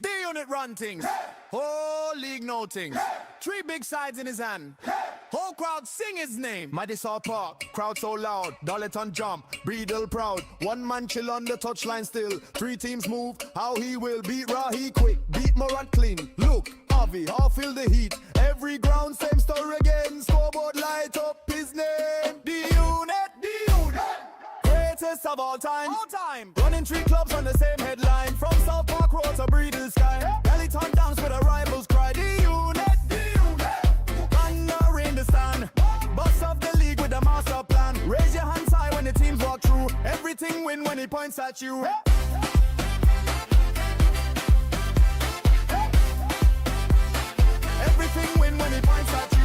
D-Unit run things. Whole league know things. 3 big sides in his hand. Whole crowd sing his name. Mighty Saw Park, crowd so loud. Dolleton jump, Breedle proud. One man chill on the touchline still. 3 teams move, how he will beat Rahi quick. Beat Morant clean. Look, Avi, how feel the heat. Every ground, same story again. Scoreboard light up his name. D-Unit, D-Unit. Greatest of all time. Running 3 clubs on the same headline. From South Park Road to Breedle Sky. Dolleton dance with a rivals cry. D-Unit, D-Unit. Thunder in the stand. Boss of the league with a master plan. Raise your hands high when the teams walk through. Everything win when he points at you. Everything win when he points at you.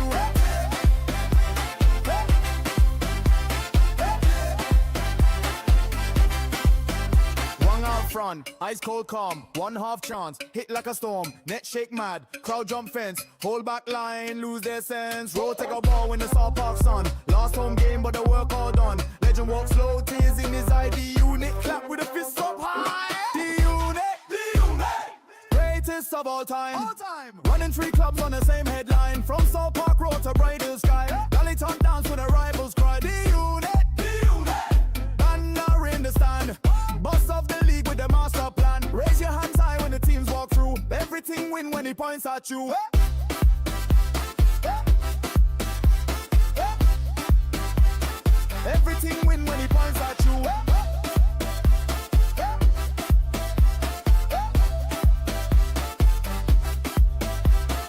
One out front, ice cold calm, 1/2 chance, hit like a storm, net shake mad, crowd jump fence, hold back line, lose their sense, roll take a ball when the South Park sun, last home game but the work all done, legend walk slow, tears in his eye, D-Unit, clap with a fist up high, D-Unit, greatest of all time, running 3 clubs on the same headline, from South Park Road to Breedle Sky, Dolleton dance with a rivals cry, D-Unit, thunder in the stand, boss of the league with the master plan, raise your hands high when the teams walk through, everything win when he points at you. Everything win when he points at you.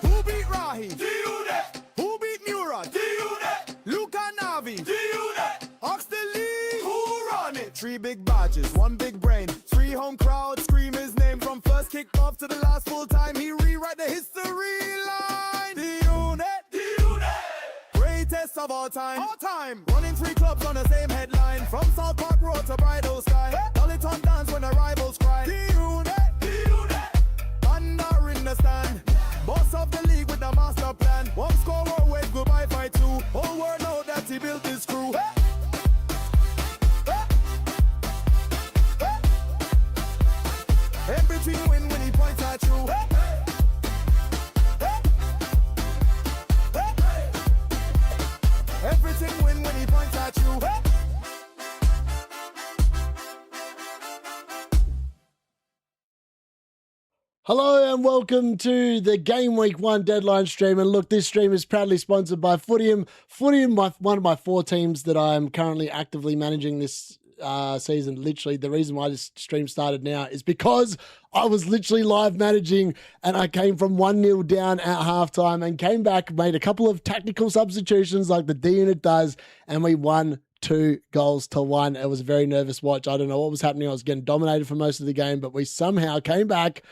Who beat Rahi? D-Unit. Who beat Murat? D-Unit. Luka Navi? D-Unit. Ox the league? Who run it? 3 big badges, 1 big brain, 3 home crowd scream his name from first kick-off to the last full time. He rewrite the history line. D-Unit. Greatest of all time. Running 3 clubs on the same headline. From South Park Road to Breedle Sky. Dolleton dance when the rivals cry. D-Unit. Thunder in the stand. Boss of the league with the master plan. 1 score, 1 wave, goodbye fight 2. Whole world know that he built his crew. Everything win when he points at you. Everything win when he points at you. Hello and welcome to the Game Week 1 deadline stream. And look, this stream is proudly sponsored by footium. Footium, one of my 4 teams that I'm currently actively managing this season. Literally, the reason why this stream started now is because I was literally live managing and I came from 1-0 down at halftime and came back, made a couple of tactical substitutions like the D-Unit does, and we won 2-1. It was a very nervous watch. I don't know what was happening. I was getting dominated for most of the game, but we somehow came back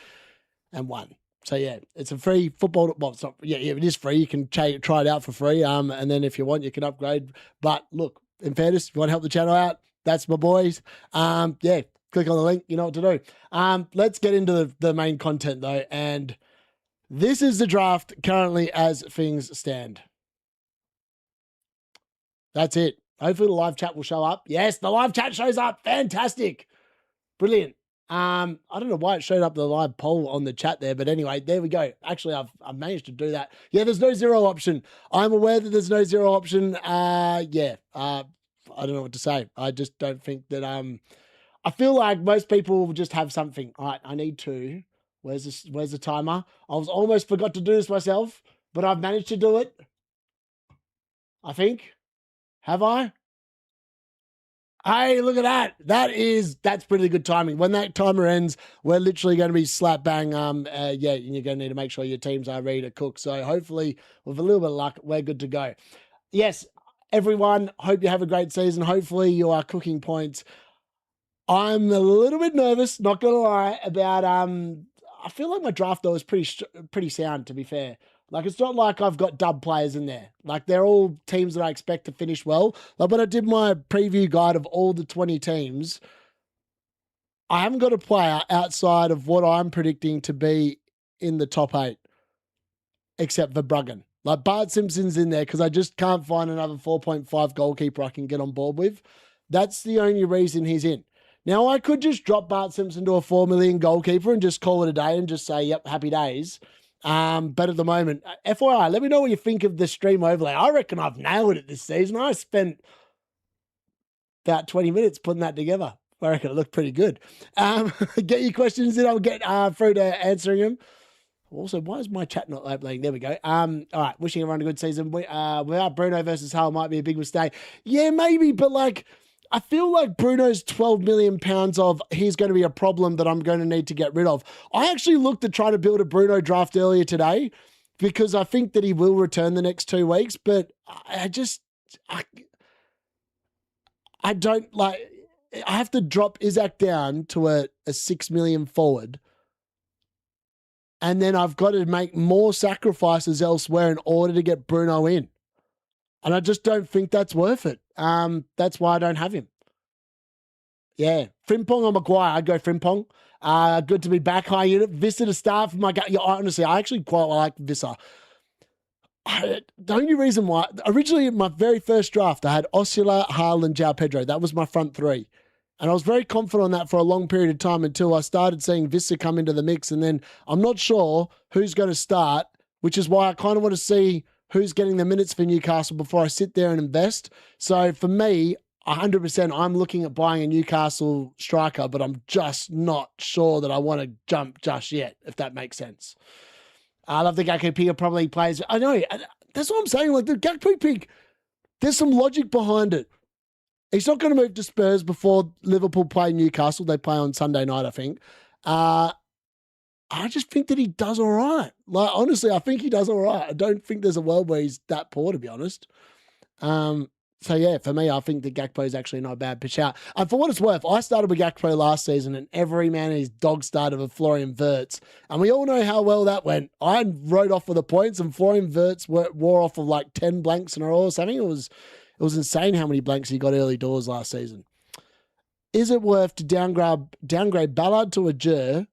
and won. So yeah, it's a free football. Well, it's not, yeah, it is free. You can try it out for free. And then if you want, you can upgrade. But look, in fairness, if you want to help the channel out, that's my boys. Yeah, click on the link. You know what to do. Let's get into the main content though. And this is the draft currently as things stand. That's it. Hopefully the live chat will show up. Yes, the live chat shows up. Fantastic. Brilliant. I don't know why it showed up the live poll on the chat there, but anyway, there we go. Actually, I've managed to do that. Yeah, there's no 0 option. I'm aware that there's no 0 option. Yeah. I don't know what to say. I just don't think that, I feel like most people will just have something. All right, I need to. Where's the timer? I was almost forgot to do this myself, but I've managed to do it. I think. Have I? Hey, look at that. That's pretty good timing. When that timer ends, we're literally going to be slap bang. Yeah, you're going to need to make sure your teams are ready to cook. So hopefully, with a little bit of luck, we're good to go. Yes, everyone, hope you have a great season. Hopefully you are cooking points. I'm a little bit nervous, not going to lie, about, I feel like my draft though is pretty sound, to be fair. Like, it's not like I've got dub players in there. Like, they're all teams that I expect to finish well. Like, when I did my preview guide of all the 20 teams, I haven't got a player outside of what I'm predicting to be in the top 8, except for Bruggen. Like, Bart Simpson's in there because I just can't find another 4.5 goalkeeper I can get on board with. That's the only reason he's in. Now, I could just drop Bart Simpson to a 4 million goalkeeper and just call it a day and just say, yep, happy days. But at the moment, FYI, let me know what you think of the stream overlay. I reckon I've nailed it this season. I spent about 20 minutes putting that together. I reckon it looked pretty good. Get your questions in. I'll get through to answering them. Also, why is my chat not opening? There we go. All right, wishing everyone a good season. Without Bruno versus Hull might be a big mistake. Yeah, maybe, but like, I feel like Bruno's 12 million pounds of he's going to be a problem that I'm going to need to get rid of. I actually looked to try to build a Bruno draft earlier today because I think that he will return the next 2 weeks, but I don't like, I have to drop Isak down to a 6 million forward. And then I've got to make more sacrifices elsewhere in order to get Bruno in. And I just don't think that's worth it. That's why I don't have him. Yeah. Frimpong or Maguire, I'd go Frimpong. Good to be back, high unit. Vista to start for my gut. Yeah, honestly, I actually quite like Vista. The only reason why, originally in my very first draft, I had Osula, Haaland, João Pedro. That was my front three. And I was very confident on that for a long period of time until I started seeing Vista come into the mix. And then I'm not sure who's going to start, which is why I kind of want to see who's getting the minutes for Newcastle before I sit there and invest. So for me, 100%, I'm looking at buying a Newcastle striker, but I'm just not sure that I want to jump just yet, if that makes sense. I love the Gakpo pick. Probably plays. I know. That's what I'm saying. Like the Gakpo pick, there's some logic behind it. He's not going to move to Spurs before Liverpool play Newcastle. They play on Sunday night, I think. I just think that he does all right. Like, honestly, I think he does all right. I don't think there's a world where he's that poor, to be honest. So, yeah, for me, I think that Gakpo is actually not a bad pitch out. And for what it's worth, I started with Gakpo last season and every man and his dog started with Florian Wirtz. And we all know how well that went. I wrote off with the points and Florian Wirtz wore off of like 10 blanks in a row or something. It was insane how many blanks he got early doors last season. Is it worth to downgrade Ballard to Ajur,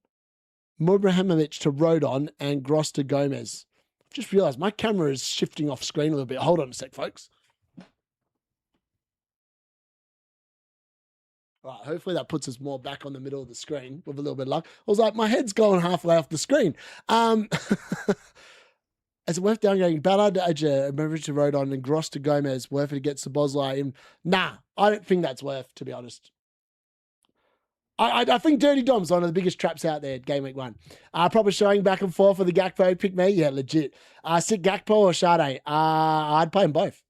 Mubrahimovic to Rodon, and Gross to Gomez? I've just realised my camera is shifting off screen a little bit. Hold on a sec, folks. All right, hopefully that puts us more back on the middle of the screen with a little bit of luck. I was like, my head's going halfway off the screen. Is it worth downgrading Ballard to Ajur, Mubrahimovic to Rodon, and Gross to Gomez? Worth it to get Szoboszlai in? Nah, I don't think that's worth, to be honest. I think Dirty Dom's one of the biggest traps out there at Game Week 1. Proper showing back and forth for the Gakpo. Pick me? Yeah, legit. Sit Gakpo or Sade? I'd play them both.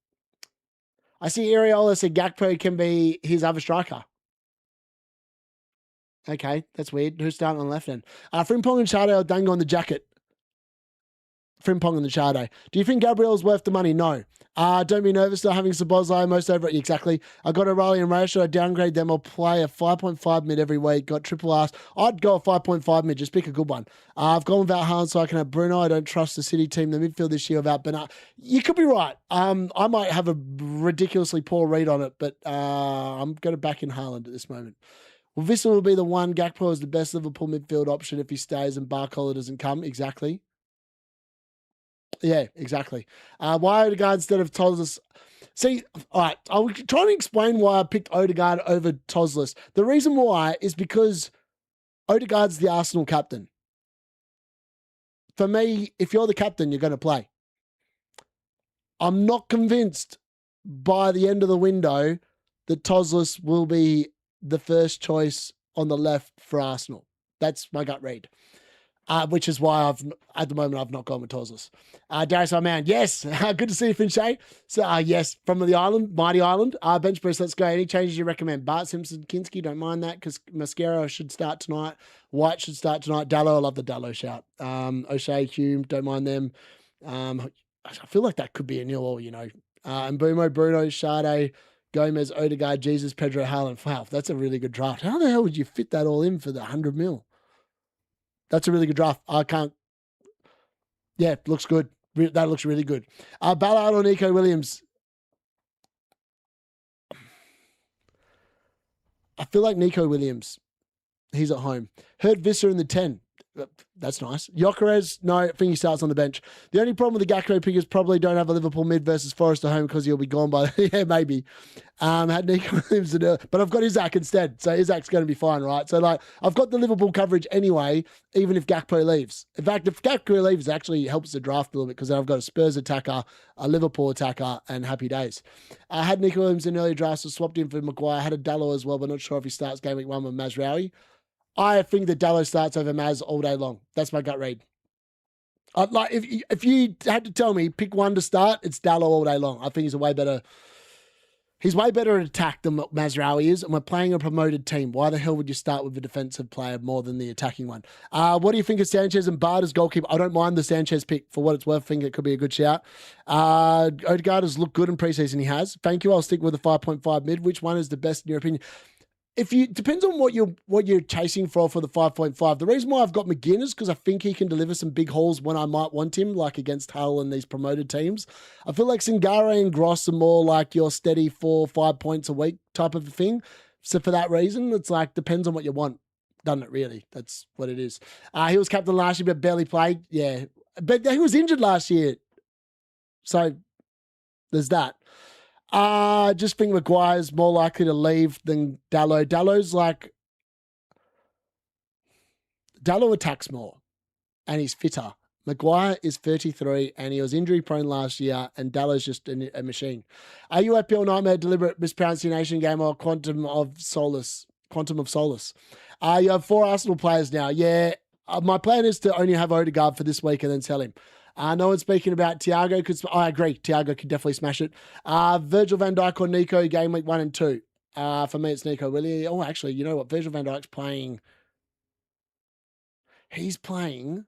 I see Areola said Gakpo can be his other striker. Okay, that's weird. Who's starting on the left end? Frimpong and Sade or Dango on the jacket? Frimpong and the Sade. Do you think Gabriel's worth the money? No. Don't be nervous still having Szoboszlai most over it. Exactly. I got O'Reilly and Ray. Should I downgrade them or play a 5.5 mid every week? Got triple R's. I'd go a 5.5 mid. Just pick a good one. I've gone without Haaland so I can have Bruno. I don't trust the City team. The midfield this year without Bernard. You could be right. I might have a ridiculously poor read on it, but I'm going to back in Haaland at this moment. Well, Vista will be the one. Gakpo is the best Liverpool midfield option if he stays and Barcola doesn't come. Exactly. Yeah, exactly. Why Odegaard instead of Toslis? See, all right, I'll try to explain why I picked Odegaard over Toslis. The reason why is because Odegaard's the Arsenal captain. For me, if you're the captain, you're going to play. I'm not convinced by the end of the window that Toslis will be the first choice on the left for Arsenal. That's my gut read. Which is why at the moment I've not gone with Toslis. Darius, my man, yes, good to see you, Finchey. So yes, from the island, mighty island. Bench press, let's go. Any changes you recommend? Bart Simpson, Kinski, don't mind that because Mascaro should start tonight. White should start tonight. Dallo, I love the Dallo shout. O'Shea, Hume, don't mind them. I feel like that could be a nil all, you know. And Bruno, Sade, Gomez, Odegaard, Jesus, Pedro, Haaland. Wow, that's a really good draft. How the hell would you fit that all in for the 100 mil? That's a really good draft. Yeah, looks good. That looks really good. Ballard or Nico Williams? I feel like Nico Williams. He's at home. Heard Visser in the 10. That's nice. Gyökeres, no, I think he starts on the bench. The only problem with the Gakpo pick is probably don't have a Liverpool mid versus Forest at home because he'll be gone by, yeah, maybe. Had Nico Williams, but I've got Isak instead. So Isak's going to be fine, right? So, like, I've got the Liverpool coverage anyway, even if Gakpo leaves. In fact, if Gakpo leaves, it actually helps the draft a little bit because then I've got a Spurs attacker, a Liverpool attacker, and happy days. I had Nico Williams in early drafts, so swapped in for Maguire. I had a Dalot as well, but not sure if he starts game week 1 with Mazraoui. I think that Dalot starts over Maz all day long. That's my gut read. Like if you had to tell me pick one to start, it's Dalot all day long. I think he's way better at attack than what Mazraoui is, and we're playing a promoted team. Why the hell would you start with a defensive player more than the attacking one? What do you think of Sanchez and Bard as goalkeeper? I don't mind the Sanchez pick for what it's worth. I think it could be a good shout. Odegaard has looked good in preseason. He has. Thank you. I'll stick with the 5.5 mid. Which one is the best in your opinion? Depends on what you're chasing for the 5.5. The reason why I've got McGinn is because I think he can deliver some big hauls when I might want him, like against Hull and these promoted teams. I feel like Singare and Gross are more like your steady 4-5 points a week type of thing. So for that reason, it's like depends on what you want, doesn't it? Really, that's what it is. He was captain last year, but barely played. Yeah, but he was injured last year, so there's that. Just think Maguire's more likely to leave than Dalot. Dalot attacks more and he's fitter. Maguire is 33 and he was injury prone last year and Dallow's just a machine. Are you FPL Nightmare, deliberate mispronunciation game or Quantum of Solace? You have 4 Arsenal players now. Yeah, my plan is to only have Odegaard for this week and then sell him. No one's speaking about Thiago. I agree. Thiago could definitely smash it. Virgil van Dijk or Nico, game week 1 and 2. For me, it's Nico. Really? Oh, actually, you know what? Virgil van Dijk's playing. He's playing.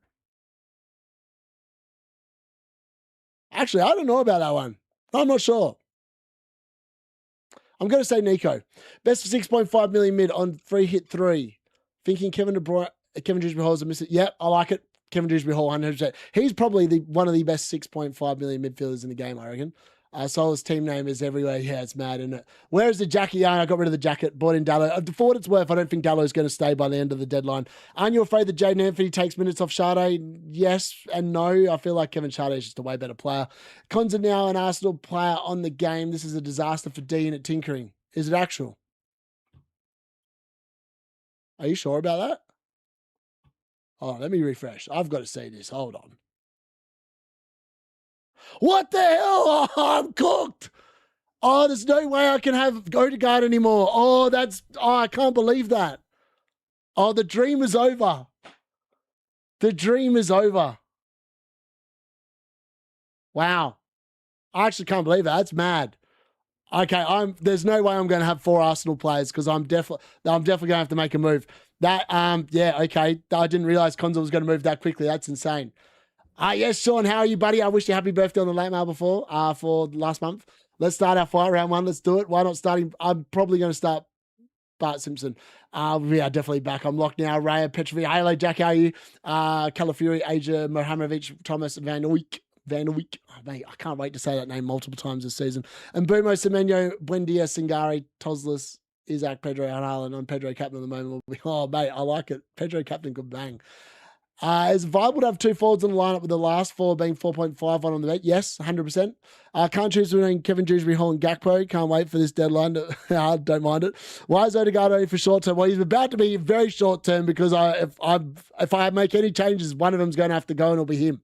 Actually, I don't know about that one. I'm not sure. I'm going to say Nico. Best for 6.5 million mid on free hit 3. Thinking Kevin Dewsbury Hall is a miss. Yep, I like it. Kevin Dewsbury Hall, 100%. He's probably one of the best 6.5 million midfielders in the game, I reckon. Sol's team name is everywhere. Yeah, it's mad, isn't it? Where is the jacket? Yeah, I got rid of the jacket. Bought in Dalot. For what it's worth, I don't think Dalot is going to stay by the end of the deadline. Aren't you afraid that Jaden Anthony takes minutes off Sade? Yes and no. I feel like Kevin Sade is just a way better player. Cons are now an Arsenal player on the game. This is a disaster for D-Unit tinkering. Is it actual? Are you sure about that? Oh, let me refresh. I've got to see this. Hold on. What the hell? Oh, I'm cooked. Oh, there's no way I can have Odegaard anymore. Oh, I can't believe that. Oh, the dream is over. The dream is over. Wow. I actually can't believe that. That's mad. Okay, there's no way I'm going to have 4 Arsenal players because I'm definitely going to have to make a move. Yeah, okay. I didn't realize Konza was going to move that quickly. That's insane. Yes, Sean, how are you, buddy? I wish you happy birthday on the late mail before, for last month. Let's start our fight round 1. Let's do it. Why not starting? I'm probably going to start Bart Simpson. Yeah, definitely back. I'm locked now. Raya, Petrovic. Hello, Jack, how are you? Calafury, Aja, Mohamovic, Thomas, Van Uyk. Oh, mate, I can't wait to say that name multiple times this season. And Bruno, Semenyo, Buendia, Singari, Toslis, Isak, Pedro, and Haaland. I'm Pedro captain at the moment. Oh, mate, I like it. Pedro captain could bang. Is it viable to have 2 forwards in the lineup with the last 4 being 4.51 on the bet? Yes, 100%. Can't choose between Kevin Dewsbury Hall and Gakpo. Can't wait for this deadline. Don't mind it. Why is Odegaard only for short term? Well, he's about to be very short term because if I make any changes, one of them's going to have to go and it'll be him.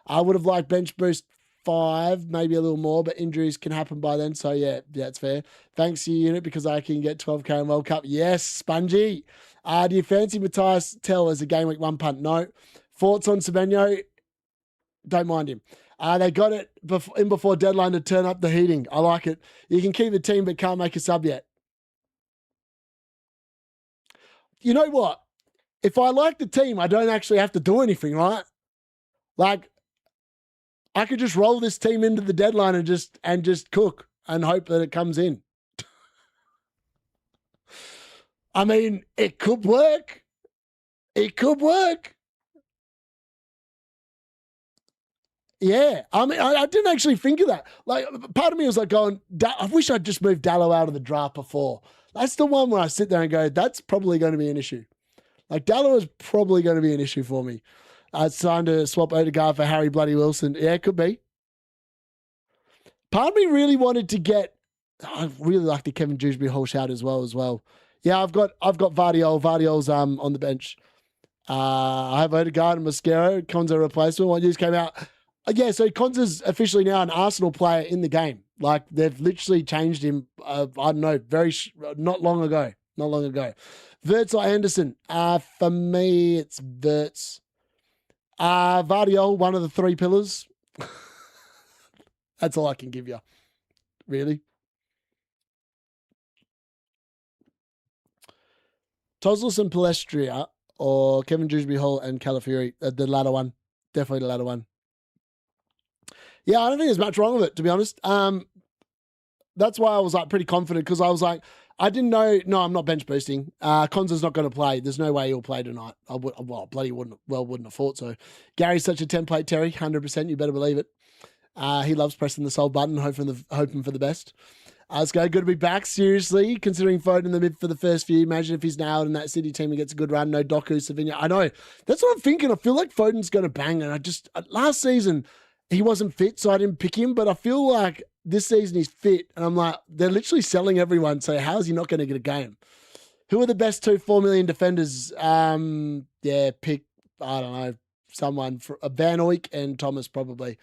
I would have liked bench boost 5, maybe a little more, but injuries can happen by then. So yeah, that's fair. Thanks to your unit because I can get 12k in World Cup. Yes, Spongy. Do you fancy Matthias Tell as a game week 1 punt? No. Thoughts on Semenyo? Don't mind him. They got it before deadline to turn up the heating. I like it. You can keep the team but can't make a sub yet. You know what? If I like the team, I don't actually have to do anything, right? Like, I could just roll this team into the deadline and just cook and hope that it comes in. I mean, it could work. It could work. Yeah. I mean, I didn't actually think of that. Like, part of me was like going, I wish I'd just moved Dalot out of the draft before. That's the one where I sit there and go, that's probably going to be an issue. Like, Dallo is probably going to be an issue for me. It's time to swap Odegaard for Harry Bloody Wilson. Yeah, it could be. Part of me really wanted to get. I really like the Kevin Dewsbury whole shout as well. Yeah, I've got Vardiol. Vardiol's on the bench. I have Odegaard and Mosquero. Konza replacement. One news came out. Yeah, so Konza's officially now an Arsenal player in the game. Like, they've literally changed him. I don't know, not long ago. Wirtz or Anderson? For me, it's Wirtz. Vardiol, one of the three pillars. That's all I can give you. Really? Toslos and Palestria or Kevin Dewsbury Hall and Calafiori. The latter one. Definitely the latter one. Yeah, I don't think there's much wrong with it, to be honest. That's why I was like pretty confident, because I was like, I didn't know. No, I'm not bench boosting. Konza's not going to play. There's no way he'll play tonight. Wouldn't have thought so. Gary's such a template, Terry. 100%. You better believe it. He loves pressing the sold button, hoping for the best. Let's go. Good to be back. Seriously, considering Foden in the mid for the first few. Imagine if he's nailed in that City team and gets a good run. No Doku, Savinha. I know. That's what I'm thinking. I feel like Foden's going to bang. And last season, he wasn't fit, so I didn't pick him. But I feel like this season he's fit. And I'm like, they're literally selling everyone. So how is he not going to get a game? Who are the best 4 million defenders? Pick, I don't know, someone. Van Oyck and Thomas, probably.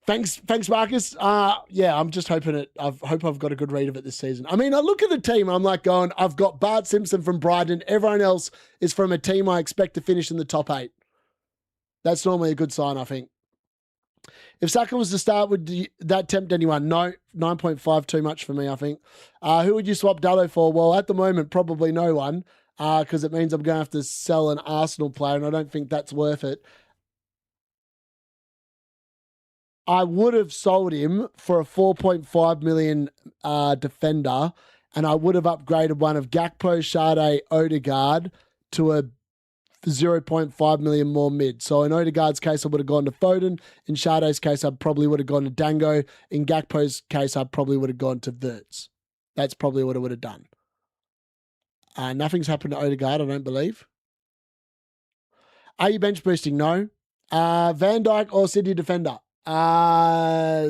Thanks, Marcus. I'm just hoping I hope I've got a good read of it this season. I mean, I look at the team, I'm like going, I've got Bart Simpson from Brighton. Everyone else is from a team I expect to finish in the top 8. That's normally a good sign, I think. If Saka was to start, would that tempt anyone? No, 9.5 too much for me, I think. Who would you swap Dallo for? Well, at the moment, probably no one, because it means I'm going to have to sell an Arsenal player, and I don't think that's worth it. I would have sold him for a 4.5 million defender, and I would have upgraded one of Gakpo, Sade, Odegaard to a 0.5 million more mid. So in Odegaard's case, I would have gone to Foden. In Sade's case, I probably would have gone to Dango. In Gakpo's case, I probably would have gone to Wirtz. That's probably what I would have done. Nothing's happened to Odegaard, I don't believe. Are you bench boosting? No. Van Dijk or City defender?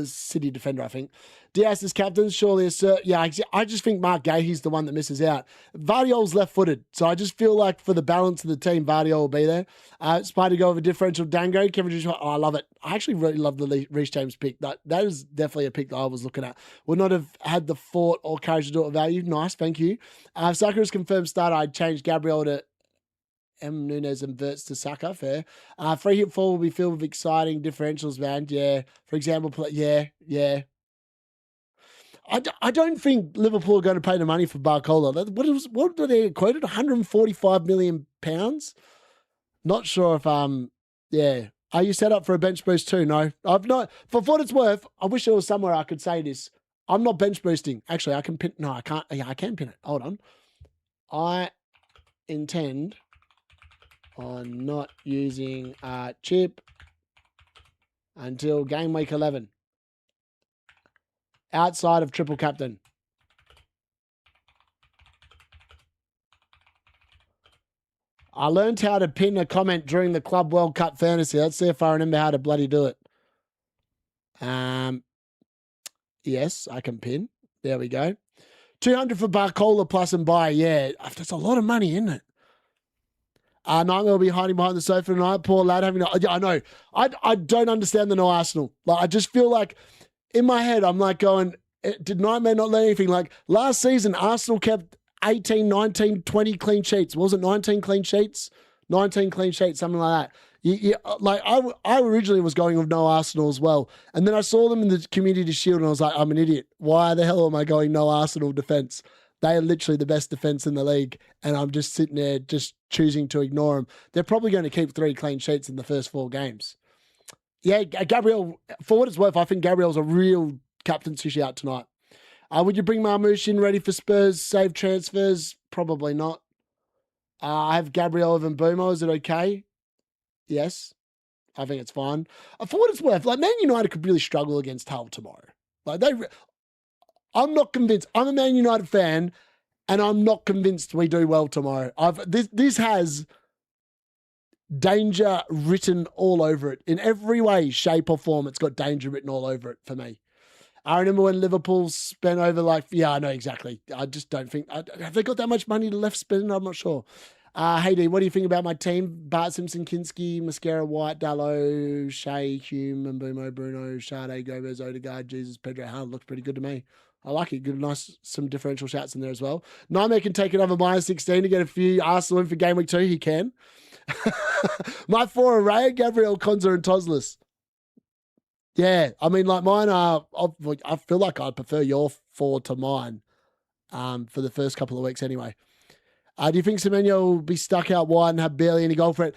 City defender, I think. Diaz is captain, surely a cert. Yeah, I just think Mark Gahey's the one that misses out. Vardiol's left-footed, so I just feel like for the balance of the team, Vardiol will be there. Spider go over differential Dango. Kevin, I love it. I actually really love the Reece James pick. That is definitely a pick that I was looking at. Would not have had the thought or courage to do it value. Nice, thank you. If Saka is confirmed starter, I'd change Gabriel to M. Nunes and Wirtz to Saka. Fair. Free hit 4 will be filled with exciting differentials, man. Yeah. For example, yeah. I don't think Liverpool are going to pay the money for Barcola. What were they quoted? 145 million pounds. Not sure if yeah. Are you set up for a bench boost too? No, I've not. For what it's worth, I wish there was somewhere I could say this. I'm not bench boosting. Actually, I can pin. No, I can't. Yeah, I can pin it. Hold on. I intend on not using chip until game week 11. Outside of triple captain. I learned how to pin a comment during the Club World Cup Fantasy. Let's see if I remember how to bloody do it. Yes, I can pin. There we go. 200 for Barcola plus and buy. Yeah, that's a lot of money, isn't it? Nightmare will be hiding behind the sofa tonight. Poor lad having I know. I don't understand the no Arsenal. Like, I just feel like in my head, I'm like going, did Nightmare not learn anything? Like last season, Arsenal kept 18, 19, 20 clean sheets. Was it 19 clean sheets? 19 clean sheets, something like that. Like I originally was going with no Arsenal as well. And then I saw them in the Community Shield and I was like, I'm an idiot. Why the hell am I going no Arsenal defense? They are literally the best defense in the league. And I'm just sitting there just choosing to ignore them. They're probably going to keep 3 clean sheets in the first 4 games. Yeah, Gabriel, for what it's worth, I think Gabriel's a real captaincy shout tonight. Would you bring Marmoush in ready for Spurs save transfers? Probably not. I have Gabriel over Mbeumo. Is it okay? Yes. I think it's fine. For what it's worth, like Man United could really struggle against Hull tomorrow. Like I'm not convinced. I'm a Man United fan, And I'm not convinced we do well tomorrow. This has danger written all over it. In every way, shape, or form, it's got danger written all over it for me. I remember when Liverpool spent over I know exactly. I just don't think, have they got that much money left spending? I'm not sure. Hey D, what do you think about my team? Bart Simpson, Kinski, Mascara, White, Dallo, Shea, Hume, Mbumo, Bruno, Sade, Gomez, Odegaard, Jesus, Pedro, Howard looks pretty good to me. I like it. Good, nice, some differential shots in there as well. Nightmare can take another -16 to get a few Arsenal in for game week 2. He can. My 4 are Raya, Gabriel, Konza, and Toslis. Yeah, I mean, like mine are, I feel like I'd prefer your 4 to mine for the first couple of weeks anyway. Do you think Semenyo will be stuck out wide and have barely any goal for it?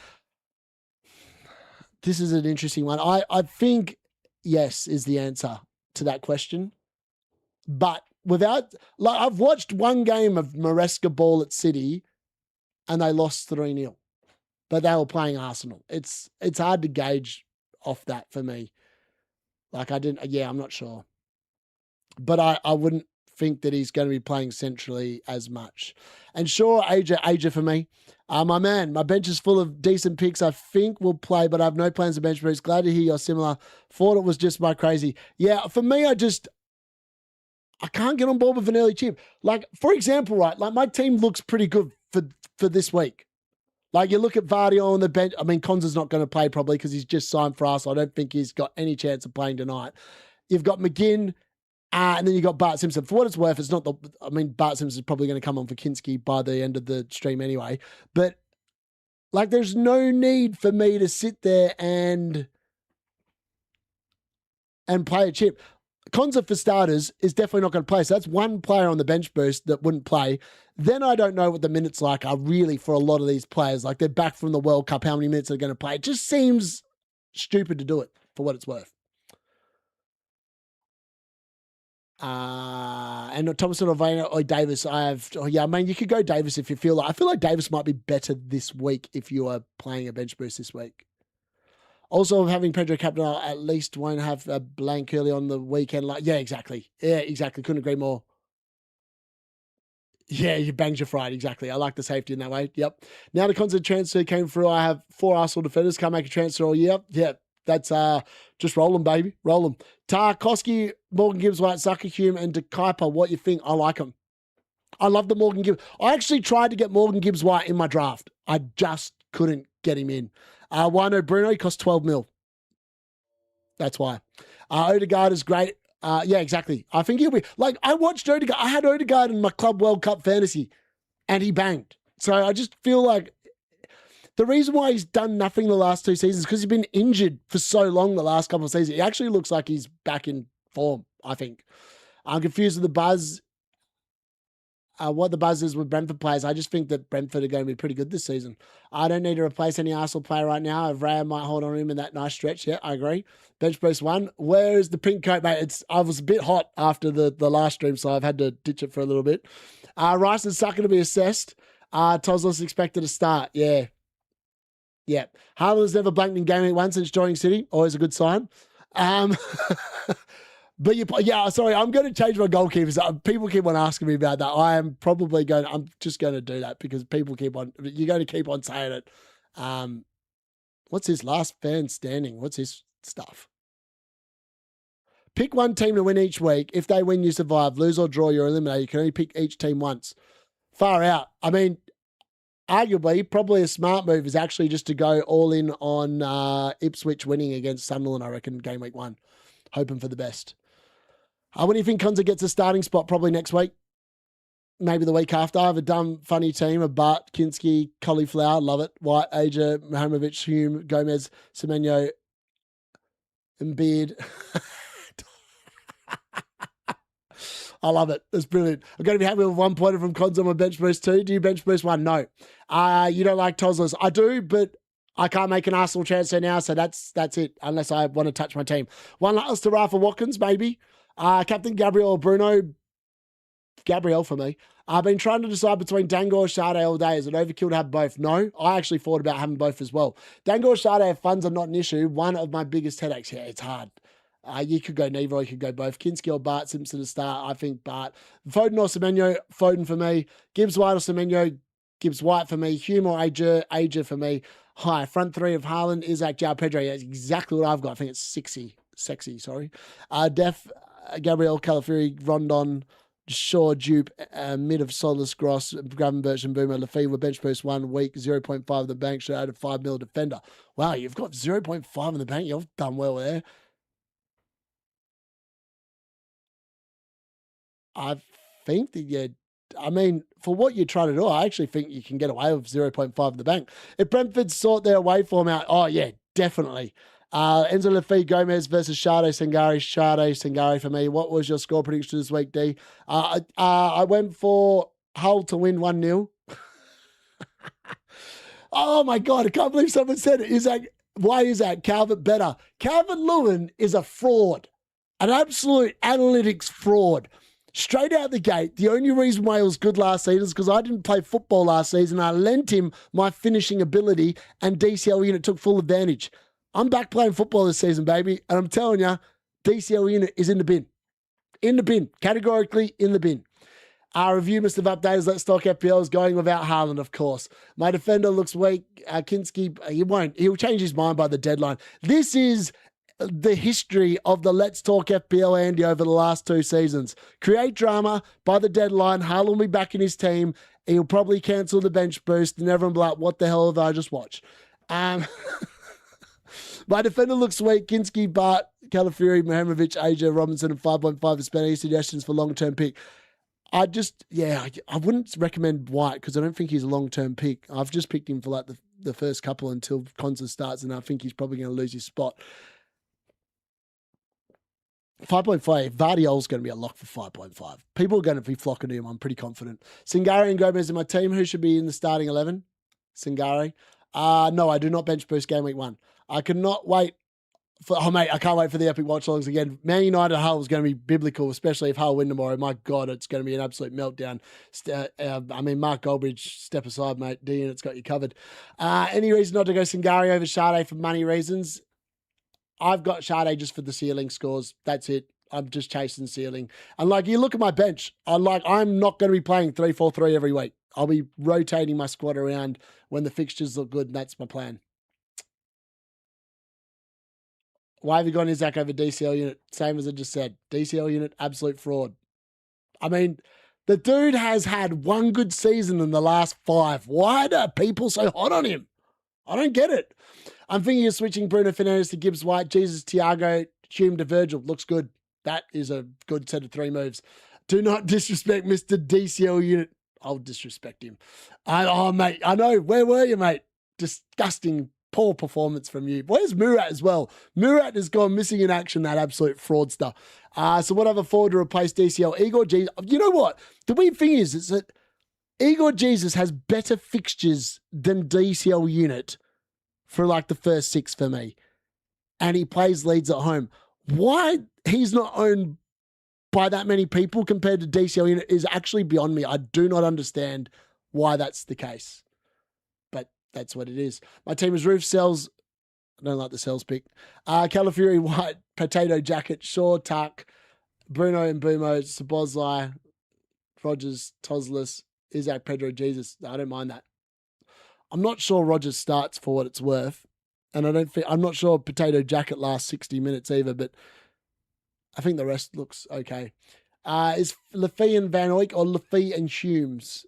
This is an interesting one. I think yes is the answer to that question. But I've watched one game of Maresca ball at City and they lost 3-0. But they were playing Arsenal. It's hard to gauge off that for me. I'm not sure. But I wouldn't think that he's going to be playing centrally as much. And sure, AJ for me. My man, my bench is full of decent picks. I think we'll play, but I have no plans to bench Bruce. Glad to hear you're similar. Thought it was just my crazy. Yeah, for me, I can't get on board with an early chip. Like, for example, right, like my team looks pretty good for this week. Like, you look at Vardy on the bench. I mean, Konza's not going to play probably because he's just signed for us. I don't think he's got any chance of playing tonight. You've got McGinn, and then you've got Bart Simpson. For what it's worth, Bart Simpson is probably going to come on for Kinski by the end of the stream anyway. But, like, there's no need for me to sit there and play a chip. Konza, for starters, is definitely not going to play. So that's one player on the bench boost that wouldn't play. Then I don't know what the minutes like are really for a lot of these players. Like, they're back from the World Cup. How many minutes are they going to play? It just seems stupid to do it for what it's worth. And Thomas or Davis, you could go Davis if you feel like. I feel like Davis might be better this week if you are playing a bench boost this week. Also, having Pedro Captain at least won't have a blank early on the weekend. Yeah, exactly. Couldn't agree more. Yeah, you banged your fried. Exactly. I like the safety in that way. Yep. Now the Konza transfer came through. I have 4 Arsenal defenders. Can't make a transfer all year. Yeah, that's just roll them, baby. Roll them. Tarkowski, Morgan Gibbs, White, Zucker, Hume, and De Kuyper. What you think? I like them. I love the Morgan Gibbs. I actually tried to get Morgan Gibbs White in my draft. I just couldn't get him in. Wino Bruno, he cost 12 mil. That's why. Odegaard is great. Yeah, exactly. I think he'll be like, I watched Odegaard. I had Odegaard in my Club World Cup fantasy and he banged. So I just feel like the reason why he's done nothing the last 2 seasons is because he's been injured for so long the last couple of seasons. He actually looks like he's back in form, I think. I'm confused with the buzz. What the buzz is with Brentford players. I just think that Brentford are going to be pretty good this season. I don't need to replace any Arsenal player right now. If Raya might hold on to him in that nice stretch. Yeah, I agree. Bench boost 1. Where is the pink coat, mate? I was a bit hot after the last stream, so I've had to ditch it for a little bit. Rice and Sucker to be assessed. Toslos expected to start. Yeah. Yeah. Haaland's never blanked in game week 1 since joining City. Always a good sign. But I'm going to change my goalkeepers. People keep on asking me about that. I'm just going to do that because you're going to keep on saying it. What's his last fan standing? What's his stuff? Pick one team to win each week. If they win, you survive. Lose or draw, you're eliminated. You can only pick each team once. Far out. I mean, arguably, probably a smart move is actually just to go all in on Ipswich winning against Sunderland, I reckon, game week 1. Hoping for the best. When do you think Konza gets a starting spot? Probably next week. Maybe the week after. I have a dumb, funny team of Bart, Kinski, Cauliflower, love it. White, Aja, Mohamovic, Hume, Gomez, Semenyo, and Beard. I love it. It's brilliant. I'm going to be happy with 1 pointer from Konza on my bench boost 2. Do you bench boost 1? No. You don't like Toslos? I do, but I can't make an Arsenal transfer now, so that's it, unless I want to touch my team. 1 last to Rafa Watkins, maybe. Captain Gabriel or Bruno. Gabriel for me. I've been trying to decide between Dango or Sade all day. Is it overkill to have both? No. I actually thought about having both as well. Dango or Sade, if funds are not an issue, one of my biggest headaches. Yeah, it's hard. You could go neither, or you could go both. Kinski or Bart, Simpson to start. I think Bart. Foden or Semenyo, Foden for me. Gibbs White or Semenyo, Gibbs White for me. Hume or Ager for me. High. Front three of Haaland, Isak, João Pedro. That's exactly what I've got. I think it's sexy, sorry. Def, Gabriel, Calafiori, Rondon, Shaw, Dupe, mid of Solus, Gross, Gravenberch and Boomer, Lefebvre, bench boost 1 week, 0.5 of the bank, should add a 5 mil defender. Wow, you've got 0.5 in the bank. You've done well there. I think that, yeah, I mean, for what you're trying to do, I actually think you can get away with 0.5 in the bank. If Brentford sort their away form out, oh, yeah, definitely. Enzo Lafite, Gomez versus Sade, Sangare for me. What was your score prediction this week, D? I went for Hull to win 1-0. Oh, my God, I can't believe someone said it. Why is that? Calvert better. Calvert-Lewin is a fraud, an absolute analytics fraud. Straight out the gate, the only reason why he was good last season is because I didn't play football last season. I lent him my finishing ability, and DCL Unit took full advantage. I'm back playing football this season, baby, and I'm telling you, DCL Unit is in the bin. In the bin. Categorically in the bin. Our review must have updated. Let's Talk FPL is going without Haaland, of course. My defender looks weak. Kinski, he won't. He'll change his mind by the deadline. This is the history of the Let's Talk FPL Andy over the last 2 seasons. Create drama by the deadline. Haaland will be back in his team. He'll probably cancel the bench boost, and everyone will be like, what the hell have I just watched? My defender looks weak. Kinski, Bart, Calafiori, Mihajlovic, AJ, Robinson, and 5.5 is spent. Any suggestions for long-term pick? I wouldn't recommend White because I don't think he's a long-term pick. I've just picked him for like the first couple until concert starts, and I think he's probably going to lose his spot. 5.5, Vardiol's going to be a lock for 5.5. People are going to be flocking to him, I'm pretty confident. Singari and Gomez in my team. Who should be in the starting 11? Singari. No, I do not bench boost game week 1. I cannot wait I can't wait for the epic watch longs again. Man United Hull is going to be biblical, especially if Hull win tomorrow. My God, it's going to be an absolute meltdown. Mark Goldbridge, step aside, mate. D-Unit's got you covered. Any reason not to go Singari over Sade for money reasons? I've got Sade just for the ceiling scores. That's it. I'm just chasing ceiling. And you look at my bench. I'm not going to be playing 3-4-3 every week. I'll be rotating my squad around when the fixtures look good, and that's my plan. Why have you gone Isak over DCL Unit? Same as I just said. DCL Unit, absolute fraud. I mean, the dude has had 1 good season in the last 5. Why are people so hot on him? I don't get it. I'm thinking of switching Bruno Fernandes to Gibbs White, Jesus, Thiago, Hume to Virgil. Looks good. That is a good set of 3 moves. Do not disrespect Mr. DCL Unit. I'll disrespect him. Mate, I know. Where were you, mate? Disgusting. Poor performance from you. Where's Murat as well? Murat has gone missing in action, that absolute fraudster. So what other forward to replace DCL? Igor Jesus. You know what? The weird thing is that Igor Jesus has better fixtures than DCL Unit for the first 6 for me. And he plays Leeds at home. Why he's not owned by that many people compared to DCL Unit is actually beyond me. I do not understand why that's the case. That's what it is. My team is Roof, Cells. I don't like the Cells pick. Calafiori, White, Potato Jacket, Shaw, Tuck, Bruno and Bumo, Sabozlai, Rogers, Toslis, Isak, Pedro, Jesus. I don't mind that. I'm not sure Rogers starts for what it's worth. And I'm not sure Potato Jacket lasts 60 minutes either, but I think the rest looks okay. Is Lafite and Van Oyck or Lafite and Humes?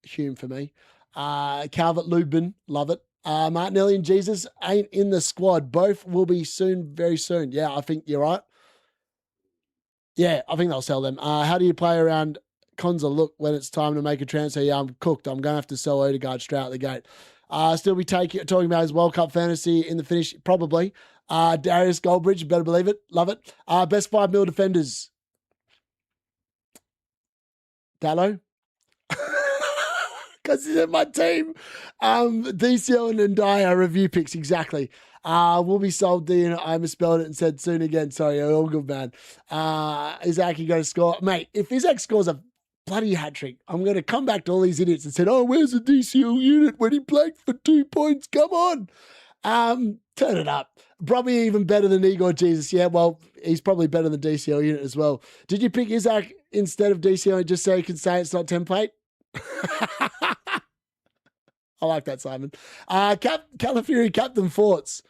Hume for me. Calvert-Lewin, love it. Martinelli and Jesus ain't in the squad. Both will be soon, very soon. Yeah, I think you're right. Yeah, I think they'll sell them. How do you play around Konza? Look, when it's time to make a transfer, yeah, I'm cooked. I'm going to have to sell Odegaard straight out the gate. Still be talking about his World Cup fantasy in the finish, probably. Darius Goldbridge, better believe it. Love it. Best 5 mil defenders. Dallo. Because he's in my team. DCL and Ndai are review picks, exactly. Will be sold D, and I misspelled it and said soon again. Sorry, all good, man. Isak, you going to score? Mate, if Isak scores a bloody hat-trick, I'm going to come back to all these idiots and said, oh, where's the DCL Unit when he played for 2 points? Come on. Turn it up. Probably even better than Igor Jesus. Yeah, well, he's probably better than DCL unit as well. Did you pick Isak instead of DCL just so you can say it's not template? I like that, Simon. Calafuri, Captain Forts.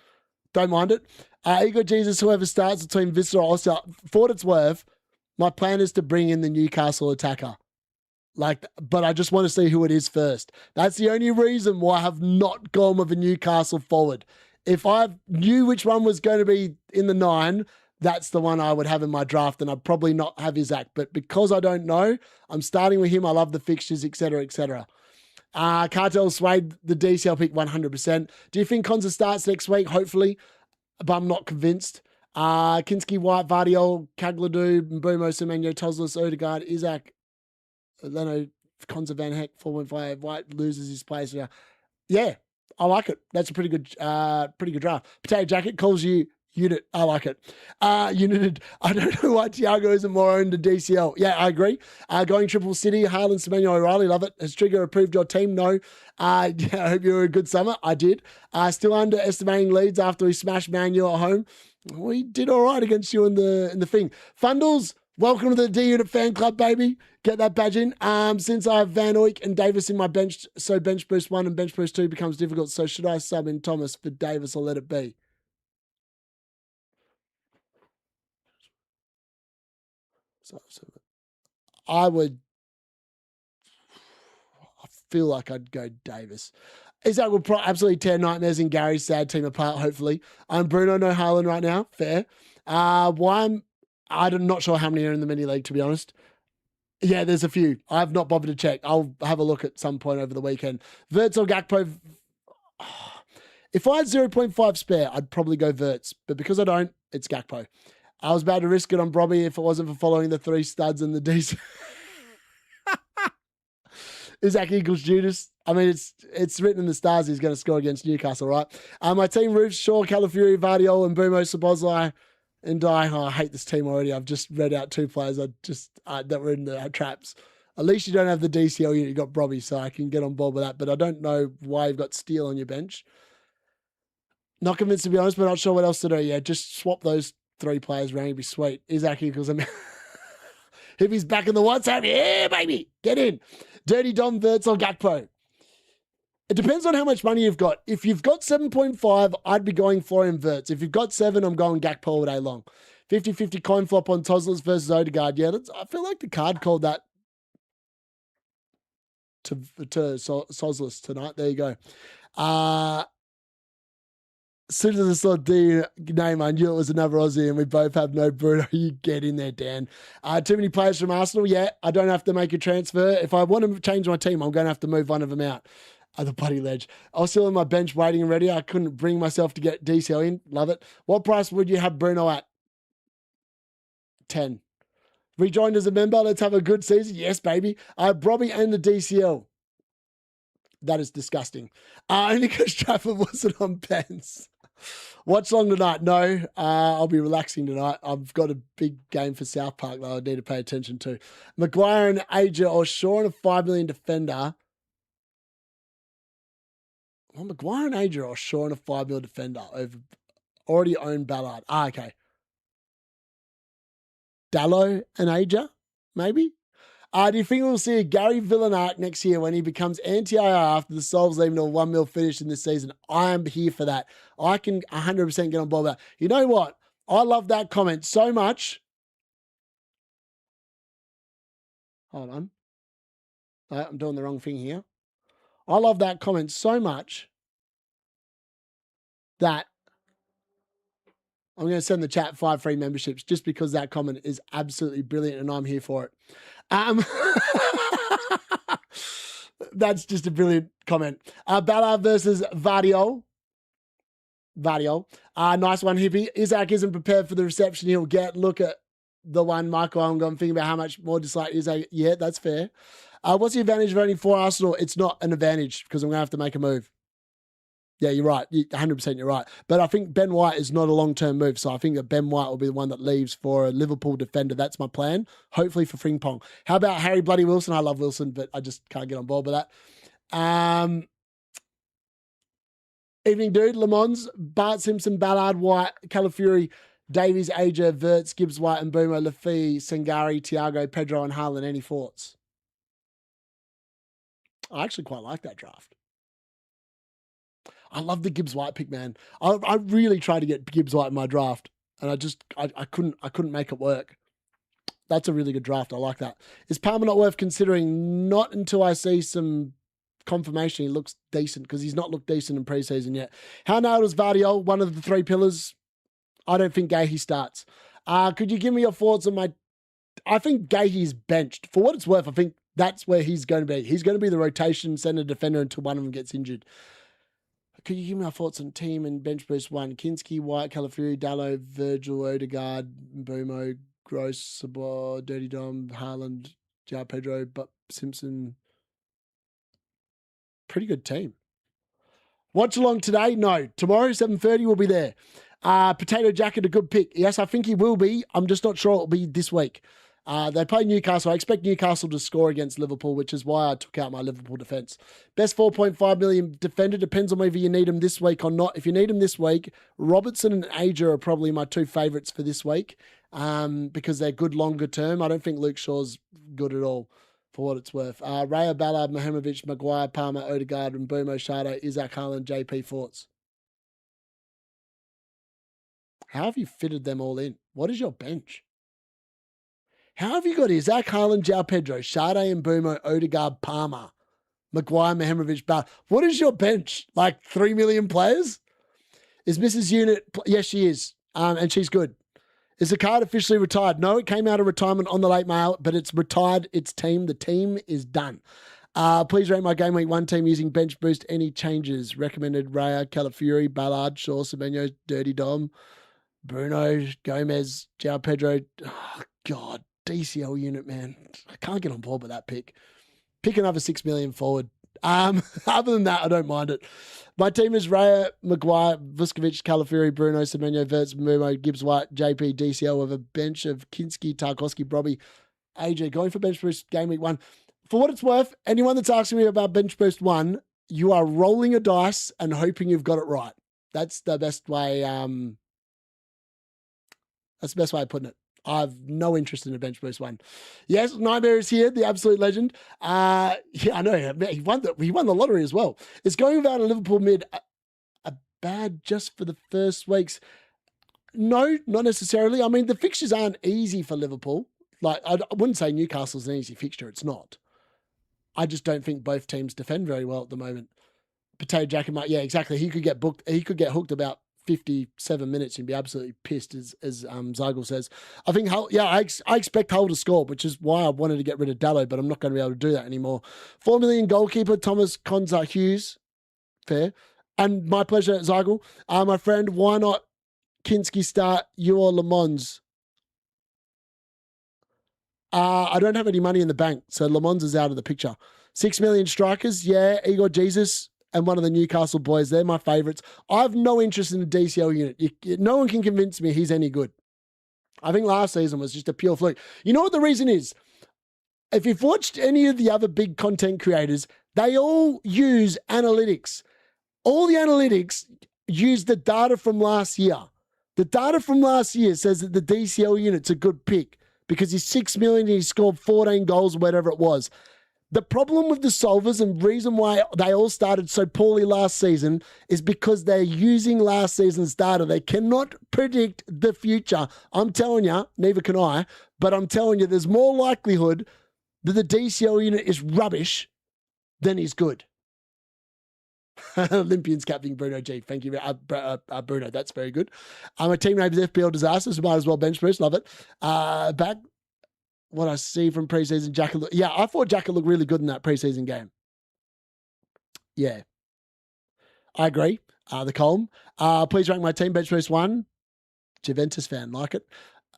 Don't mind it. Igor Jesus, whoever starts between Vista or Oscar. For what it's worth, my plan is to bring in the Newcastle attacker. But I just want to see who it is first. That's the only reason why I have not gone with a Newcastle forward. If I knew which one was going to be in the 9, that's the one I would have in my draft, and I'd probably not have Isak. But because I don't know, I'm starting with him. I love the fixtures, etc., etc. Cartel swayed the DCL pick 100%. Do you think Konza starts next week? Hopefully, but I'm not convinced. Kinski, White, Vardiol, Cagladu, Mbumo, Semenyo, Toslis, Odegaard, Isak, Leno, Konza, Van Heck, 4.5. White loses his place. Yeah, I like it. That's a pretty good draft. Potato Jacket calls you Unit. I like it. United. I don't know why Thiago isn't more owned than DCL. Yeah, I agree. Going Triple City, Haaland, Semenyo, O'Reilly, love it. Has Trigger approved your team? No. I hope you were a good summer. I did. Still underestimating Leeds after we smashed Man U at home. We did all right against you in the thing. Fundles, welcome to the D-Unit fan club, baby. Get that badge in. Since I have Van Oyck and Davis in my bench, so bench boost 1 and bench boost 2 becomes difficult. So should I sub in Thomas for Davis or let it be? So I feel like I'd go Davis. Isak will absolutely tear nightmares in Gary's sad team apart, hopefully. Bruno, no Haaland right now. Fair. I'm not sure how many are in the mini league, to be honest. Yeah, there's a few. I've not bothered to check. I'll have a look at some point over the weekend. Verts or Gakpo. If I had 0.5 spare, I'd probably go Verts. But because I don't, it's Gakpo. I was about to risk it on Brobby if it wasn't for following the 3 studs and the DC. Isak equals Judas. I mean, it's written in the stars he's going to score against Newcastle, right? My team, Roofs, Shaw, Calafuri, Vardiol, and Mbumo, Sabozlai, and Die. Oh, I hate this team already. I've just read out 2 players that were in the traps. At least you don't have the DCL unit. You've got Brobby, so I can get on board with that. But I don't know why you've got Steele on your bench. Not convinced, to be honest, but not sure what else to do. Yeah, just swap those 3 players around. It'd be sweet. Isak equals him. If he's back in the WhatsApp, yeah, baby, get in. Dirty Dom, Verts or Gakpo. It depends on how much money you've got. If you've got 7.5, I'd be going Florian Verts. If you've got 7, I'm going Gakpo all day long. 50-50 coin flop on Toslis versus Odegaard. Yeah, I feel like the card called that to Soslis tonight. There you go. As soon as I saw D name, I knew it was another Aussie, and we both have no Bruno. You get in there, Dan. Too many players from Arsenal. Yeah, I don't have to make a transfer. If I want to change my team, I'm going to have to move one of them out. The bloody ledge. I was still on my bench waiting and ready. I couldn't bring myself to get DCL in. Love it. What price would you have Bruno at? 10. Rejoined as a member. Let's have a good season. Yes, baby. Brobby and the DCL. That is disgusting. Only because Trafford wasn't on pens. Watch long tonight? No, I'll be relaxing tonight. I've got a big game for South Park that I need to pay attention to. Maguire and Ager or Shaw and a 5 million defender. Well, Maguire and Ager or Shaw and a 5 million defender over already owned Ballard. Okay. Dallo and Ager, maybe? Do you think we'll see a Gary Villeneuve next year when he becomes anti-IR after the Solves leaving a 1 mil finish in this season? I am here for that. I can 100% get on board with that. You know what? I love that comment so much. Hold on. I'm doing the wrong thing here. I love that comment so much that I'm going to send the chat 5 free memberships just because that comment is absolutely brilliant and I'm here for it. That's just a brilliant comment. Ballard versus Vardiol. Nice one, Hippie. Isak isn't prepared for the reception he'll get. Look at the one, Michael. I'm thinking about how much more dislike Isak. Yeah, that's fair. What's the advantage of owning 4 Arsenal? It's not an advantage because I'm going to have to make a move. Yeah, you're right. 100% you're right. But I think Ben White is not a long-term move. So I think that Ben White will be the one that leaves for a Liverpool defender. That's my plan. Hopefully for Frimpong. How about Harry Bloody Wilson? I love Wilson, but I just can't get on board with that. Evening, dude. Le Mans, Bart Simpson, Ballard, White, Calafury, Davies, Aja, Verts, Gibbs, White, and Boomer, Laffy, Sangari, Tiago, Pedro, and Harlan. Any thoughts? I actually quite like that draft. I love the Gibbs White pick, man. I really tried to get Gibbs White in my draft, and I couldn't make it work. That's a really good draft. I like that. Is Palmer not worth considering? Not until I see some confirmation he looks decent, because he's not looked decent in preseason yet. How nailed is Vardiol, one of the three pillars? I don't think Gahey starts. Could you give me your thoughts on my... I think Gahey's benched. For what it's worth, I think that's where he's going to be. He's going to be the rotation center defender until one of them gets injured. Could you give me your thoughts on team and bench boost one? Kinski, White, Calafury, Dallo, Virgil, Odegaard, Mbumo, Gross, Sabor, Dirty Dom, Haaland, João Pedro, but Simpson. Pretty good team. Watch along today? No. Tomorrow, 7:30, we'll be there. Potato Jacket, a good pick. Yes, I think he will be. I'm just not sure it'll be this week. They play Newcastle. I expect Newcastle to score against Liverpool, which is why I took out my Liverpool defence. Best 4.5 million defender. Depends on whether you need him this week or not. If you need him this week, Robertson and Aja are probably my two favourites for this week, because they're good longer term. I don't think Luke Shaw's good at all, for what it's worth. Raya, Ballard, Mahimovic, Maguire, Palmer, Odegaard, and Mbumo, Shado, Isak, Haaland, JP, Forts. How have you fitted them all in? What is your bench? How have you got Isak, Haaland, João Pedro, Sade, Mbumo, Odegaard, Palmer, Maguire, Mahimovic, Ballard? What is your bench? Like 3 million players? Is Mrs. Unit... Yes, she is. And she's good. Is the card officially retired? No, it came out of retirement on the late mail, but it's retired its team. The team is done. Please rate my Game Week 1 team using Bench Boost. Any changes? Recommended Raya, Calafury, Ballard, Shaw, Semenyo, Dirty Dom, Bruno, Gomez, João Pedro. Oh, God, DCL unit, man. I can't get on board with that pick. Pick another 6 million forward. Other than that, I don't mind it. My team is Raya, Maguire, Vuskovic, Calafury, Bruno, Semenyo, Verts, Mumo, Gibbs White, JP, DCL with a bench of Kinski, Tarkowski, Brobby, AJ. Going for Bench Boost Game Week 1. For what it's worth, anyone that's asking me about Bench Boost 1, you are rolling a dice and hoping you've got it right. That's the best way. That's the best way of putting it. I have no interest in a Bench Boost 1. Yes, Nightmare is here, the absolute legend. Yeah, I know. He won the lottery as well. It's going without a Liverpool mid a bad just for the first weeks. No, not necessarily. I mean, the fixtures aren't easy for Liverpool. Like, I wouldn't say Newcastle's an easy fixture. It's not. I just don't think both teams defend very well at the moment. Potato Jacket might, yeah, exactly. He could get booked. He could get hooked about 57 minutes and be absolutely pissed, as Zygel says. I think Hull, yeah, I expect Hull to score, which is why I wanted to get rid of Dallo, but I'm not going to be able to do that anymore. 4 million goalkeeper, Thomas Konza Hughes. Fair. And my pleasure, Zygel. My friend, why not Kinski start you or Le Mans? I don't have any money in the bank, so Le Mans is out of the picture. 6 million strikers, yeah, Igor Jesus and one of the Newcastle boys. They're my favourites. I have no interest in the DCL unit. No one can convince me he's any good. I think last season was just a pure fluke. You know what the reason is? If you've watched any of the other big content creators, they all use analytics. All the analytics use the data from last year. The data from last year says that the DCL unit's a good pick because he's 6 million and he scored 14 goals or whatever it was. The problem with the solvers and reason why they all started so poorly last season is because they're using last season's data. They cannot predict the future. I'm telling you, neither can I, but I'm telling you there's more likelihood that the DCL unit is rubbish than he's good. Olympians captain Bruno G. Thank you, Bruno. That's very good. My team name is FPL Disaster, so might as well bench boost. Love it. Back. What I see from preseason, Jacket. Yeah, I thought Jacket looked really good in that preseason game. Yeah, I agree. The column. Please rank my team. Bench boost 1. Juventus fan, like it.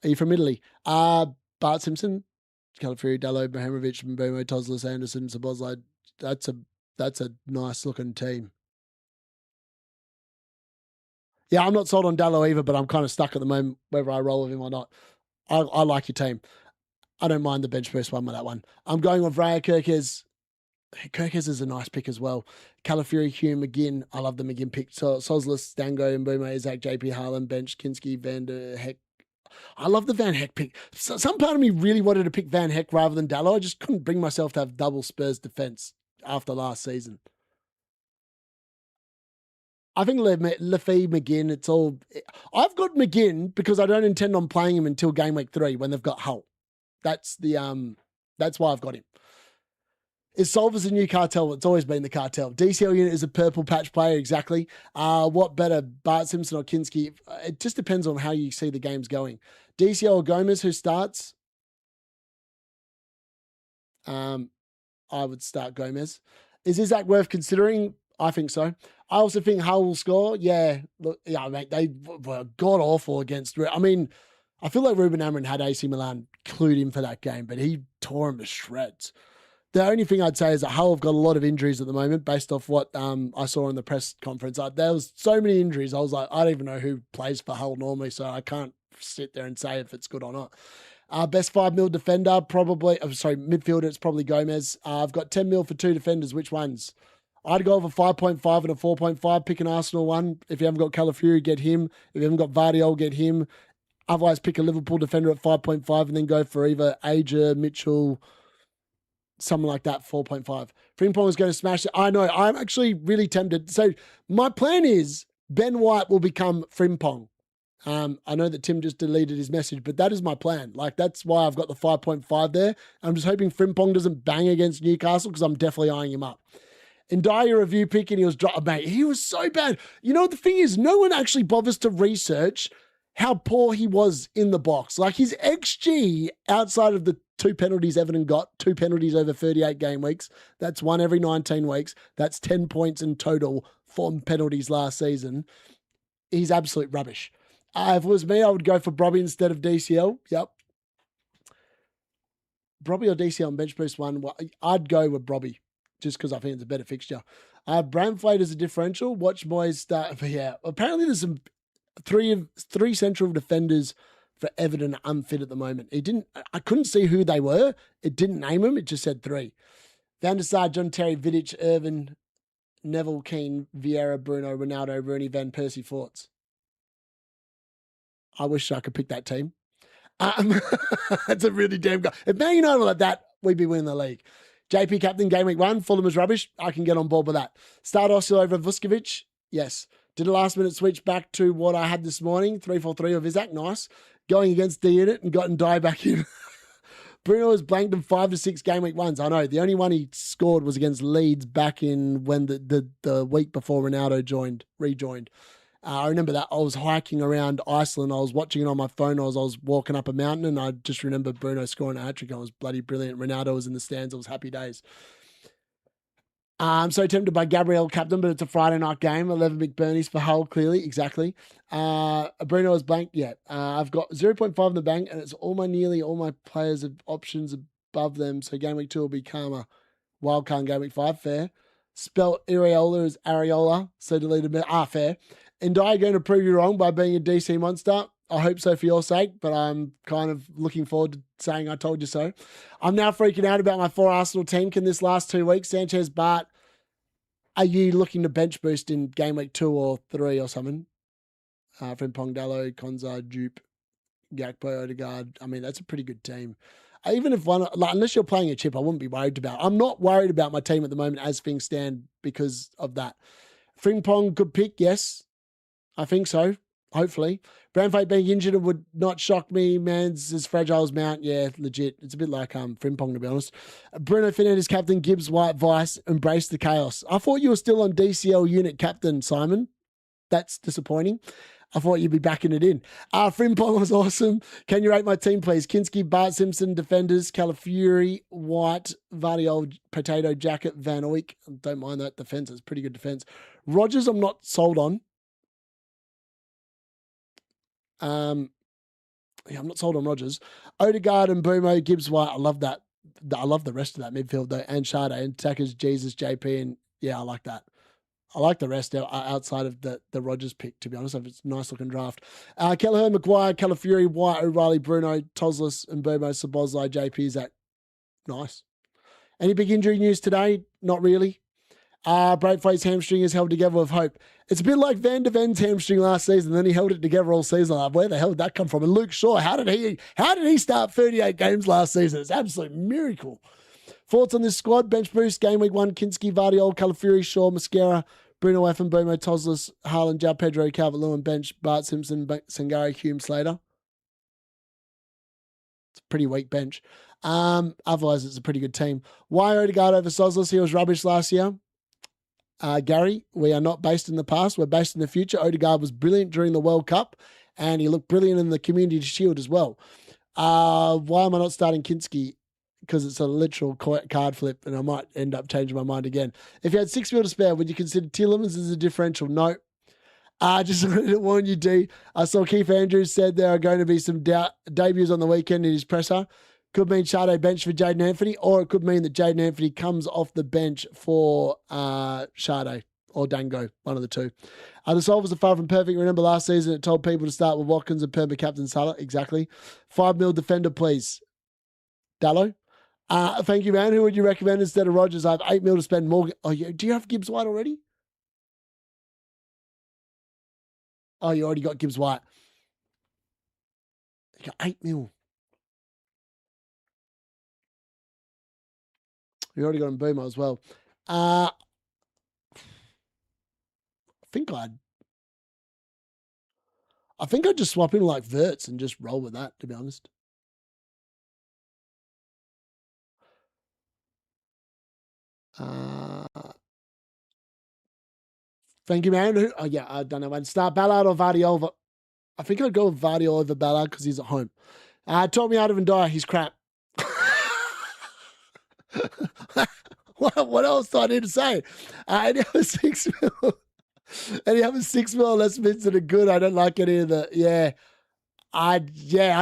Are you from Italy? Bart Simpson, Calafury, Dallo, Mahimovic, Mbumo, Toslas, Anderson, Sabozlai. That's a nice looking team. Yeah, I'm not sold on Dallo either, but I'm kind of stuck at the moment whether I roll with him or not. I like your team. I don't mind the bench boost 1 with that one. I'm going with Raya Kirkes. Kirkes is a nice pick as well. Calafury, Hume, McGinn. I love the McGinn pick. So Soslis, Stango, Mbumo, Isak, JP, Harlan, Bench, Kinski, Van der Heck. I love the Van Heck pick. Some part of me really wanted to pick Van Heck rather than Dallo. I just couldn't bring myself to have double Spurs defense after last season. I think Lefebvre, McGinn, it's all... I've got McGinn because I don't intend on playing him until game week 3 when they've got Hull. That's why I've got him. Is Solvers a new cartel? It's always been the cartel. DCL unit is a purple patch player, exactly. What better, Bart Simpson or Kinski? It just depends on how you see the games going. DCL or Gomez, who starts? I would start Gomez. Is Isak worth considering? I think so. I also think Hull will score. Yeah, look, yeah, mate, they were god awful against. I mean, I feel like Ruben Amorim had AC Milan clued in for that game, but he tore him to shreds. The only thing I'd say is that Hull have got a lot of injuries at the moment based off what I saw in the press conference. There was so many injuries. I was like, I don't even know who plays for Hull normally, so I can't sit there and say if it's good or not. Best 5 mil defender, midfielder, it's probably Gomez. I've got 10 mil for 2 defenders. Which ones? I'd go with a 5.5 and a 4.5. Pick an Arsenal one. If you haven't got Calafury, get him. If you haven't got Vardiol, get him. Otherwise, pick a Liverpool defender at 5.5 and then go for either Aja, Mitchell, something like that, 4.5. Frimpong is going to smash it. I know. I'm actually really tempted. So my plan is Ben White will become Frimpong. I know that Tim just deleted his message, but that is my plan. Like, that's why I've got the 5.5 there. I'm just hoping Frimpong doesn't bang against Newcastle because I'm definitely eyeing him up. In Dyer review pick, and he was mate, he was so bad. You know, the thing is, no one actually bothers to research how poor he was in the box. Like, his XG outside of the 2 penalties Everton got, 2 penalties over 38 game weeks. That's 1 every 19 weeks. That's 10 points in total from penalties last season. He's absolute rubbish. If it was me, I would go for Brobby instead of DCL. Yep. Brobby or DCL on bench boost 1. I'd go with Brobby just because I think it's a better fixture. Bramflate is a differential. Watch boys start. But yeah, apparently there's some three central defenders for Everton unfit at the moment. I couldn't see who they were. It didn't name them. It just said 3. Van der Sar, John Terry, Vidic, Irvin, Neville, Keane, Vieira, Bruno, Ronaldo, Rooney, Van Persie, Forts. I wish I could pick that team. That's a really damn good. If Man United were like that, we'd be winning the league. JP captain, game week 1. Fulham is rubbish. I can get on board with that. Start Oscar over Vuskovic. Yes. Did a last minute switch back to what I had this morning. 3-4-3 of Isak. Nice. Going against D-Unit and gotten Dye back in. Bruno has blanked him 5 to 6 game week 1s. I know. The only one he scored was against Leeds back in when the week before Ronaldo rejoined. I remember that I was hiking around Iceland. I was watching it on my phone as I was walking up a mountain, and I just remember Bruno scoring a hat-trick. I was bloody brilliant. Ronaldo was in the stands. It was happy days. I'm so tempted by Gabriel captain, but it's a Friday night game. 11 McBurnies for Hull, clearly. Exactly. Bruno is blank yet. I've got 0.5 in the bank, and it's all my players have options above them. So game week 2 will be calmer. Wildcard game week 5, fair. Spelt Areola is Areola, so deleted. Fair. And I going to prove you wrong by being a DC monster? I hope so for your sake, but I'm kind of looking forward to saying I told you so. I'm now freaking out about my 4 Arsenal team. Can this last 2 weeks? Sanchez, Bart, are you looking to bench boost in game week 2 or 3 or something? Frimpong, Dallo, Konza, Jupe, Gakpo, Odegaard. I mean, that's a pretty good team. Even if one, like, unless you're playing a chip, I wouldn't be worried about. I'm not worried about my team at the moment as things stand because of that. Frimpong, good pick, yes. I think so, hopefully. Bramflate being injured would not shock me. Man's as fragile as Mount. Yeah, legit. It's a bit like Frimpong, to be honest. Bruno Fernandes captain, Gibbs, White, Vice, embrace the chaos. I thought you were still on DCL unit captain, Simon. That's disappointing. I thought you'd be backing it in. Frimpong was awesome. Can you rate my team, please? Kinski, Bart Simpson, defenders, Calafury, White, Vardiol, Potato, Jacket, Van Oyck. Don't mind that defense. It's pretty good defense. Rogers, I'm not sold on. I'm not sold on Rogers. Odegaard and Bumo, Gibbs, White. I love that. I love the rest of that midfield though. And Sade and Tackers, Jesus, JP, and yeah, I like that. I like the rest outside of the Rogers pick, to be honest. It's a nice looking draft. Kelleher, Maguire, Calafury, White, O'Reilly, Bruno, Toslis, and Bumo, Sabozlai, JP. Is that nice? Any big injury news today? Not really. Braithwaite's hamstring is held together with hope. It's a bit like Van de Ven's hamstring last season. Then he held it together all season. Like, where the hell did that come from? And Luke Shaw, how did he start 38 games last season? It's an absolute miracle. Thoughts on this squad? Bench boost, game week 1, Kinski, Vardiol, Calafiori, Shaw, Mascara, Bruno, Effenbomo, Toslis, Haaland, Jao Pedro, Calvert-Lewin, bench, Bart Simpson, Sangari, Hume, Slater. It's a pretty weak bench. Otherwise, it's a pretty good team. Why Odegaard over Soslis? He was rubbish last year. Gary, we are not based in the past. We're based in the future. Odegaard was brilliant during the World Cup, and he looked brilliant in the Community Shield as well. Why am I not starting Kinski? Because it's a literal card flip, and I might end up changing my mind again. If you had 6 mil to spare, would you consider Tielemans as a differential? No. Just wanted to warn you, D. I saw Keith Andrews said there are going to be some debuts on the weekend in his presser. Could mean Sade bench for Jaden Anthony, or it could mean that Jaden Anthony comes off the bench for Sade or Dango, one of the two. The Solvers are far from perfect. Remember last season it told people to start with Watkins and perma captain Salah. Exactly. 5 mil defender, please. Dallo. Thank you, man. Who would you recommend instead of Rodgers? I have 8 mil to spend. Morgan. Oh, yeah. Do you have Gibbs White already? Oh, you already got Gibbs White. You got 8 mil. You already got him Boomer as well. I think I'd just swap him like Verts and just roll with that, to be honest. Thank you, man. Oh, yeah, I don't know. I'd start Ballard or Vardiol. I think I'd go with Vardiol over Ballard because he's at home. Talk me out of Ndaya. He's crap. What else do I need to say? And he has 6 mil. And he has 6 mil less mints that are good. I don't like any of the. Yeah. I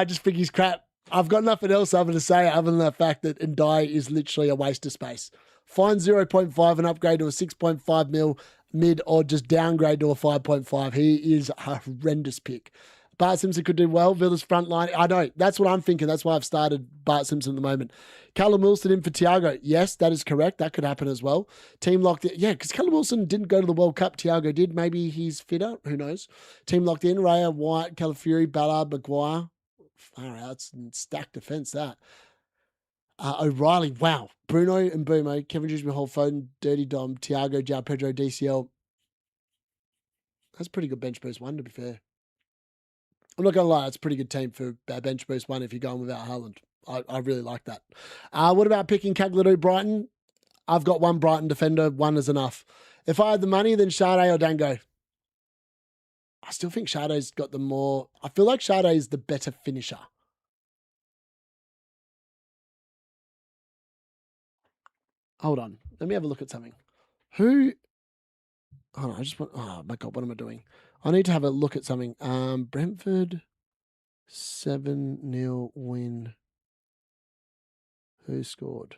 just think he's crap. I've got nothing else other to say other than the fact that Ndaya is literally a waste of space. Find 0.5 and upgrade to a 6.5 mil mid, or just downgrade to a 5.5. He is a horrendous pick. Bart Simpson could do well. Villa's front line. I know. That's what I'm thinking. That's why I've started Bart Simpson at the moment. Callum Wilson in for Thiago. Yes, that is correct. That could happen as well. Team locked in. Yeah, because Callum Wilson didn't go to the World Cup. Thiago did. Maybe he's fitter. Who knows? Team locked in. Raya, White, Calafiori, Ballard, Maguire. Far out. It's stacked defense, that. O'Reilly. Wow. Bruno and Boomo. Kevin Drewsbury, Hall, Foden, Dirty Dom, Thiago, Jao Pedro, DCL. That's a pretty good bench boost 1, to be fair. I'm not going to lie, it's a pretty good team for bench boost 1 if you're going without Haaland. I really like that. What about picking Cagliari Brighton? I've got 1 Brighton defender. 1 is enough. If I had the money, then Sade or Dango. I still think Sade's got the more. I feel like Sade is the better finisher. Hold on. Let me have a look at something. Hold on, I just want. Oh my God, what am I doing? I need to have a look at something. Brentford 7-0 win. Who scored?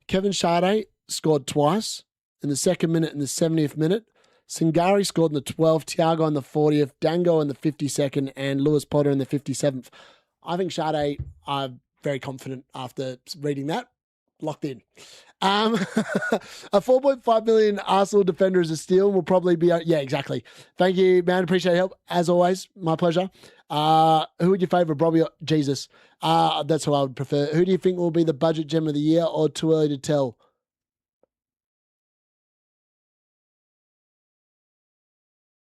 Kevin Sade scored twice in the 2nd minute and the 70th minute. Sangari scored in the 12th, Thiago in the 40th, Dango in the 52nd, and Lewis Potter in the 57th. I think Sade, I'm very confident after reading that. Locked in. A 4.5 million Arsenal defender is a steal and will probably be. Yeah, exactly. Thank you, man. Appreciate your help. As always, my pleasure. Who would you favour, Bobby or Jesus? That's who I would prefer. Who do you think will be the budget gem of the year, or too early to tell?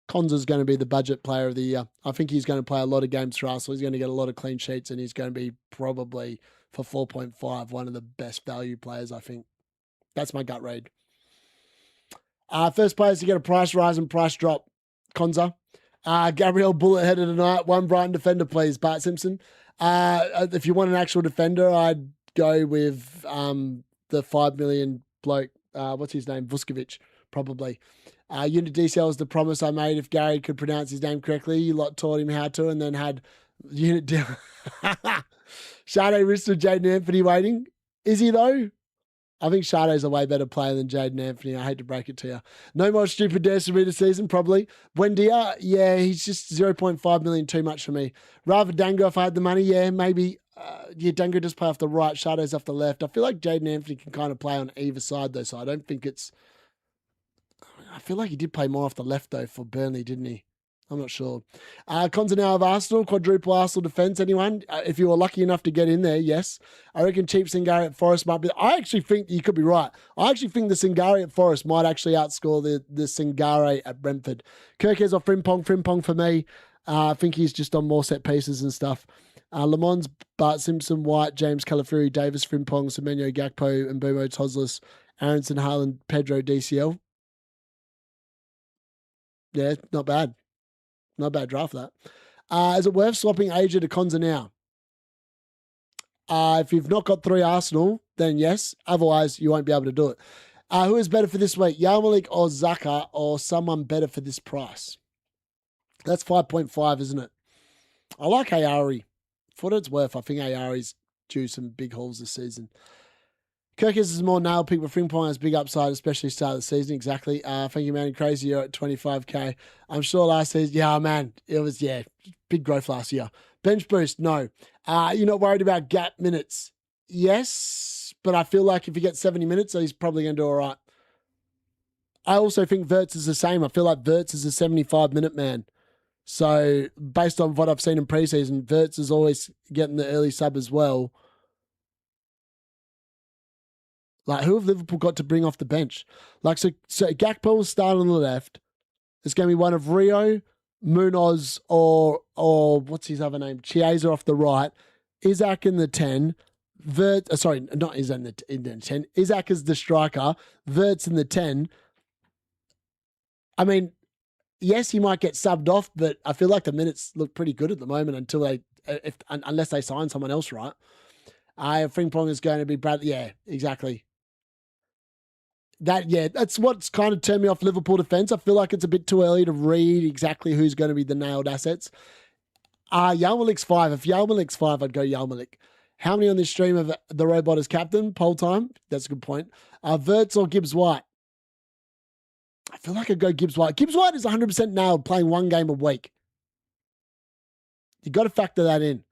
Konza's going to be the budget player of the year. I think he's going to play a lot of games for Arsenal. He's going to get a lot of clean sheets, and he's going to be probably, for 4.5, one of the best value players, I think. That's my gut read. First players to get a price rise and price drop. Konza. Gabriel Bullet headed tonight. 1 Brighton defender, please. Bart Simpson. If you want an actual defender, I'd go with the 5 million bloke. What's his name? Vuskovic, probably. Unit DCL is the promise I made if Gary could pronounce his name correctly. You lot taught him how to, and then had Unit Sade wrist with Jaden Anthony waiting. Is he though? I think Sade's a way better player than Jaden Anthony. I hate to break it to you. No more stupid dares to be this season, probably. Buendia, yeah, he's just 0.5 million too much for me. Rather Dango if I had the money, yeah, maybe. Yeah, Dango does play off the right, Sade's off the left. I feel like Jaden Anthony can kind of play on either side, though, so I don't think it's... I feel like he did play more off the left, though, for Burnley, didn't he? I'm not sure. Cons now of Arsenal, quadruple Arsenal defence, anyone? If you were lucky enough to get in there, yes. I reckon cheap Singari at Forest might be... I actually think, you could be right, I actually think the Singari at Forest might actually outscore the Singari at Brentford. Kirkes or Frimpong for me. I think he's just on more set pieces and stuff. Le Mans, Bart Simpson, White, James Calafuri, Davis, Frimpong, Semenyo, Gakpo, and Mbumo, Toslis, Aronson, Haaland, Pedro, DCL. Yeah, not bad. Not a bad draft, that. Is it worth swapping Asia to Konza now? If you've not got 3 Arsenal, then yes. Otherwise, you won't be able to do it. Who is better for this week? Yarmolik or Zaka or someone better for this price? That's 5.5, isn't it? I like Ayari. For what it's worth, I think Ayari's due some big hauls this season. Kirkes is more nail pick, but Frimpong has big upside, especially start of the season. Exactly. Thank you, man. Crazy, you're at 25k. I'm sure last season, yeah, man, it was, big growth last year. Bench boost, no. You're not worried about gap minutes? Yes, but I feel like if he gets 70 minutes, he's probably going to do all right. I also think Wirtz is the same. I feel like Wirtz is a 75-minute man. So based on what I've seen in preseason, Wirtz is always getting the early sub as well. Like, who have Liverpool got to bring off the bench? Like, so Gakpo will start on the left. It's going to be one of Rio, Munoz, or what's his other name? Chiesa off the right. Isak in the 10. Sorry, not Isak in the 10. Isak is the striker. Wirtz in the 10. I mean, yes, he might get subbed off, but I feel like the minutes look pretty good at the moment unless they sign someone else, right? Frimpong is going to be Bradley. Yeah, exactly. That's what's kind of turned me off Liverpool defence. I feel like it's a bit too early to read exactly who's going to be the nailed assets. Yarmolik's 5. If Yarmolik's 5, I'd go Yarmolik. How many on this stream of the robot as captain? Poll time. That's a good point. Wirtz or Gibbs White? I feel like I'd go Gibbs White. Gibbs White is 100% nailed playing 1 game a week. You've got to factor that in.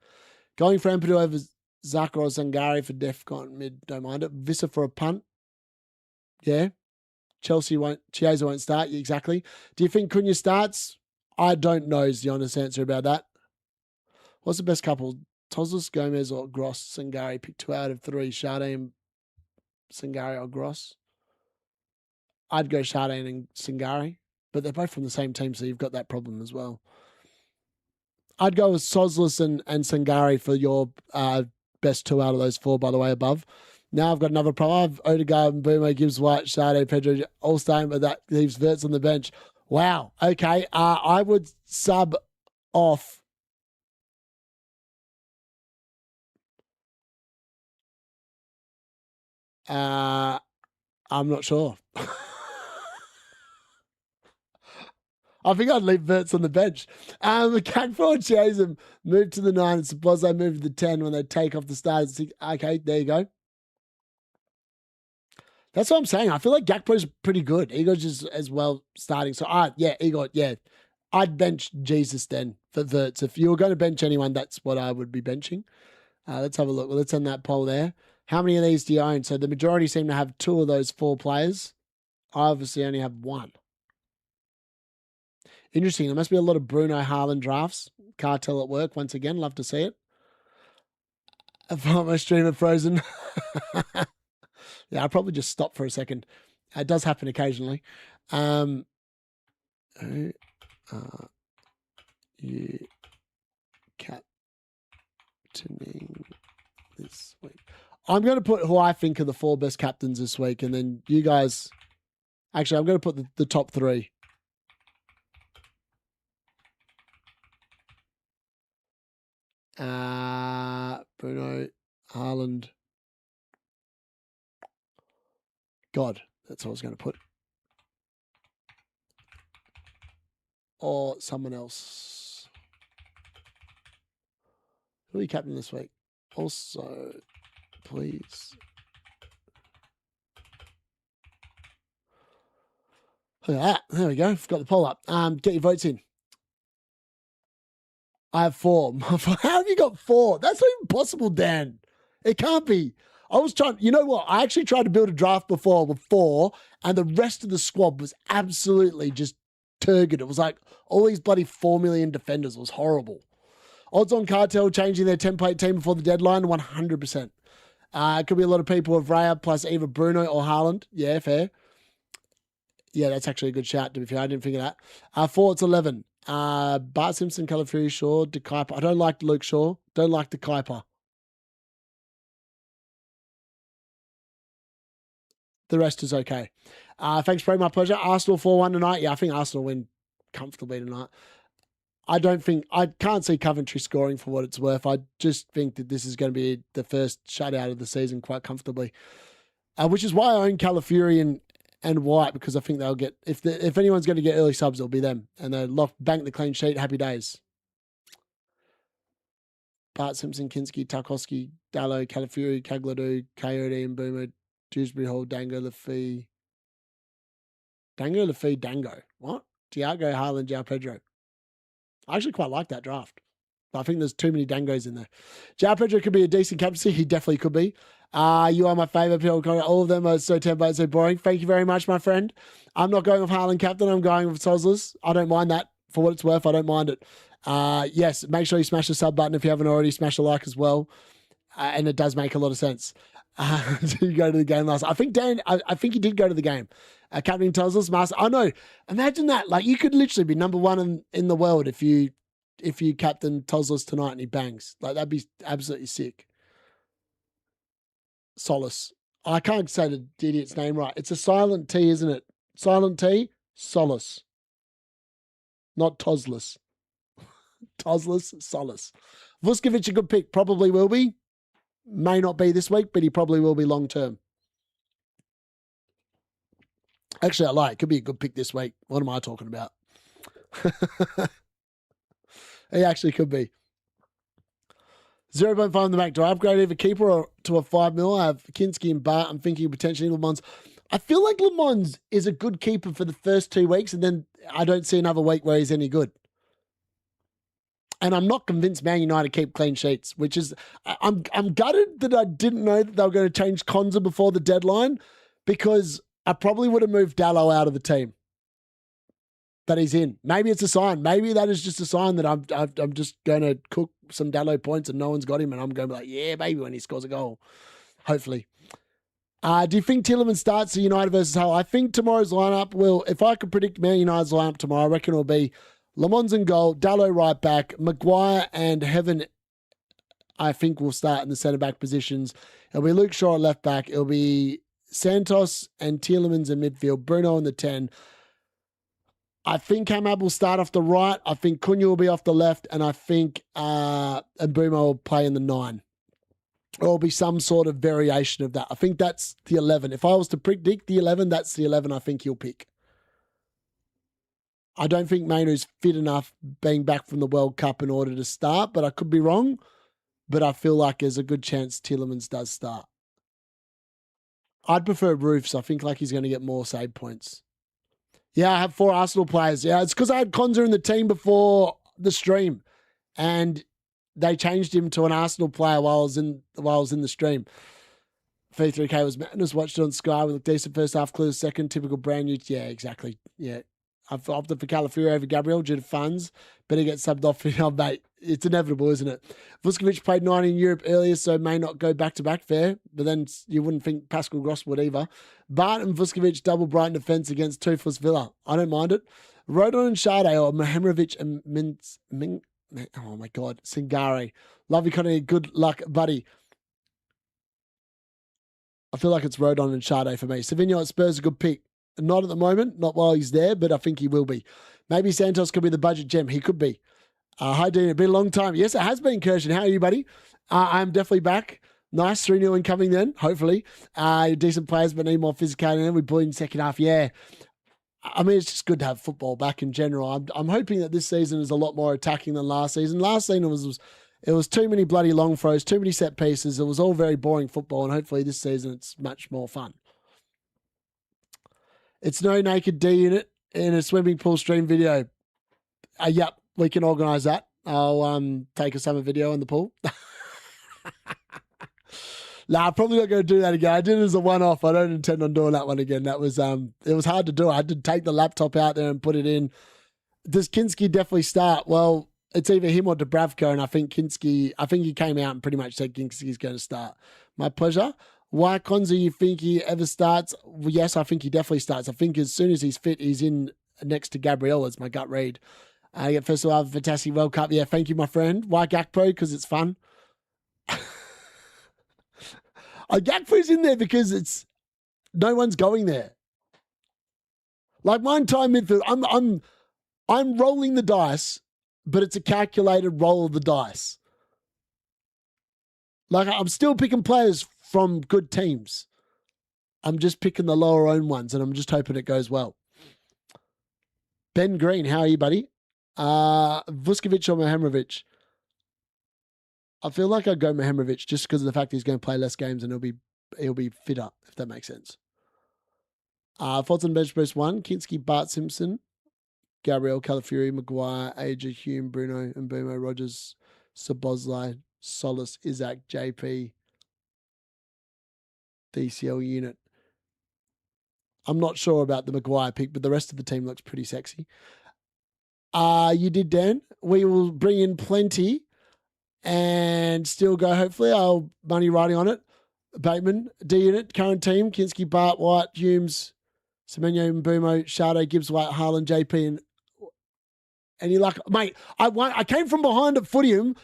Going for Ampadu over Zaka or Zangari for Defcon mid, don't mind it. Vissa for a punt. Yeah. Chiesa won't start. Exactly. Do you think Cunha starts? I don't know is the honest answer about that. What's the best couple? Toslis, Gomez, or Gross, Sangari? Pick 2 out of 3. Sade and Sangari or Gross? I'd go Sade and Sangari, but they're both from the same team, so you've got that problem as well. I'd go with Soslis and Sangari for your best 2 out of those 4, by the way, above. Now I've got another problem. I've Odegaard, Mbumo, Gibbs White, Sade, Pedro, all staying, but that leaves Wirtz on the bench. Wow. Okay. I would sub off. I'm not sure. I think I'd leave Wirtz on the bench. Gakpo and Chiesa move to the 9 and suppose they move to the 10 when they take off the starters. Okay, there you go. That's what I'm saying. I feel like Gakpo's pretty good. Igor's just as well starting. So, Igor, yeah. I'd bench Jesus then for Wirtz. If you were going to bench anyone, that's what I would be benching. Let's have a look. Well, let's end that poll there. How many of these do you own? So the majority seem to have 2 of those 4 players. I obviously only have 1. Interesting. There must be a lot of Bruno Haaland drafts. Cartel at work once again. Love to see it. I found my streamer frozen. Yeah, I'll probably just stop for a second. It does happen occasionally. Who are you captaining this week? I'm going to put who I think are the 4 best captains this week, and then you guys... Actually, I'm going to put the top 3. Bruno, Haaland. God, that's what I was going to put. Or someone else. Who are you captain this week? Also, please Look at that. There we go. I've got the poll up. Get your votes in. I have 4. How have you got 4? That's not even possible, Dan. It can't be. I was trying, you know what? I actually tried to build a draft before with 4, and the rest of the squad was absolutely just turgid. It was like all these bloody 4 million defenders. It was horrible. Odds on Cartel changing their template team before the deadline, 100%. It could be a lot of people with Raya plus either Bruno or Haaland. Yeah, fair. Yeah, that's actually a good shout, to be fair. I didn't figure that. 4, it's 11. Bart Simpson, Calafiori, Shaw, De Kuyper. I don't like Luke Shaw. Don't like De Kuyper. The rest is okay. Thanks, Bro. My pleasure. Arsenal 4-1 tonight. Yeah, I think Arsenal win comfortably tonight. I can't see Coventry scoring for what it's worth. I just think that this is going to be the first shutout of the season quite comfortably, which is why I own Calafiori and White, because I think they'll get, if anyone's going to get early subs, it'll be them. And they'll bank the clean sheet. Happy days. Bart Simpson, Kinski, Tarkowski, Dallo, Calafiori, Cagladu, Coyote, and Boomer, Dewsbury Hall, Dango, Lafitte. Dango. What? Thiago, Haaland, João Pedro. I actually quite like that draft. But I think there's too many Dangos in there. João Pedro could be a decent captaincy. He definitely could be. You are my favourite people. All of them are so tempo, so boring. Thank you very much, my friend. I'm not going with Haaland captain. I'm going with Toslers. I don't mind that. For what it's worth, I don't mind it. Yes, make sure you smash the sub button if you haven't already. Smash the like as well. And it does make a lot of sense. Did you go to the game last? I think Dan. I think he did go to the game. Captain Toslers, master. I know. Imagine that. Like, you could literally be number 1 in the world if you captain Toslers tonight and he bangs. Like, that'd be absolutely sick. Solace. I can't say the idiot's name right. It's a silent T, isn't it? Silent T. Solace. Not Tosless. Tosless. Solace. Vuskovic, a good pick. Probably will be. May not be this week, but he probably will be long term. Actually, I lie. It could be a good pick this week. What am I talking about? He actually could be. 0.5 in the back. Do I upgrade either keeper or to a 5 mil? I have Kinski and Bart. I'm thinking potentially Le Mans. I feel like Le Mans is a good keeper for the first 2 weeks, and then I don't see another week where he's any good. And I'm not convinced Man United keep clean sheets, which is, I'm gutted that I didn't know that they were going to change Konza before the deadline, because I probably would have moved Dallo out of the team. But he's in. Maybe it's a sign. Maybe that is just a sign that I'm just going to cook some Dallo points and no one's got him, and I'm going to be like, yeah, baby, when he scores a goal. Hopefully. Do you think Tielemans starts the United versus Hull? I think tomorrow's lineup will, if I could predict Man United's lineup tomorrow, I reckon it'll be Le Mans in goal, Dallo right back, Maguire and Heaven, I think, will start in the centre-back positions. It'll be Luke Shaw at left back. It'll be Santos and Tielemans in midfield, Bruno in the 10. I think Hamad will start off the right. I think Cunha will be off the left. And I think Mbeumo will play in the 9. Or will be some sort of variation of that. I think that's the 11. If I was to predict the 11, that's the 11 I think he'll pick. I don't think Mainoo's fit enough being back from the World Cup in order to start, but I could be wrong. But I feel like there's a good chance Tielemans does start. I'd prefer Roofs. I think like he's going to get more save points. Yeah, I have 4 Arsenal players. Yeah, it's because I had Konza in the team before the stream, and they changed him to an Arsenal player while I was in the stream. 33K was madness. Watched it on Sky. We looked decent first half, clear second. Typical brand new. Yeah, exactly. Yeah. I've opted for Calafiori over Gabriel due to funds. Better get subbed off. Oh, mate, it's inevitable, isn't it? Vuskovic played 9 in Europe earlier, so may not go back-to-back fair, but then you wouldn't think Pascal Gross would either. Bart and Vuskovic double Brighton defence against Toothless Villa. I don't mind it. Rodon and Sade or Mahimovic and oh, my God, Singare. Love you, Connie. Good luck, buddy. I feel like it's Rodon and Sade for me. Savinho at Spurs, a good pick. Not at the moment, not while he's there, but I think he will be. Maybe Santos could be the budget gem. He could be. Hi, Dean. It's been a long time. Yes, it has been, Kirshen. How are you, buddy? I'm definitely back. Nice. 3-0 incoming then, hopefully. Decent players, but need more physicality. And we bullied in second half. Yeah. I mean, it's just good to have football back in general. I'm hoping that this season is a lot more attacking than last season. Last season it was too many bloody long throws, too many set pieces. It was all very boring football, and hopefully this season it's much more fun. It's no naked D-Unit. in a swimming pool stream video. Yep, we can organise that. I'll take a summer video in the pool. Nah, I'm probably not going to do that again. I did it as a one-off. I don't intend on doing that one again. That was it was hard to do. I had to take the laptop out there and put it in. Does Kinski definitely start? Well, it's either him or Dubravka, and I think he came out and pretty much said Kinski's going to start. My pleasure. Why Konza, you think he ever starts? Well, yes, I think he definitely starts. I think as soon as he's fit, he's in next to Gabriel. It's my gut read. First of all, fantastic World Cup. Yeah, thank you, my friend. Why Gakpo? Because it's fun. Gakpo's in there because it's no one's going there. Like my entire midfield, I'm rolling the dice, but it's a calculated roll of the dice. Like I'm still picking players from good teams. I'm just picking the lower owned ones, and I'm just hoping it goes well. Ben Green, how are you, buddy? Vuskovic or Mehemrovic? I feel like I'd go Mehemrovic just because of the fact he's going to play less games and he'll be fitter, if that makes sense. Fulton bench press 1, Kinski, Bart Simpson, Gabriel, Calafiori, Maguire, Aja, Hume, Bruno, Mbumo, Rogers, Sabozlai, Solis, Isak, JP, DCL unit. I'm not sure about the Maguire pick, but the rest of the team looks pretty sexy. You did, Dan. We will bring in plenty and still go, hopefully. I'll money riding on it. Bateman, D-Unit, current team, Kinski, Bart, White, Humes, Semenyo, Mbumo, Sade, Gibbs, White, Haaland, JP, and any luck. Mate, I came from behind at Footium,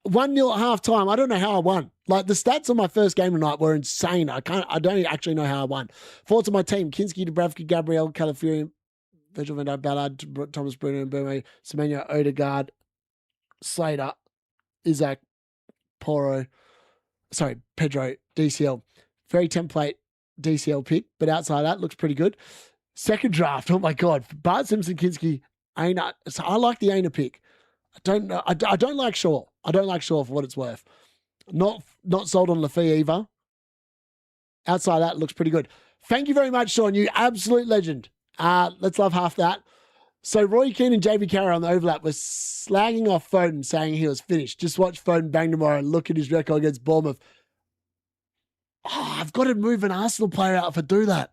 1-0 at half time. I don't know how I won. Like the stats on my first game tonight were insane. I don't actually know how I won. Thoughts on my team: Kinski, Dubravka, Gabriel, Calafiori, Virgil van Dijk, Ballard, Thomas, Bruno, Mbumo, Semenyo, Odegaard, Slater, Isak, Pedro, DCL. Very template DCL pick, but outside that, looks pretty good. Second draft, oh my God. Bart Simpson, Kinski, Aina. So I like the Aina pick. I don't know. I don't like Shaw. I don't like Shaw for what it's worth. Not sold on Lafayette either. Outside that, looks pretty good. Thank you very much, Sean. You absolute legend. Let's love half that. So Roy Keane and JB Carroll on the overlap was slagging off Foden, saying he was finished. Just watch Foden bang tomorrow and look at his record against Bournemouth. Oh, I've got to move an Arsenal player out if I do that.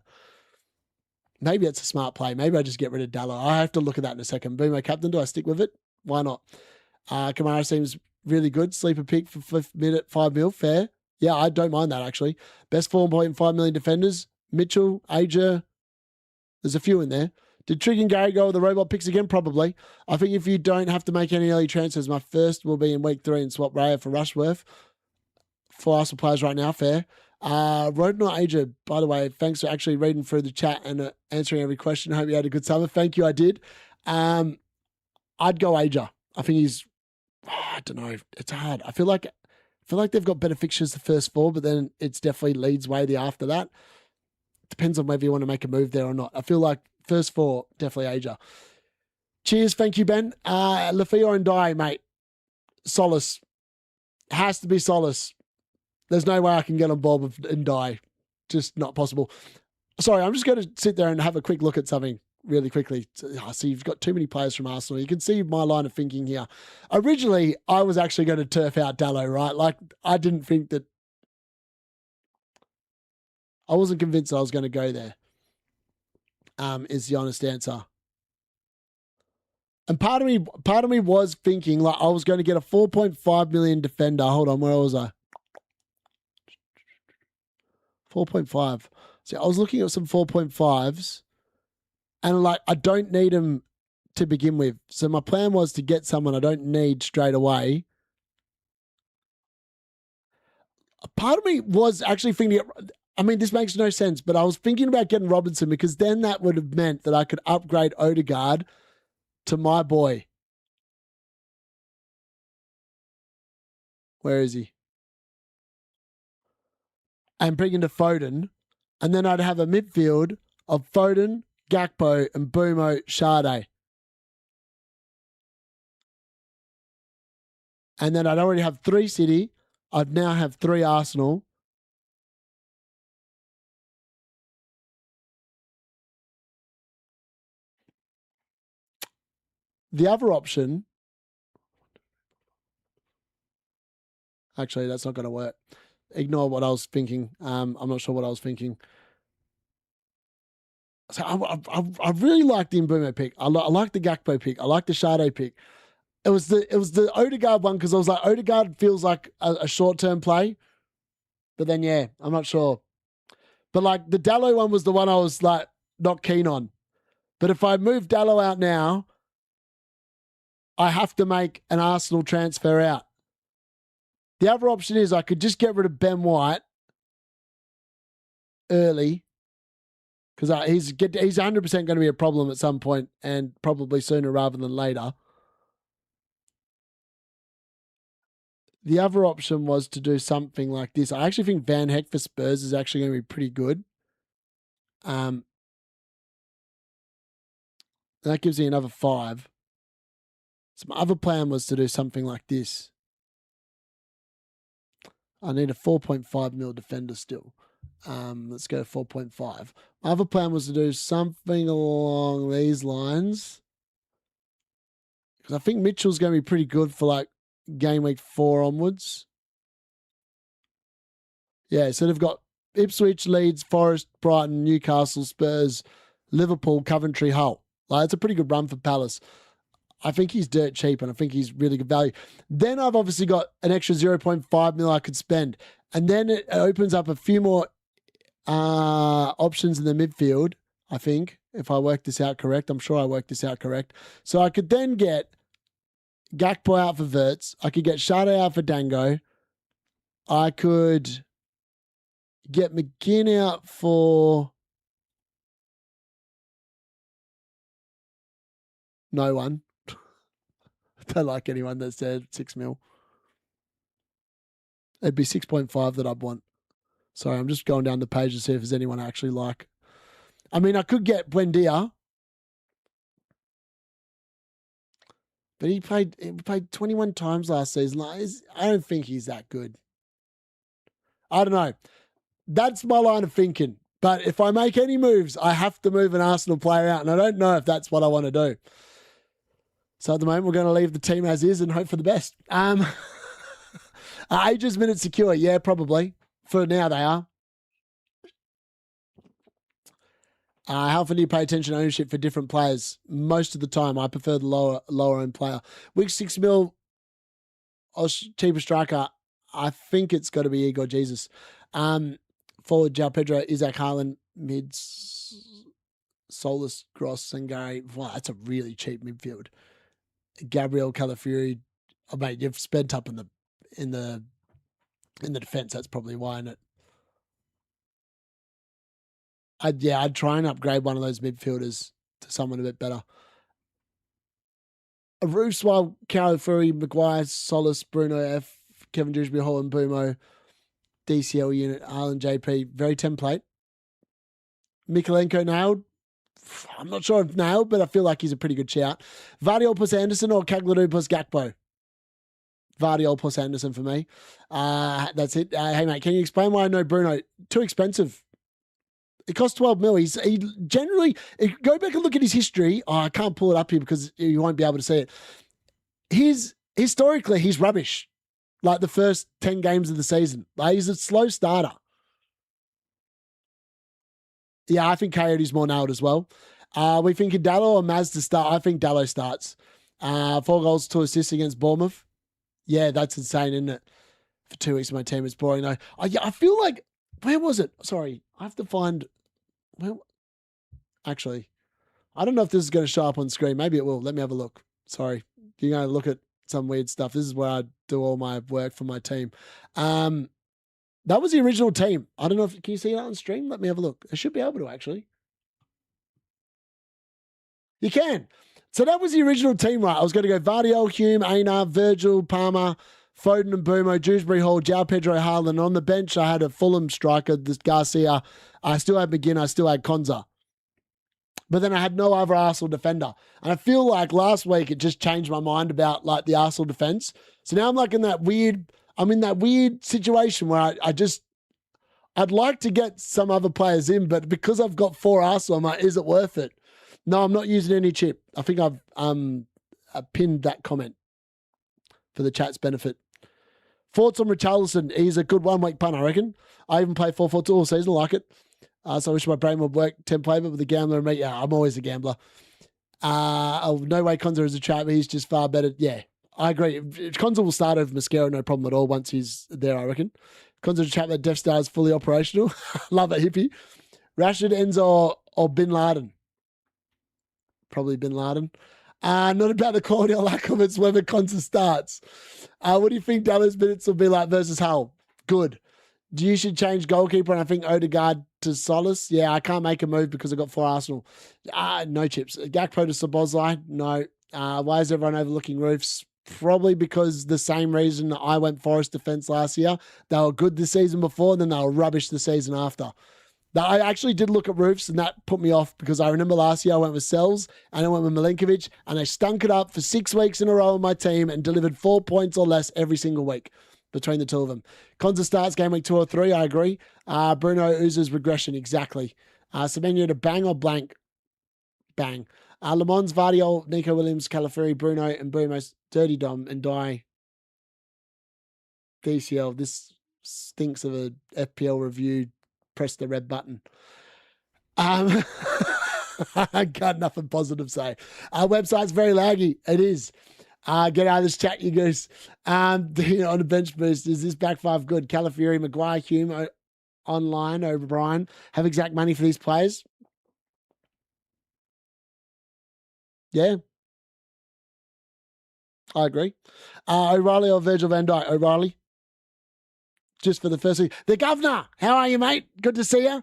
Maybe it's a smart play. Maybe I just get rid of Dallo. I have to look at that in a second. Boomer captain, do I stick with it? Why not? Kamara seems really good. Sleeper pick for 5 minute, 5 mil. Fair. Yeah, I don't mind that actually. Best 4.5 million defenders. Mitchell, Aja. There's a few in there. Did Trig and Gary go with the robot picks again? Probably. I think if you don't have to make any early transfers, my first will be in week 3 and swap Raya for Rushworth. 4 Arsenal players right now. Fair. Roden or Aja, by the way, thanks for actually reading through the chat and answering every question. I hope you had a good summer. Thank you, I did. I'd go Aja. I think he's, I don't know, it's hard. I feel like they've got better fixtures the first 4, but then it's definitely Leeds way the after that. Depends on whether you want to make a move there or not. I feel like first 4, definitely Aja. Cheers, thank you, Ben. Lafio and Dye, mate. Solace. Has to be Solace. There's no way I can get on board with and die. Just not possible. Sorry, I'm just going to sit there and have a quick look at something really quickly. So you've got too many players from Arsenal. You can see my line of thinking here. Originally, I was actually going to turf out Dallo, right? Like, I didn't think that... I wasn't convinced I was going to go there, is the honest answer. And part of me was thinking, like, I was going to get a 4.5 million defender. Hold on, where was I? 4.5. So I was looking at some 4.5s and like, I don't need them to begin with. So my plan was to get someone I don't need straight away. A part of me was actually thinking, I mean, this makes no sense, but I was thinking about getting Robinson because then that would have meant that I could upgrade Odegaard to my boy. Where is he? And bring into Foden. And then I'd have a midfield of Foden, Gakpo, and Mbumo, Sade. And then I'd already have 3 City. I'd now have 3 Arsenal. The other option, actually, that's not going to work. Ignore what I was thinking. I'm not sure what I was thinking. So I really like the Mbumo pick. I like the Gakpo pick. I like the Sade pick. It was the Odegaard one because I was like, Odegaard feels like a short-term play. But then, yeah, I'm not sure. But like the Dallo one was the one I was like not keen on. But if I move Dallo out now, I have to make an Arsenal transfer out. The other option is I could just get rid of Ben White early because he's 100% going to be a problem at some point and probably sooner rather than later. The other option was to do something like this. I actually think Van Heck for Spurs is actually going to be pretty good. That gives me another 5. So my other plan was to do something like this. I need a 4.5 mil defender still. Let's go 4.5. My other plan was to do something along these lines. Because I think Mitchell's going to be pretty good for like game week 4 onwards. Yeah, so they've got Ipswich, Leeds, Forest, Brighton, Newcastle, Spurs, Liverpool, Coventry, Hull. Like, it's a pretty good run for Palace. I think he's dirt cheap and I think he's really good value. Then I've obviously got an extra 0.5 mil I could spend. And then it opens up a few more options in the midfield, I think, if I work this out correct. I'm sure I worked this out correct. So I could then get Gakpo out for Wirtz. I could get Sade out for Dango. I could get McGinn out for no one. I don't like anyone that said 6 mil. It'd be 6.5 that I'd want. Sorry, I'm just going down the page to see if there's anyone I actually like. I mean, I could get Buendia. But he played 21 times last season. I don't think he's that good. I don't know. That's my line of thinking. But if I make any moves, I have to move an Arsenal player out. And I don't know if that's what I want to do. So at the moment, we're going to leave the team as is and hope for the best. Ages minutes secure. Yeah, probably. For now, they are. How often do you pay attention to ownership for different players? Most of the time, I prefer the lower end player. Week 6 mil, cheaper striker. I think it's got to be Igor Jesus. Forward, João Pedro, Isak, Haaland, mids, Solus, Gross, and Gary. Wow, that's a really cheap midfield. Gabriel, Calafiori. Oh, mate, you've spent up in the defense. That's probably why, isn't it? I'd try and upgrade one of those midfielders to someone a bit better. Roos, while Calafiori, Maguire, Solus, Bruno, F, Kevin Dewsbury, Hall, and Bumo, DCL unit, Arlen, JP, very template. Mikalenko nailed. I'm not sure if nailed, but I feel like he's a pretty good shout. Vardiol plus Anderson or Cagliari plus Gakpo? Vardiol plus Anderson for me. That's it. Hey, mate, can you explain why I know Bruno? Too expensive. It costs 12 mil. He generally, go back and look at his history. Oh, I can't pull it up here because you won't be able to see it. Historically, he's rubbish. Like the first 10 games of the season. Like he's a slow starter. Yeah, I think Coyote's more nailed as well. We thinking Dallo or Maz to start? I think Dallo starts. 4 goals, 2 assists against Bournemouth. Yeah, that's insane, isn't it? For 2 weeks of my team, it's boring. No, I feel like, where was it? Sorry, I have to find. Well, actually, I don't know if this is going to show up on screen. Maybe it will. Let me have a look. Sorry, you're going to look at some weird stuff. This is where I do all my work for my team. That was the original team. I don't know if, can you see that on stream? Let me have a look. I should be able to, actually. You can. So that was the original team, right? I was going to go Vardiol, Hume, Einar, Virgil, Palmer, Foden and Bumo, Dewsbury Hall, João Pedro, Haaland. On the bench, I had a Fulham striker, this Garcia. I still had McGinn. I still had Konza. But then I had no other Arsenal defender. And I feel like last week it just changed my mind about like the Arsenal defense. So now I'm in that weird situation where I'd like to get some other players in, but because I've got 4 Arsenal, I'm like, is it worth it? No, I'm not using any chip. I think I've pinned that comment for the chat's benefit. Thoughts on Richarlison? He's a good 1 week punt, I reckon. I even play 4-4-2 all season, like it. So I wish my brain would work 10 play, but with the gambler and me, yeah, I'm always a gambler. No way Konza is a trap. He's just far better. Yeah, I agree. Konza will start over Mascara, no problem at all, once he's there, I reckon. Konza is a trap that Death Star is fully operational. Love it, hippie. Rashid, Enzo, or Bin Laden? Probably Bin Laden. Not about the quality or lack of it's whether Konza starts. What do you think Dallas minutes will be like versus Hull? Good. Do you should change goalkeeper? And I think Odegaard to Solis. Yeah, I can't make a move because I got 4 Arsenal. No chips. Gakpo to Szoboszlai. No. Why is everyone overlooking Roofs? Probably because the same reason I went Forest defense last year. They were good the season before, and then they were rubbish the season after. I actually did look at Roofs, and that put me off because I remember last year I went with Sells and I went with Milinkovic, and they stunk it up for 6 weeks in a row on my team and delivered 4 points or less every single week between the two of them. Konza starts game week 2 or 3, I agree. Bruno oozes regression, exactly. Semenyo to bang or blank? Bang. Le Mans, Vardiol, Nico Williams, Calafiori, Bruno, and Brumo's Dirty Dom and Die. DCL, this stinks of a FPL review. Press the red button. I got nothing positive to say. Our website's very laggy. It is. Get out of this chat, you goose. On the bench boost, is this back 5 good? Calafiori, Maguire, Hume, online, O'Brien. Have exact money for these players? Yeah. I agree. O'Reilly or Virgil van Dijk? O'Reilly. Just for the first week. The governor, how are you, mate? Good to see you.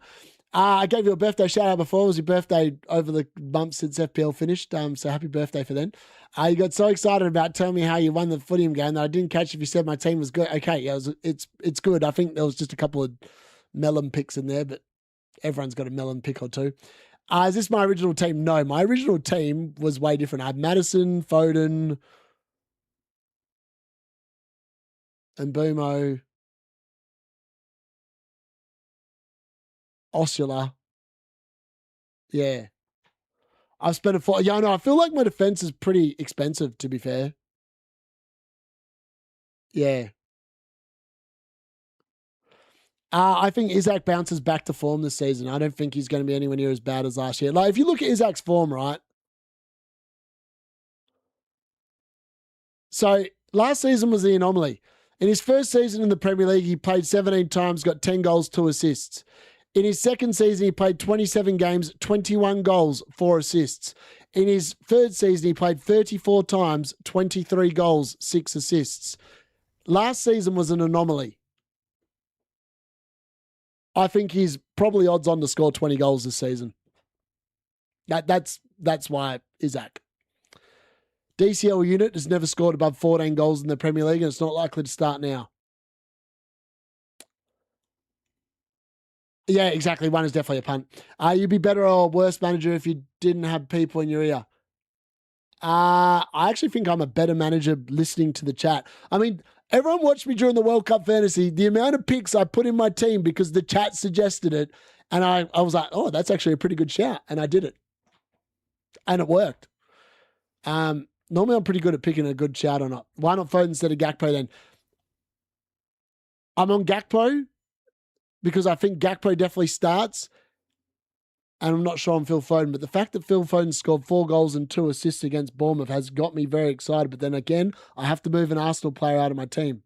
I gave you a birthday shout out before. It was your birthday over the month since FPL finished. So happy birthday for then. You got so excited about telling me how you won the footium game that I didn't catch if you said my team was good. Okay, yeah, it's good. I think there was just a couple of melon picks in there, but everyone's got a melon pick or two. Is this my original team? No, my original team was way different. I had Madison, Foden, and Boomo. Osula. Yeah. I've spent I feel like my defense is pretty expensive, to be fair. Yeah. I think Isak bounces back to form this season. I don't think he's going to be anywhere near as bad as last year. Like, if you look at Isak's form, right? So, last season was the anomaly. In his first season in the Premier League, he played 17 times, got 10 goals, 2 assists. In his second season, he played 27 games, 21 goals, 4 assists. In his third season, he played 34 times, 23 goals, 6 assists. Last season was an anomaly. I think he's probably odds on to score 20 goals this season. That's why Isak. DCL unit has never scored above 14 goals in the Premier League, and it's not likely to start now. Yeah, exactly. One is definitely a punt. You'd be better or worse manager if you didn't have people in your ear. I actually think I'm a better manager listening to the chat. I mean, everyone watched me during the World Cup fantasy. The amount of picks I put in my team because the chat suggested it, and I was like, oh, that's actually a pretty good shout, and I did it. And it worked. Normally I'm pretty good at picking a good shout or not. Why not Foden instead of Gakpo then? I'm on Gakpo because I think Gakpo definitely starts, and I'm not sure on Phil Foden, but the fact that Phil Foden scored 4 goals and 2 assists against Bournemouth has got me very excited. But then again, I have to move an Arsenal player out of my team.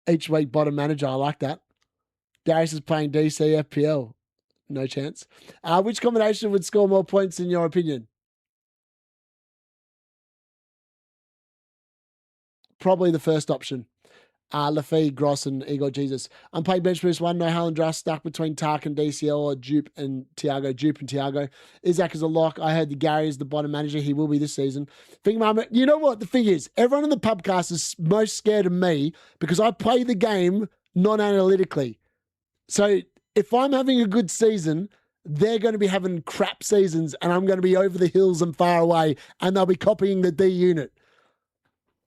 Each week bottom manager, I like that. Darius is playing DC FPL. No chance. Which combination would score more points in your opinion? Probably the first option. Lafay, Gross, and Igor Jesus. I'm playing bench boost 1, no Haaland draft, stuck between Tark and DCL or Dupe and Thiago. Isak is a lock. I heard the Gary is the bottom manager. He will be this season. You know what? The thing is, everyone in the pubcast is most scared of me because I play the game non-analytically. So if I'm having a good season, they're going to be having crap seasons and I'm going to be over the hills and far away and they'll be copying the D-Unit.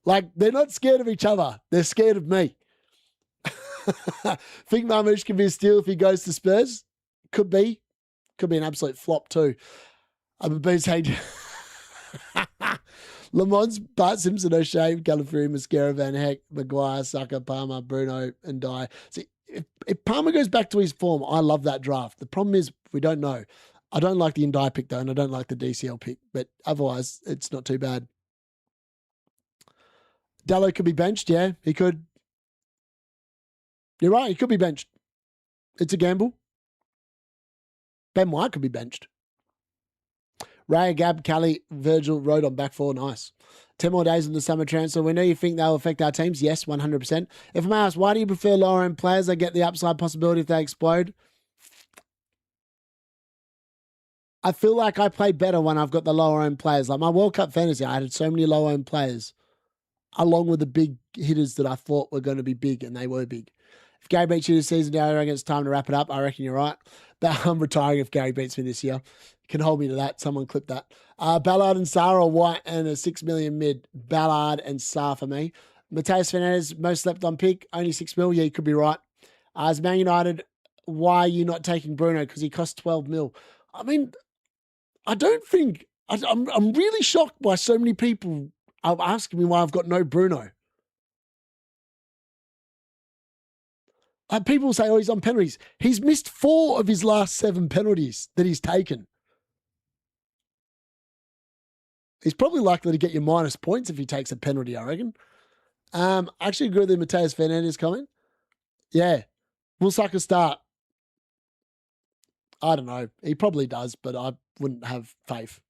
Like, they're not scared of each other. They're scared of me. Think Marmoush can be a steal if he goes to Spurs? Could be. Could be an absolute flop too. I'm saying, Lamont's, Bart Simpson, O'Shea, Gallifrey, Mascara, Van Heck, Maguire, Saka, Palmer, Bruno, and Dye. See, if Palmer goes back to his form, I love that draft. The problem is we don't know. I don't like the Ndye pick though, and I don't like the DCL pick, but otherwise it's not too bad. Dallo could be benched, yeah, he could. You're right, he could be benched. It's a gamble. Ben White could be benched. Ray, Gab, Kelly, Virgil, Road on back four. Nice. 10 more days in the summer transfer window. You think they'll affect our teams? Yes, 100%. If I'm asked, why do you prefer lower end players? They get the upside possibility if they explode. I feel like I play better when I've got the lower end players. Like my World Cup fantasy, I had so many lower end players along with the big hitters that I thought were going to be big, and they were big. If Gary beats you this season, I reckon it's time to wrap it up. I reckon you're right. But I'm retiring if Gary beats me this year. Can hold me to that. Someone clip that. Ballard and Sarr or White and a 6 million mid. Ballard and Sarr for me. Mateus Fernandes, most slept on pick, only 6 mil. Yeah, you could be right. As Man United, why are you not taking Bruno? Because he costs 12 mil. I mean, I don't think, I'm really shocked by so many people asking me why I've got no Bruno. People say, oh, he's on penalties. He's missed 4 of his last 7 penalties that he's taken. He's probably likely to get you minus points if he takes a penalty, I reckon. I actually agree with the Mateus Fernandes comment. Yeah. Will Saka start? I don't know. He probably does, but I wouldn't have faith.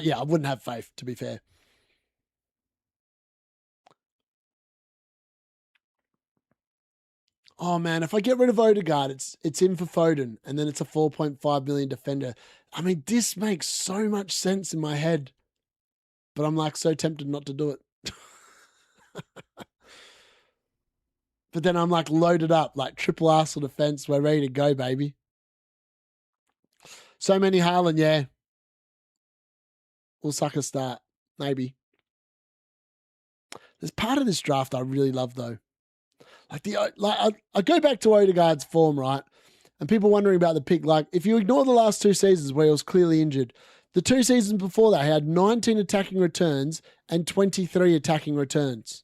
Yeah, I wouldn't have faith, to be fair. Oh man, if I get rid of Odegaard, it's in for Foden, and then it's a 4.5 million defender. I mean, this makes so much sense in my head, but I'm like so tempted not to do it. But then I'm like loaded up, like triple Arsenal defense. We're ready to go, baby. So many Haaland, yeah. We'll suck a start, maybe. There's part of this draft I really love though. I go back to Odegaard's form, right? And people wondering about the pick. Like, if you ignore the last 2 seasons where he was clearly injured, the 2 seasons before that, he had 19 attacking returns and 23 attacking returns.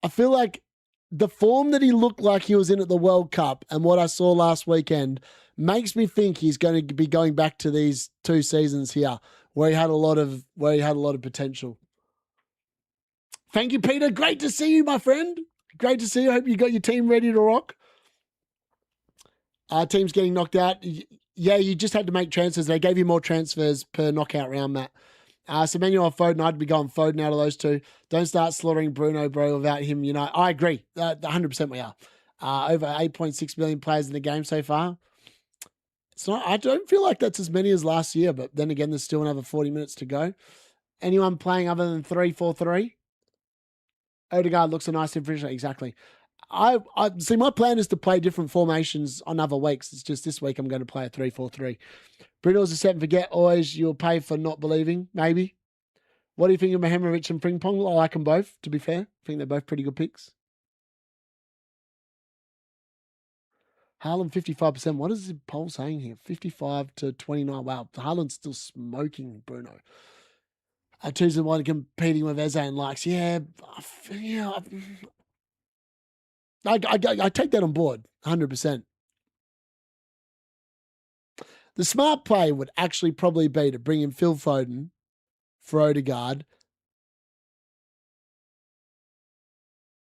I feel like the form that he looked like he was in at the World Cup and what I saw last weekend makes me think he's going to be going back to these 2 seasons here where he had a lot of potential. Thank you, Peter. Great to see you, my friend. Great to see you. I hope you got your team ready to rock. Our team's getting knocked out. Yeah, you just had to make transfers. They gave you more transfers per knockout round, Matt. So Manuel Foden, I'd be going Foden out of those 2. Don't start slaughtering Bruno, bro, without him. You know, I agree. 100% we are. Over 8.6 million players in the game so far. It's not. I don't feel like that's as many as last year, but then again, there's still another 40 minutes to go. Anyone playing other than 3-4-3? Odegaard looks a nice differential. Exactly. I see. My plan is to play different formations on other weeks. It's just this week I'm going to play a 3-4-3. Bruno's a set and forget. Always you'll pay for not believing. Maybe. What do you think of Mahimovic and Frimpong? I like them both. To be fair, I think they're both pretty good picks. Haaland 55%. What is the poll saying here? 55 to 29. Wow, Haaland's still smoking Bruno. Two's the one competing with Eze and likes. Yeah. I take that on board, 100%. The smart play would actually probably be to bring in Phil Foden for Odegaard.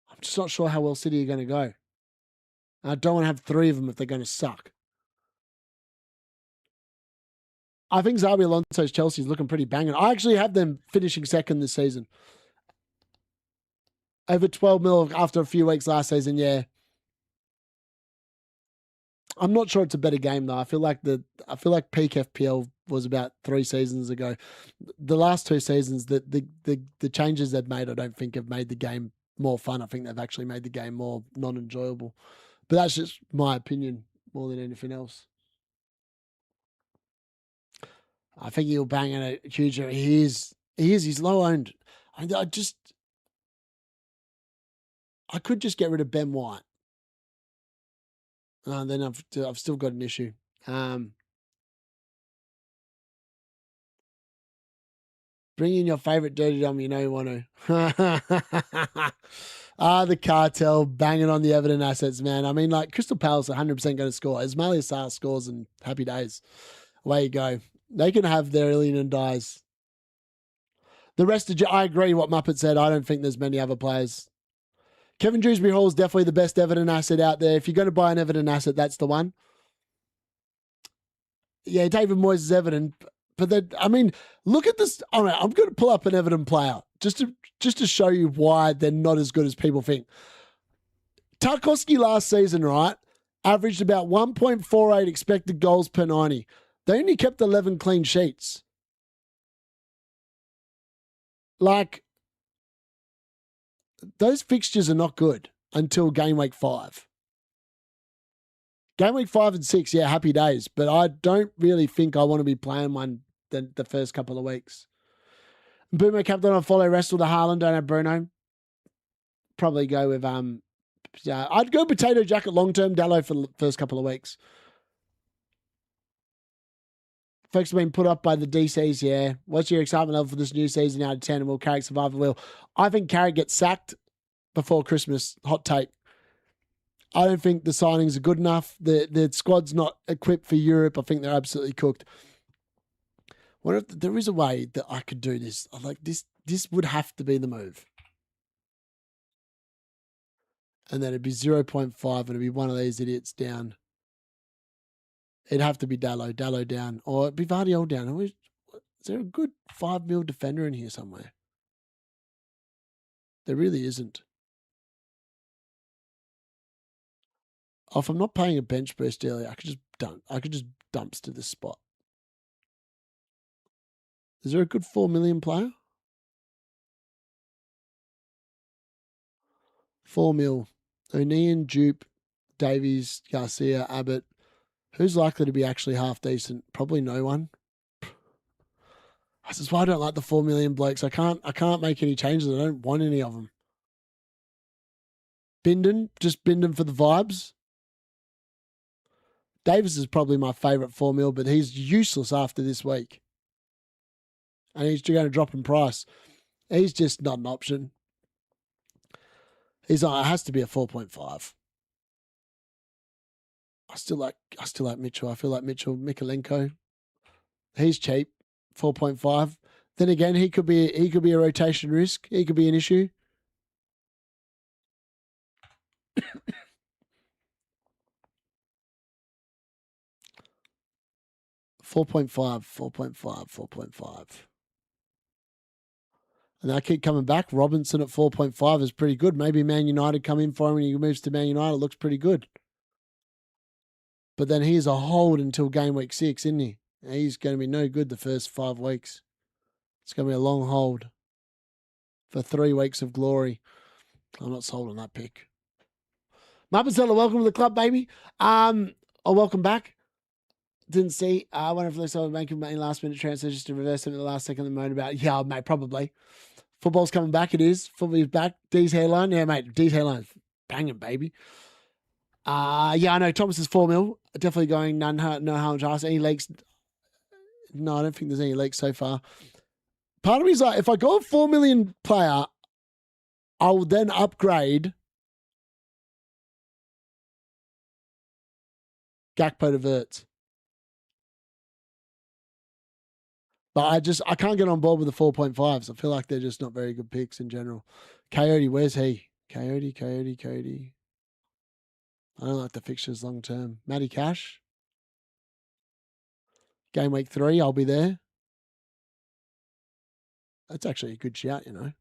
I'm just not sure how well City are going to go. I don't want to have 3 of them if they're going to suck. I think Xabi Alonso's Chelsea's looking pretty banging. I actually have them finishing second this season. Over 12 mil after a few weeks last season, yeah. I'm not sure it's a better game though. I feel like peak FPL was about 3 seasons ago. The last 2 seasons, the changes they've made, I don't think have made the game more fun. I think they've actually made the game more non-enjoyable. But that's just my opinion more than anything else. I think he'll bang in a huge. He is. He's low owned. I could just get rid of Ben White. Then I've still got an issue. Bring in your favorite dirty dumb. You know you want to. The cartel banging on the Everton assets, man. I mean, like, Crystal Palace 100% going to score. Ismail Sarr scores and happy days. Away you go. They can have their Illian and dies. The rest of I agree what Muppet said. I don't think there's many other players. Kevin Dewsbury Hall is definitely the best Everton asset out there. If you're going to buy an Everton asset, that's the one. Yeah, David Moyes is Everton. But then, I mean, look at this. All right, I'm going to pull up an Everton player just to show you why they're not as good as people think. Tarkowski last season, right, averaged about 1.48 expected goals per 90. They only kept 11 clean sheets. Like, those fixtures are not good until game week 5. Game week 5 and 6, yeah, happy days. But I don't really think I want to be playing one the first couple of weeks. Boomer captain, I follow Wrestle to Haaland, don't have Bruno. Probably go with I'd go Potato Jacket long term, Dallo for the first couple of weeks. Folks have been put up by the DCs, yeah. What's your excitement level for this new season out of 10 and will Carrick survive the wheel? I think Carrick gets sacked before Christmas. Hot take. I don't think the signings are good enough. The squad's not equipped for Europe. I think they're absolutely cooked. What if there is a way that I could do this? Like this would have to be the move. And then it'd be 0.5 and it'd be one of these idiots down. It'd have to be Dallo down. Or it'd be Vardiol down. Is there a good 5 mil defender in here somewhere? There really isn't. Oh, if I'm not paying a bench burst earlier, I could just dumps to this spot. Is there a good 4 million player? 4 mil. O'Neill, Jupe, Davies, Garcia, Abbott. Who's likely to be actually half decent? Probably no one. This is why I don't like the 4 million blokes. I can't make any changes. I don't want any of them. Just Bindon for the vibes. Davis is probably my favourite 4 mil, but he's useless after this week. And he's going to drop in price. He's just not an option. It has to be a 4.5. I still like Mitchell. I feel like Mikalenko. He's cheap, 4.5. Then again, he could be a rotation risk. He could be an issue. $4.5. And I keep coming back. Robinson at 4.5 is pretty good. Maybe Man United come in for him and he moves to Man United. It looks pretty good. But then he's a hold until game week 6, isn't he? He's going to be no good the first 5 weeks. It's going to be a long hold for 3 weeks of glory. I'm not sold on that pick. Mapazella, welcome to the club, baby. Welcome back. Didn't see. I wonder if they started making any last-minute transfers just to reverse them at the last second and moan about. Yeah, mate, probably. Football's coming back. It is. Football's back. D's hairline. Yeah, mate. D's hairline. Banging, baby. Yeah, I know. Thomas is 4 mil. Definitely going no harm to us. Any leaks? No, I don't think there's any leaks so far. Part of me is like, if I go a 4 million player, I'll then upgrade Gakpo to Verts. But I can't get on board with the 4.5s. I feel like they're just not very good picks in general. Coyote, where's he? Coyote. I don't like the fixtures long term. Matty Cash. Game week 3, I'll be there. That's actually a good shout, you know.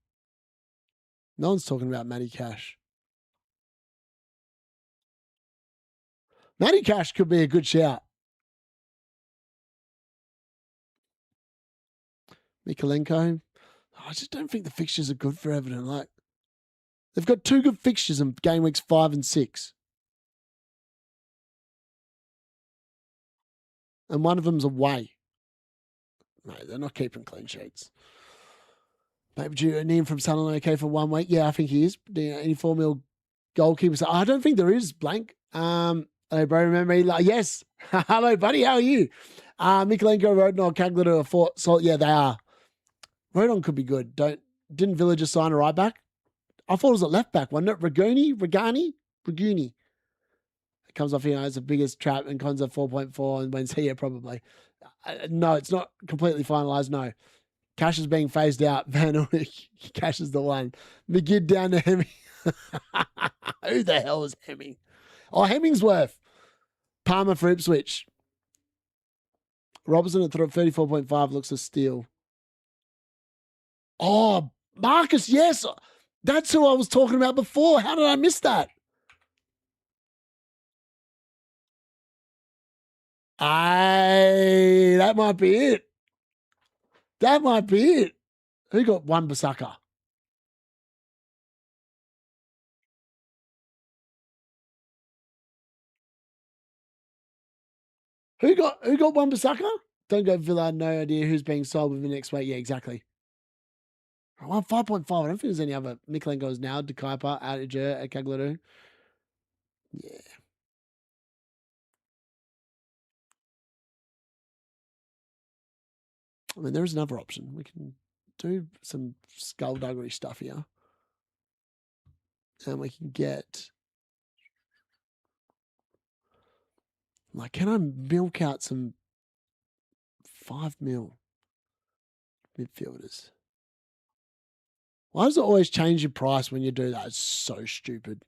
No one's talking about Matty Cash. Matty Cash could be a good shout. Mikalenko. I just don't think the fixtures are good for Everton. Like, they've got 2 good fixtures in game weeks 5 and 6. And one of them's away. No, they're not keeping clean sheets. Maybe Neem from Sunderland okay for 1 week. Yeah, I think he is. Any 4 mil goalkeepers? I don't think there is, blank. Hello, bro. Remember me? Like, yes. Hello, buddy. How are you? Mikalenko, Rodnall, Kagler to a 4. So, yeah, they are. Rodon could be good. Didn't Villa just sign a right back? I thought it was at left back, wasn't it? Regani? It comes off here as the biggest trap and cons at 4.4 and wins here probably. No, it's not completely finalised, no. Cash is being phased out. Van Uyck, Cash is the one. McGinn down to Hemming. Who the hell is Hemming? Oh, Hemmingsworth. Palmer for Ipswich. Robertson at 34.5 looks a steal. Oh, Marcus, yes. That's who I was talking about before. How did I miss that? That might be it. That might be it. Who got Wan-Bissaka? Who got Wan-Bissaka? Don't go Villa. No idea who's being sold within the next week. Yeah, exactly. I want 5.5. I don't think there's any other. Mikolenko's now. De Kuyper, Adiger, Kagleru. Yeah. I mean, there is another option. We can do some skullduggery stuff here. And we can get... Like, can I milk out some 5 mil midfielders? Why does it always change your price when you do that? It's so stupid.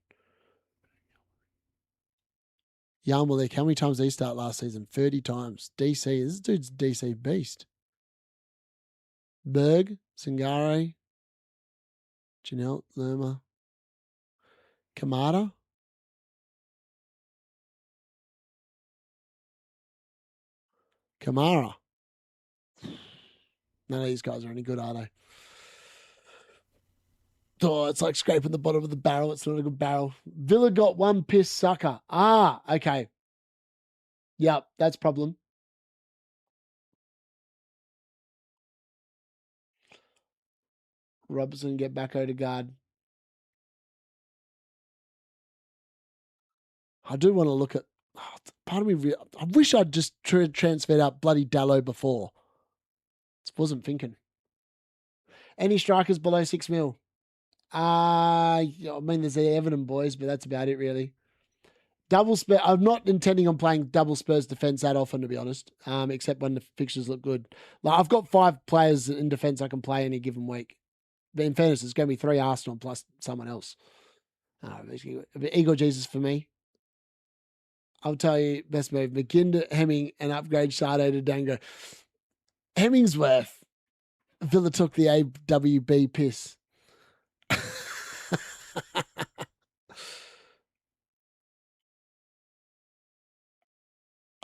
Jan Malik, how many times did he start last season? 30 times. DC, this dude's a DC beast. Berg, Singare, Janelle, Lerma, Kamada. Kamara. None of these guys are any good, are they? Oh, it's like scraping the bottom of the barrel. It's not a good barrel. Villa got one piss sucker. Ah, okay. Yep, that's problem. Robertson get back Odegaard. I do want to look at... part of me... I wish I'd just transferred out bloody Dallo before. Just wasn't thinking. Any strikers below 6 mil? I mean, there's the Everton boys, but that's about it, really. Double Spurs. I'm not intending on playing double Spurs defense that often, to be honest, except when the fixtures look good. Like, I've got 5 players in defense I can play any given week. But in fairness, it's going to be 3 Arsenal plus someone else. Eagle Jesus for me. I'll tell you, best move. McGinn to Hemming and upgrade Sade to Dango. Hemmingsworth. Villa took the AWB piss.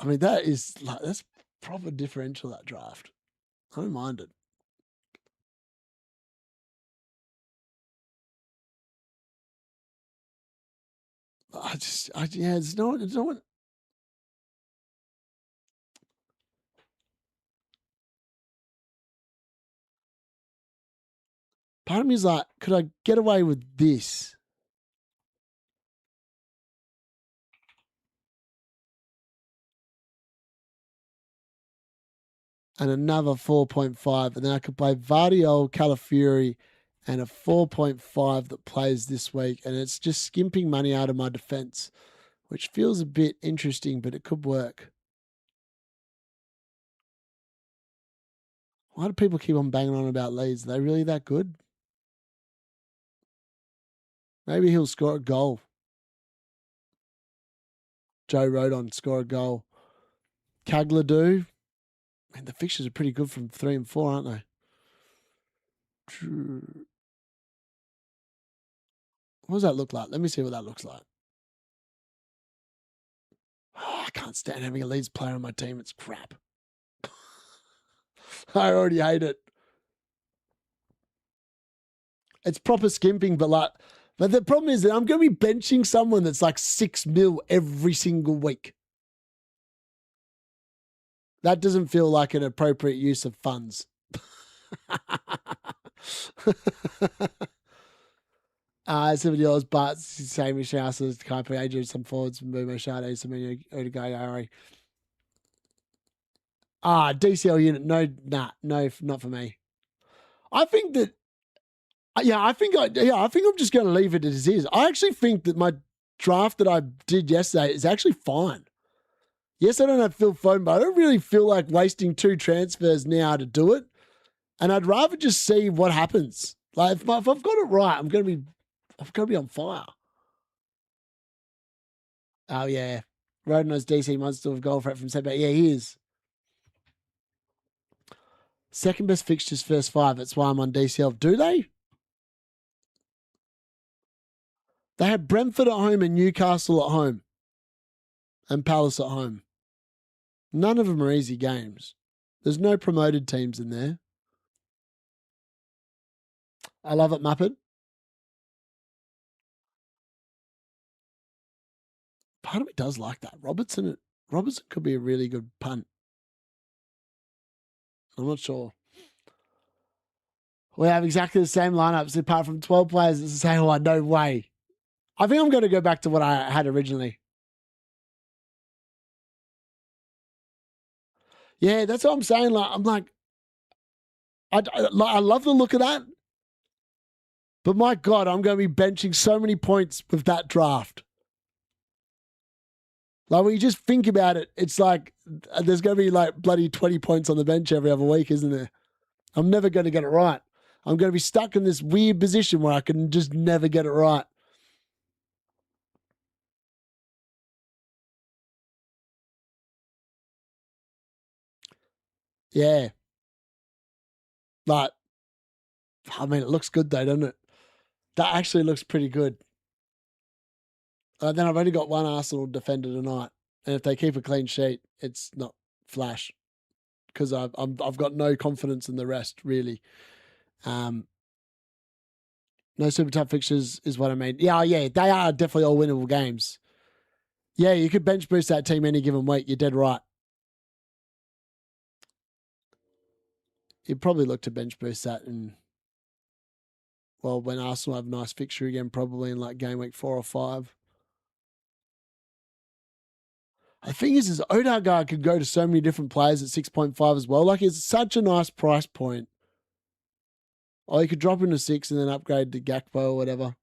I mean, that's proper differential, that draft. I don't mind it. There's no one. Part of me is like, could I get away with this? And another 4.5, and then I could play Vardiol, Calafiori, and a 4.5 that plays this week, and it's just skimping money out of my defense, which feels a bit interesting, but it could work. Why do people keep on banging on about Leeds? Are they really that good? Maybe he'll score a goal. Joe Rodon, score a goal. Cagladu. Man, the fixtures are pretty good from 3 and 4, aren't they? What does that look like? Let me see what that looks like. Oh, I can't stand having a Leeds player on my team. It's crap. I already hate it. It's proper skimping, but the problem is that I'm going to be benching someone that's like 6 mil every single week. That doesn't feel like an appropriate use of funds. $70, but same as Houses, Kuiper, Adrian, some forwards, Mbumo, Sade, Semenyo, Odegaard, Ari. DCL unit, no, not for me. I think that, I think I'm just going to leave it as is. I actually think that my draft that I did yesterday is actually fine. Yes, I don't have Phil Foden, but I don't really feel like wasting 2 transfers now to do it. And I'd rather just see what happens. Like if I've got it right, I'm going to be on fire. Oh yeah, Rodeno's DC monster with goal threat from setback. Yeah, he is. Second best fixtures, first 5. That's why I'm on DCL. Do they? They have Brentford at home and Newcastle at home. And Palace at home. None of them are easy games. There's no promoted teams in there. I love it, Muppet. Part of me does like that. Robertson could be a really good punt. I'm not sure. We have exactly the same lineups apart from 12 players that say, oh, no way. I think I'm going to go back to what I had originally. Yeah, that's what I'm saying. Like, I'm like, I love the look of that. But my God, I'm going to be benching so many points with that draft. Like, when you just think about it, it's like there's going to be like bloody 20 points on the bench every other week, isn't there? I'm never going to get it right. I'm going to be stuck in this weird position where I can just never get it right. Yeah. But, I mean, it looks good though, doesn't it? That actually looks pretty good. Then I've only got one Arsenal defender tonight. And if they keep a clean sheet, it's not flash. Because I've got no confidence in the rest, really. No super tough fixtures is what I mean. Yeah, they are definitely all winnable games. Yeah, you could bench boost that team any given week. You're dead right. You'd probably look to bench boost that and when Arsenal have a nice fixture again, probably in like game week 4 or 5. The thing is Odegaard could go to so many different players at 6.5 as well. Like, it's such a nice price point. Or you could drop into 6 and then upgrade to Gakpo or whatever.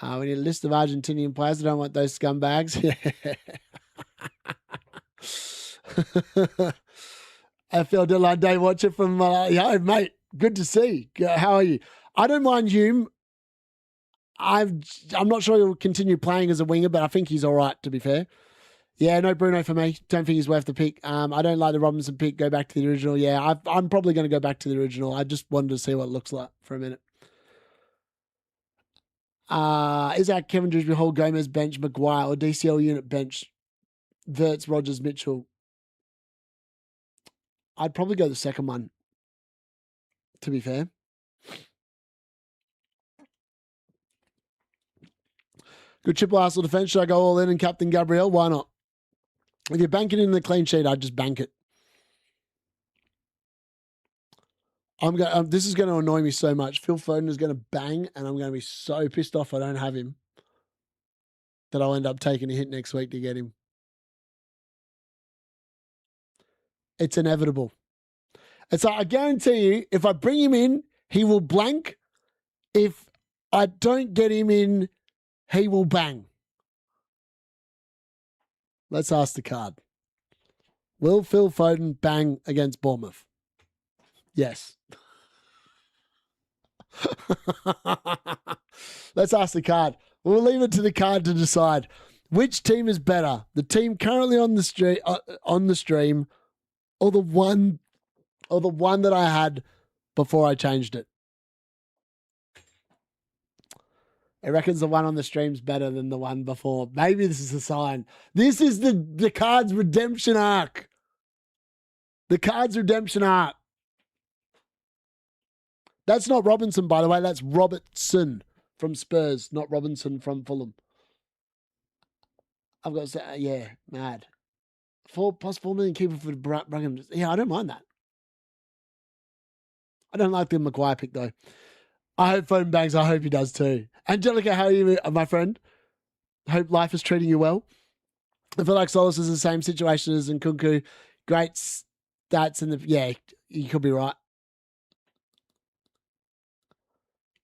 We need a list of Argentinian players. I don't want those scumbags. FPL Deadline Day watcher from, mate, good to see. How are you? I don't mind Hume. I'm not sure he'll continue playing as a winger, but I think he's all right, to be fair. Yeah, no Bruno for me. Don't think he's worth the pick. I don't like the Robinson pick. Go back to the original. Yeah, I'm probably going to go back to the original. I just wanted to see what it looks like for a minute. Isak, Kevin Dewsbury, Hall, Gomez, bench, Maguire, or DCL unit bench, Verts, Rogers, Mitchell. I'd probably go the second one, to be fair. Good triple Arsenal defense. Should I go all in and captain Gabriel? Why not? If you're banking in the clean sheet, I'd just bank it. This is going to annoy me so much. Phil Foden is going to bang, and I'm going to be so pissed off I don't have him that I'll end up taking a hit next week to get him. It's inevitable. It's like, I guarantee you, if I bring him in, he will blank. If I don't get him in, he will bang. Let's ask the card. Will Phil Foden bang against Bournemouth? Yes. Let's ask the card. We'll leave it to the card to decide which team is better. The team currently on the stream, or the one that I had before I changed it. It reckons the one on the stream's better than the one before. Maybe this is a sign. This is the card's redemption arc. The card's redemption arc. That's not Robinson, by the way. That's Robertson from Spurs, not Robinson from Fulham. I've got to say, mad. 4 million keeper for Brighton. Yeah, I don't mind that. I don't like the Maguire pick, though. I hope Foden bangs. I hope he does, too. Angelica, how are you, my friend? Hope life is treating you well. I feel like Solis is the same situation as Nkunku. Great That's in the, yeah, you could be right.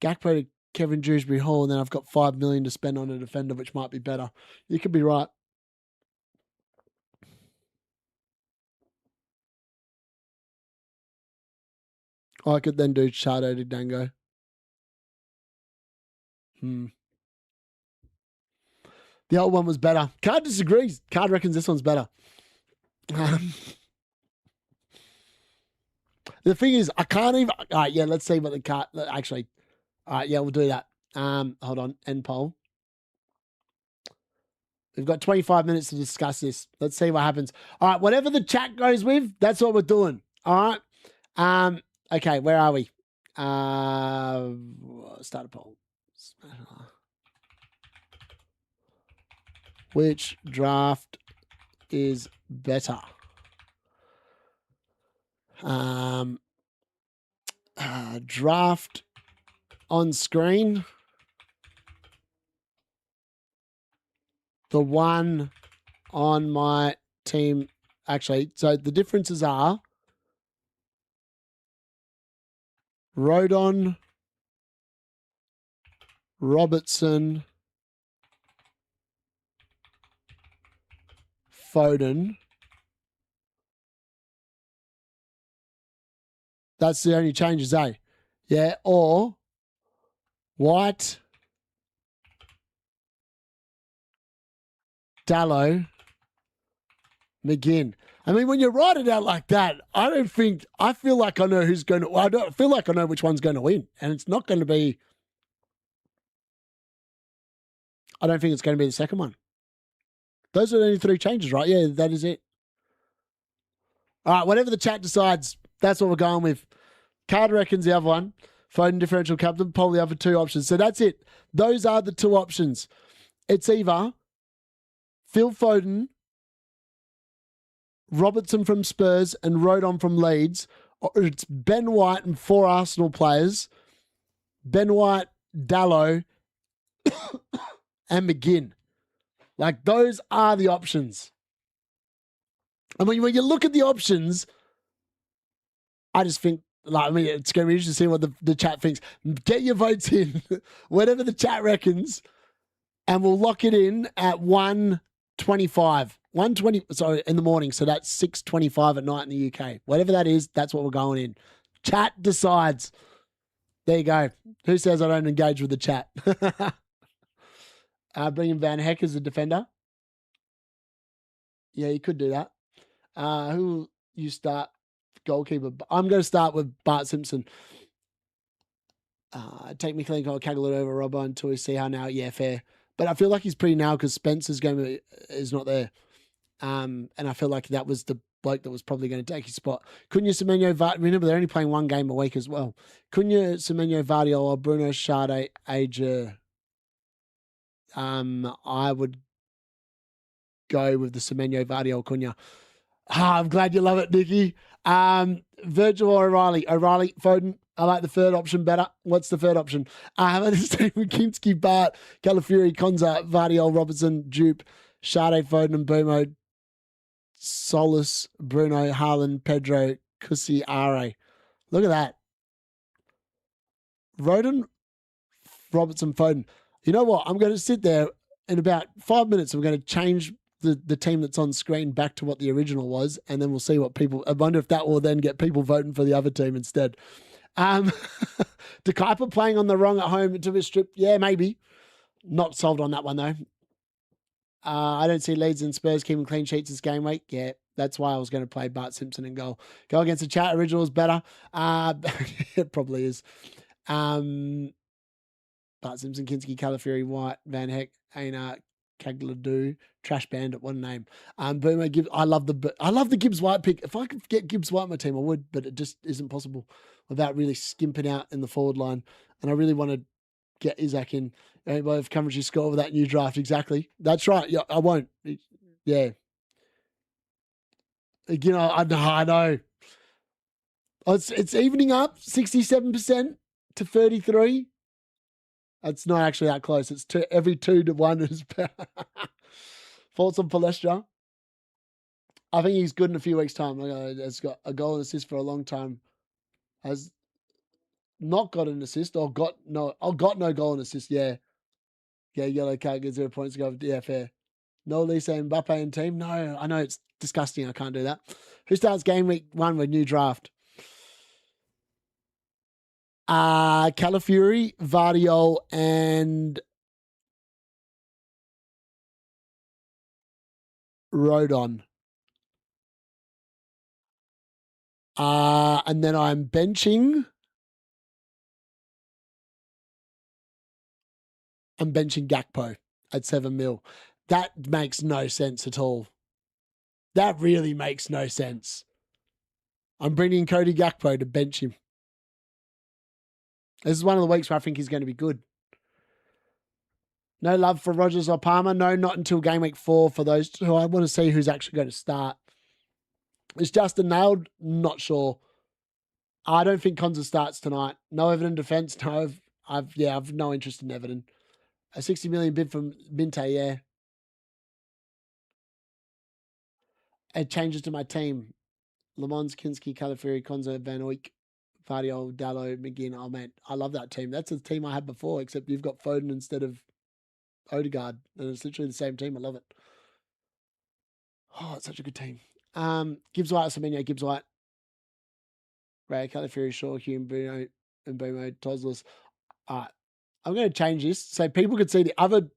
Gakpo to Kevin Dewsbury Hall, and then I've got 5 million to spend on a defender, which might be better. You could be right. I could then do Shadow to Dango. The old one was better. Card disagrees. Card reckons this one's better. The thing is, I can't even. All right, yeah, let's see what the card. Actually, all right, yeah, we'll do that. Hold on. End poll. We've got 25 minutes to discuss this. Let's see what happens. All right, whatever the chat goes with, that's what we're doing. All right. Okay, where are we? Start a poll. Which draft is better? Draft on screen. The one on my team, actually, so the differences are Rodon, Robertson, Foden. That's the only changes, eh? Yeah, or White, Dallo, McGinn. I mean, when you write it out like that, I feel like I know who's going to, well, I don't feel like I know which one's going to win. And it's not going to be, I don't think it's going to be the second one. Those are the only 3 changes, right? Yeah, that is it. All right, whatever the chat decides, that's what we're going with. Card reckons the other one. Foden differential captain, poll the other 2 options. So that's it. Those are the 2 options. It's either Phil Foden, Robertson from Spurs, and Rodon from Leeds, or it's Ben White and 4 Arsenal players, Ben White, Dallo, and McGinn. Like, those are the options. I mean, when you look at the options, I just think, like, I mean, it's going to be interesting to see what the chat thinks. Get your votes in, whatever the chat reckons, and we'll lock it in at 1:25. 1:20, sorry, in the morning. So that's 6:25 at night in the UK. Whatever that is, that's what we're going in. Chat decides. There you go. Who says I don't engage with the chat? Bring in Van Heck as a defender. Yeah, you could do that. Who will you start? Goalkeeper. I'm going to start with Bart Simpson. Take Michaelenko or Kagler over Robbo until we see how now. Yeah, fair. But I feel like he's pretty now because Spencer's game is not there. And I feel like that was the bloke that was probably going to take his spot. Cunha, Semenyo, remember they're only playing 1 game a week as well. Cunha, Semenyo, Vardiol, or Bruno, Sade, Ager. I would go with the Semenyo, Vardiol, Cunha. I'm glad you love it, Nicky. Virgil or O'Reilly? O'Reilly, Foden. I like the third option better. What's the third option? I'm going to stay with Kinski, Bart, Calafiori, Konza, Vardiol, Robertson, Jupe, Sade, Foden, and Bumo, Solis, Bruno, Haaland, Pedro, Kusi, Are. Look at that. Rodon, Robertson, Foden. You know what? I'm going to sit there in about 5 minutes. I'm going to change the team that's on screen back to what the original was, and then we'll see what people. I wonder if that will then get people voting for the other team instead. De Kuiper playing on the wrong at home to be stripped. Yeah, maybe. Not sold on that one though. I don't see Leeds and Spurs keeping clean sheets this game week. Yeah, that's why I was going to play Bart Simpson in goal. Go against the chat. Original is better. It probably is. Bart Simpson, Kinski, Calafiori, White, Van Heck, Aina, Cagladu, Trash Bandit. What a name. Boomer Gibbs. I love the Gibbs White pick. If I could get Gibbs White in my team, I would, but it just isn't possible without really skimping out in the forward line. And I really want to get Isak in. Both coverage you score with that new draft. Exactly. That's right. Yeah, I won't. Yeah. You know, I know. It's evening up 67% to 33. It's not actually that close. It's every 2 to 1 is thoughts on Palestra. I think he's good in a few weeks' time. Has got a goal and assist for a long time. Has not got an assist or got no goal and assist. Yeah. Yeah, yellow card, get 0 points to go. Yeah, fair. No Lisa Mbappe in team. No, I know it's disgusting. I can't do that. Who starts game week 1 with new draft? Calafiori, Vardiol, and Rodon. And then I'm benching Gakpo at 7 mil. That makes no sense at all. That really makes no sense. I'm bringing Cody Gakpo to bench him. This is one of the weeks where I think he's going to be good. No love for Rogers or Palmer. No, not until game week 4 for those who I want to see who's actually going to start. Is Justin nailed? Not sure. I don't think Konza starts tonight. No Everton defense. No, I've no interest in Everton. A 60 million bid from Minte, yeah. It changes to my team. Le Mans, Kinski, Calafiori, Konza, Van Oyck, Vardiol, Dallo, McGinn. Oh, man, I love that team. That's the team I had before, except you've got Foden instead of Odegaard. And it's literally the same team. I love it. Oh, it's such a good team. Gibbs White, Semenyo, Gibbs White. Ray, Calafiori, Shaw, Hume, Bruno, and Bomo, Toslas. I'm going to change this so people could see the other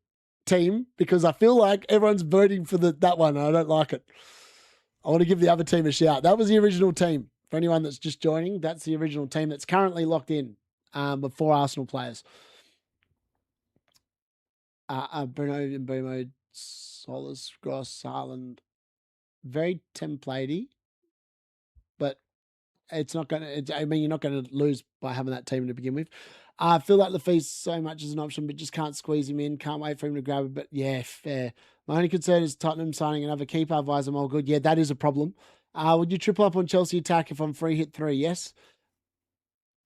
team because I feel like everyone's voting for that one and I don't like it. I want to give the other team a shout. That was the original team. For anyone that's just joining, that's the original team that's currently locked in with 4 Arsenal players. Bruno and Bomo, Solis, Gross, Haaland. Very templatey, but it's not going to, you're not going to lose by having that team to begin with. I feel like Lafay's so much as an option, but just can't squeeze him in. Can't wait for him to grab it, but yeah, fair. My only concern is Tottenham signing another keeper, otherwise I'm all good. Yeah, that is a problem. Would you triple up on Chelsea attack if I'm free hit 3? Yes.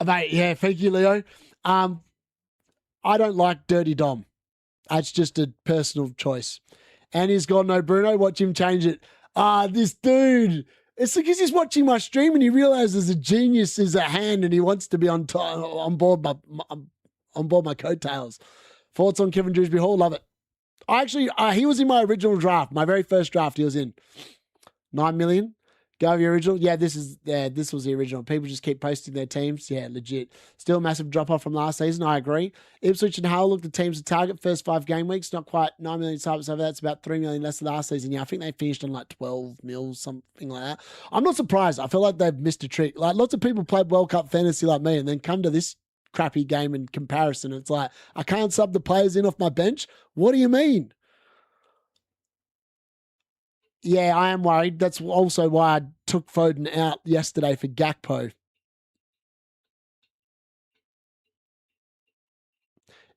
Mate, yeah, thank you, Leo. I don't like Dirty Dom. That's just a personal choice. And he's got no Bruno. Watch him change it. This dude. It's because he's watching my stream and he realizes a genius is at hand and he wants to be on board my coattails. Thoughts on Kevin Dewsbury Hall? Love it. He was in my original draft. My very first draft he was in. 9 million. Go over your original. Yeah, this was the original. People just keep posting their teams. Yeah, legit. Still a massive drop-off from last season. I agree. Ipswich and Hull look the teams to target first 5 game weeks. Not quite 9 million subs over that. It's about 3 million less than last season. Yeah, I think they finished on like 12 mil, something like that. I'm not surprised. I feel like they've missed a trick. Like lots of people played World Cup fantasy like me and then come to this crappy game in comparison. It's like, I can't sub the players in off my bench. What do you mean? Yeah, I am worried. That's also why I took Foden out yesterday for Gakpo.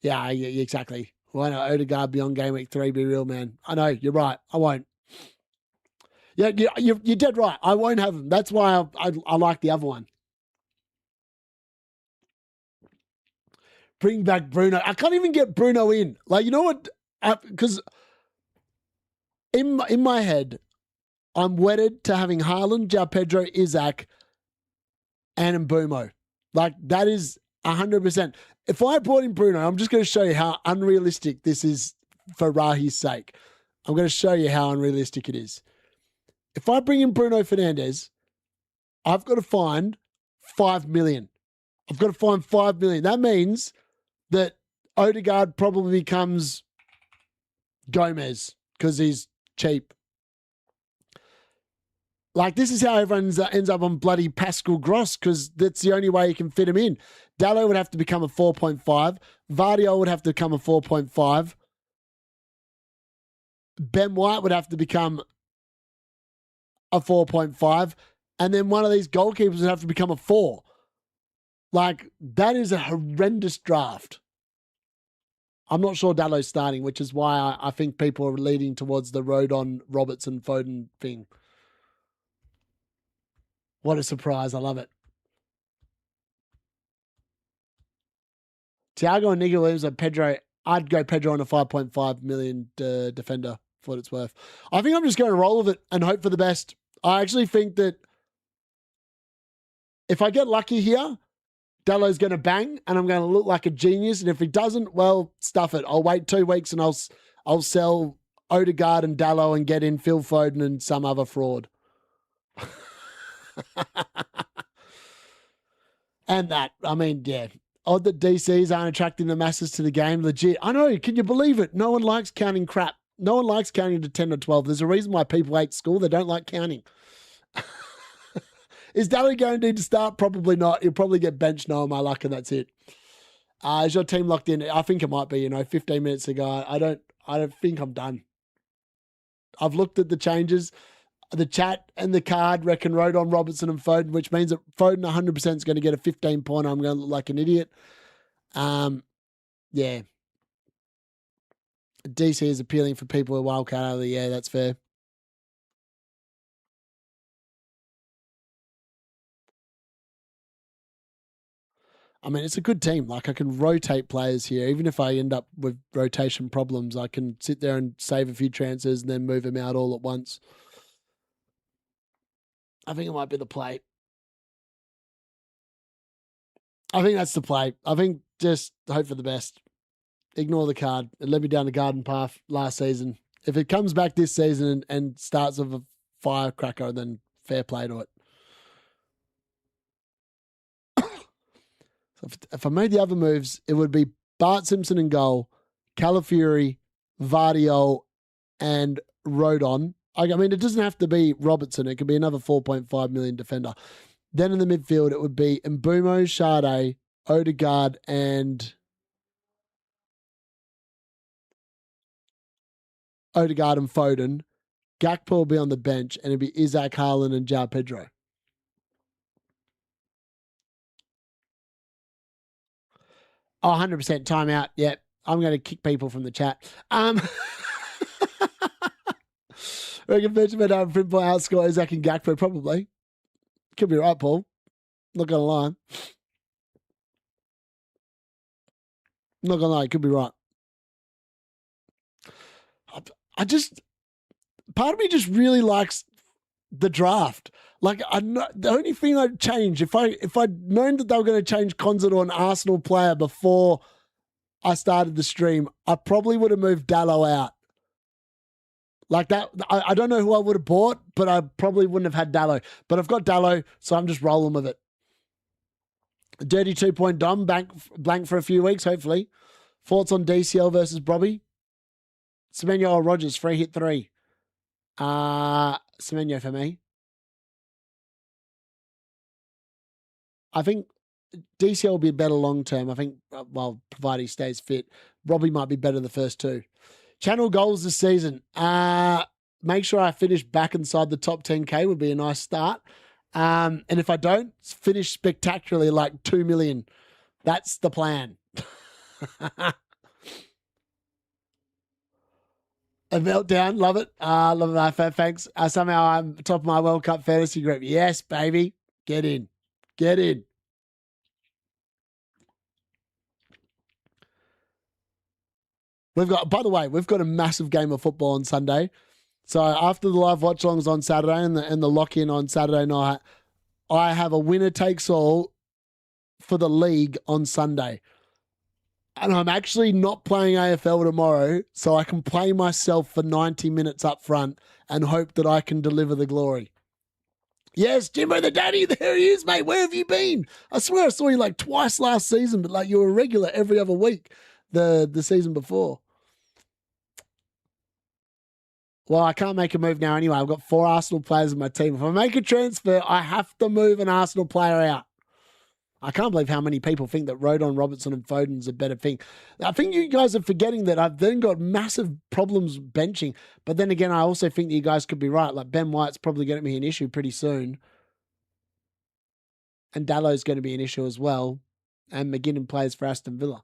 Yeah, exactly. Why not Odegaard beyond game week 3? Be real, man. I know, you're right. I won't. Yeah, you're dead right. I won't have him. That's why I like the other one. Bring back Bruno. I can't even get Bruno in. Like, you know what? Because in my head, I'm wedded to having Haaland, João Pedro, Isak, and Mbumo. Like, that is 100%. If I brought in Bruno, I'm just going to show you how unrealistic this is for Rahi's sake. I'm going to show you how unrealistic it is. If I bring in Bruno Fernandes, I've got to find 5 million. I've got to find 5 million. That means that Odegaard probably becomes Gomez because he's cheap. Like, this is how everyone ends up on bloody Pascal Gross because that's the only way you can fit him in. Dallo would have to become a 4.5. Vardiol would have to become a 4.5. Ben White would have to become a 4.5. And then one of these goalkeepers would have to become a 4. Like, that is a horrendous draft. I'm not sure Dallo's starting, which is why I think people are leading towards the Rodon, Robertson, Foden thing. What a surprise. I love it. Thiago and Nico Williams and Pedro. I'd go Pedro on a 5.5 million defender for what it's worth. I think I'm just going to roll with it and hope for the best. I actually think that if I get lucky here, Dallo's going to bang and I'm going to look like a genius. And if he doesn't, well, stuff it. I'll wait 2 weeks and I'll sell Odegaard and Dallo and get in Phil Foden and some other fraud. And that, I mean, yeah. Odd that DCs aren't attracting the masses to the game. Legit. I know. Can you believe it? No one likes counting crap. No one likes counting to 10 or 12. There's a reason why people hate school. They don't like counting. Is Dallo guaranteed to start? Probably not. He'll probably get benched, knowing my luck, and that's it. Is your team locked in? I think it might be, 15 minutes ago. I don't think I'm done. I've looked at the changes. The chat and the card reckon Rodon, Robertson and Foden, which means that Foden 100% is going to get a 15-pointer. I'm going to look like an idiot. Yeah. DC is appealing for people with wildcard early. Yeah, that's fair. I mean, it's a good team. Like, I can rotate players here. Even if I end up with rotation problems, I can sit there and save a few transfers and then move them out all at once. I think it might be the play. I think that's the play. I think just hope for the best. Ignore the card. It led me down the garden path last season. If it comes back this season and starts with a firecracker, then fair play to it. So if I made the other moves, it would be Bart Simpson in goal, Calafiori, Vardio, and Rodon. I mean, it doesn't have to be Robertson. It could be another 4.5 million defender. Then in the midfield, it would be Mbumo, Sade, Odegaard, and Foden. Gakpo will be on the bench, and it'd be Isak, Haaland, and João Pedro. Oh, 100% timeout. Yep. I'm going to kick people from the chat. Reckon Benjamin Frimpong outscore Isak and Gakpo? Probably. Could be right, Paul. Not going to lie. Not going to lie. Could be right. Part of me just really likes the draft. Like, the only thing I'd change, if I'd known that they were going to change Konza to an Arsenal player before I started the stream, I probably would have moved Dallo out. Like that, I don't know who I would have bought, but I probably wouldn't have had Dallo. But I've got Dallo, so I'm just rolling with it. A dirty 2-point dom, blank for a few weeks, hopefully. Thoughts on DCL versus Brobby? Semenyo or Rogers, free hit 3. Semenyo for me. I think DCL will be better long term. I think, well, provided he stays fit, Robbie might be better the first 2. Channel goals this season. Make sure I finish back inside the top 10K would be a nice start. And if I don't, finish spectacularly like 2 million. That's the plan. A meltdown. Love it. Love it. Thanks. Somehow I'm top of my World Cup fantasy group. Yes, baby. Get in. Get in. By the way, we've got a massive game of football on Sunday. So after the live watch-alongs on Saturday and the lock-in on Saturday night, I have a winner takes all for the league on Sunday. And I'm actually not playing AFL tomorrow, so I can play myself for 90 minutes up front and hope that I can deliver the glory. Yes, Jimbo the Daddy, there he is, mate. Where have you been? I swear I saw you like twice last season, but like you were a regular every other week the season before. Well, I can't make a move now anyway. I've got 4 Arsenal players in my team. If I make a transfer, I have to move an Arsenal player out. I can't believe how many people think that Rodon, Robertson and Foden's a better thing. I think you guys are forgetting that I've then got massive problems benching. But then again, I also think that you guys could be right. Like Ben White's probably going to be an issue pretty soon. And Dallo's going to be an issue as well. And McGinnon plays for Aston Villa.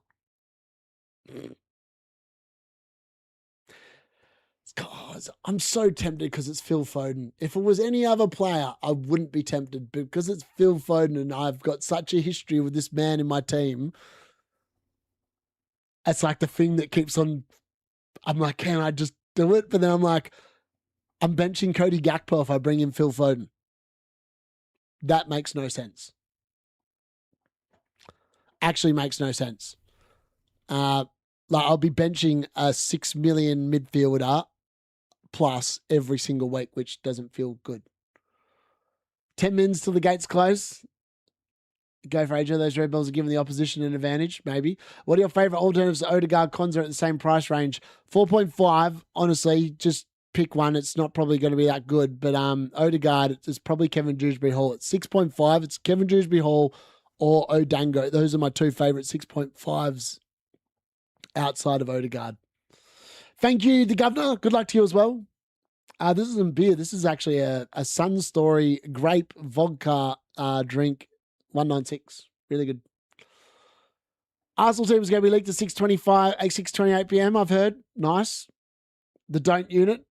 God, I'm so tempted because it's Phil Foden. If it was any other player, I wouldn't be tempted. But because it's Phil Foden and I've got such a history with this man in my team, it's like the thing that keeps on. I'm like, can I just do it? But then I'm like, I'm benching Cody Gakpo if I bring in Phil Foden. That makes no sense. Actually makes no sense. Like I'll be benching a 6 million midfielder plus every single week, which doesn't feel good. 10 mins till the gates close. Go for AJ. Those red balls are giving the opposition an advantage, maybe. What are your favourite alternatives? Odegaard, Cons are at the same price range. 4.5, honestly, just pick one. It's not probably going to be that good, but Odegaard, it's probably Kevin Dewsbury Hall. At 6.5, it's Kevin Dewsbury Hall or Odango. Those are my two favourite 6.5s outside of Odegaard. Thank you, the Governor. Good luck to you as well. This isn't beer. This is actually a Sun Story grape vodka drink. 196. Really good. Arsenal team is going to be leaked at 6:28 p.m. I've heard. Nice. The don't unit.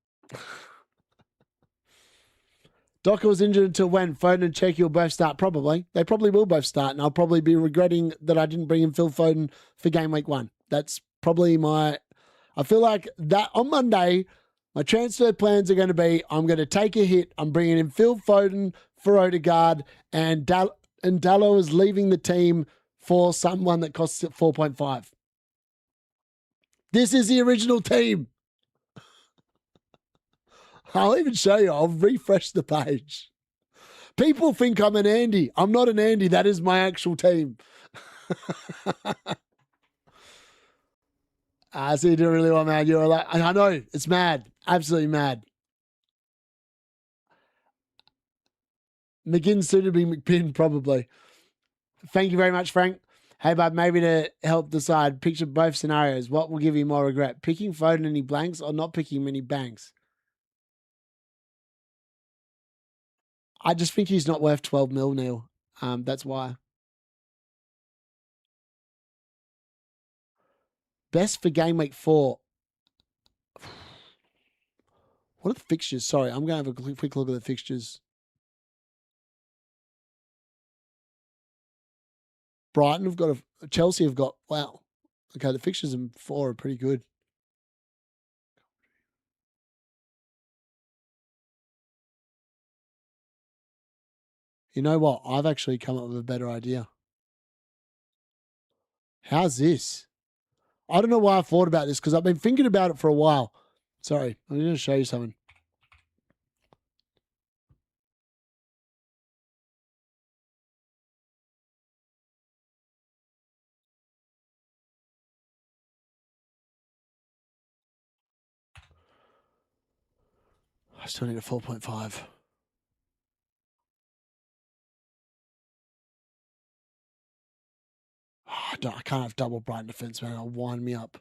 Docker was injured until when? Foden and Cheeky will both start? Probably. They probably will both start, and I'll probably be regretting that I didn't bring in Phil Foden for game week 1. That's probably my... I feel like that on Monday, my transfer plans are going to be, I'm going to take a hit. I'm bringing in Phil Foden for Odegaard, and Dallo is leaving the team for someone that costs 4.5. This is the original team. I'll even show you. I'll refresh the page. People think I'm an Andy. I'm not an Andy. That is my actual team. So you do really well, man. You're like, I know. It's mad. Absolutely mad. McGinn suited be McPinn, probably. Thank you very much, Frank. Hey, bud, maybe to help decide, picture both scenarios. What will give you more regret? Picking Foden any blanks or not picking many banks? I just think he's not worth 12 mil, Neil. That's why. Best for game week 4. What are the fixtures? Sorry, I'm going to have a quick look at the fixtures. Brighton have got Chelsea have got, wow. Okay, the fixtures in 4 are pretty good. You know what? I've actually come up with a better idea. How's this? I don't know why I thought about this because I've been thinking about it for a while. Sorry, I'm going to show you something. I still need a 4.5. I can't have double Brighton defense, man. It'll wind me up.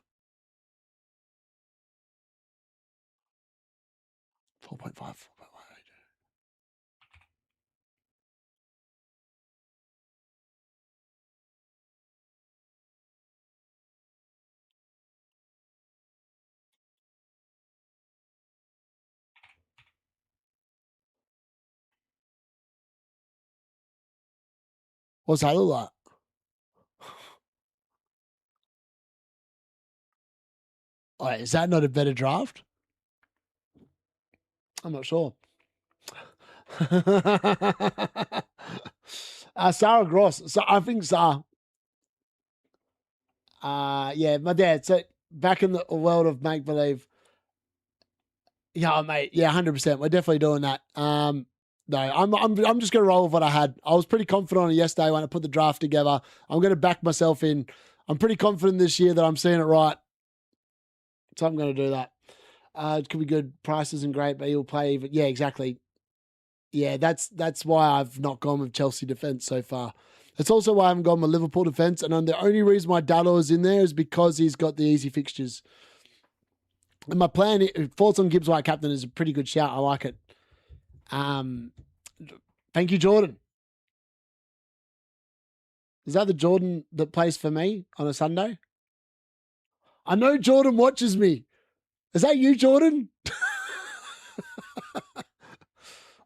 4.5. What's that look like? Oh, is that not a better draft? I'm not sure. Sarah Gross. So I think Sarah. Yeah, my dad. So back in the world of make believe. Yeah, mate. Yeah, 100%. We're definitely doing that. No, I'm just gonna roll with what I had. I was pretty confident on it yesterday when I put the draft together. I'm gonna back myself in. I'm pretty confident this year that I'm seeing it right. So I'm gonna do that. It could be good. Price isn't great, but he'll play even. Yeah, exactly. Yeah, that's why I've not gone with Chelsea defense so far. That's also why I haven't gone with Liverpool defense. And the only reason why Dallo is in there is because he's got the easy fixtures. And my plan, thoughts on Gibbs White captain is a pretty good shout. I like it. Thank you, Jordan. Is that the Jordan that plays for me on a Sunday? I know Jordan watches me. Is that you, Jordan?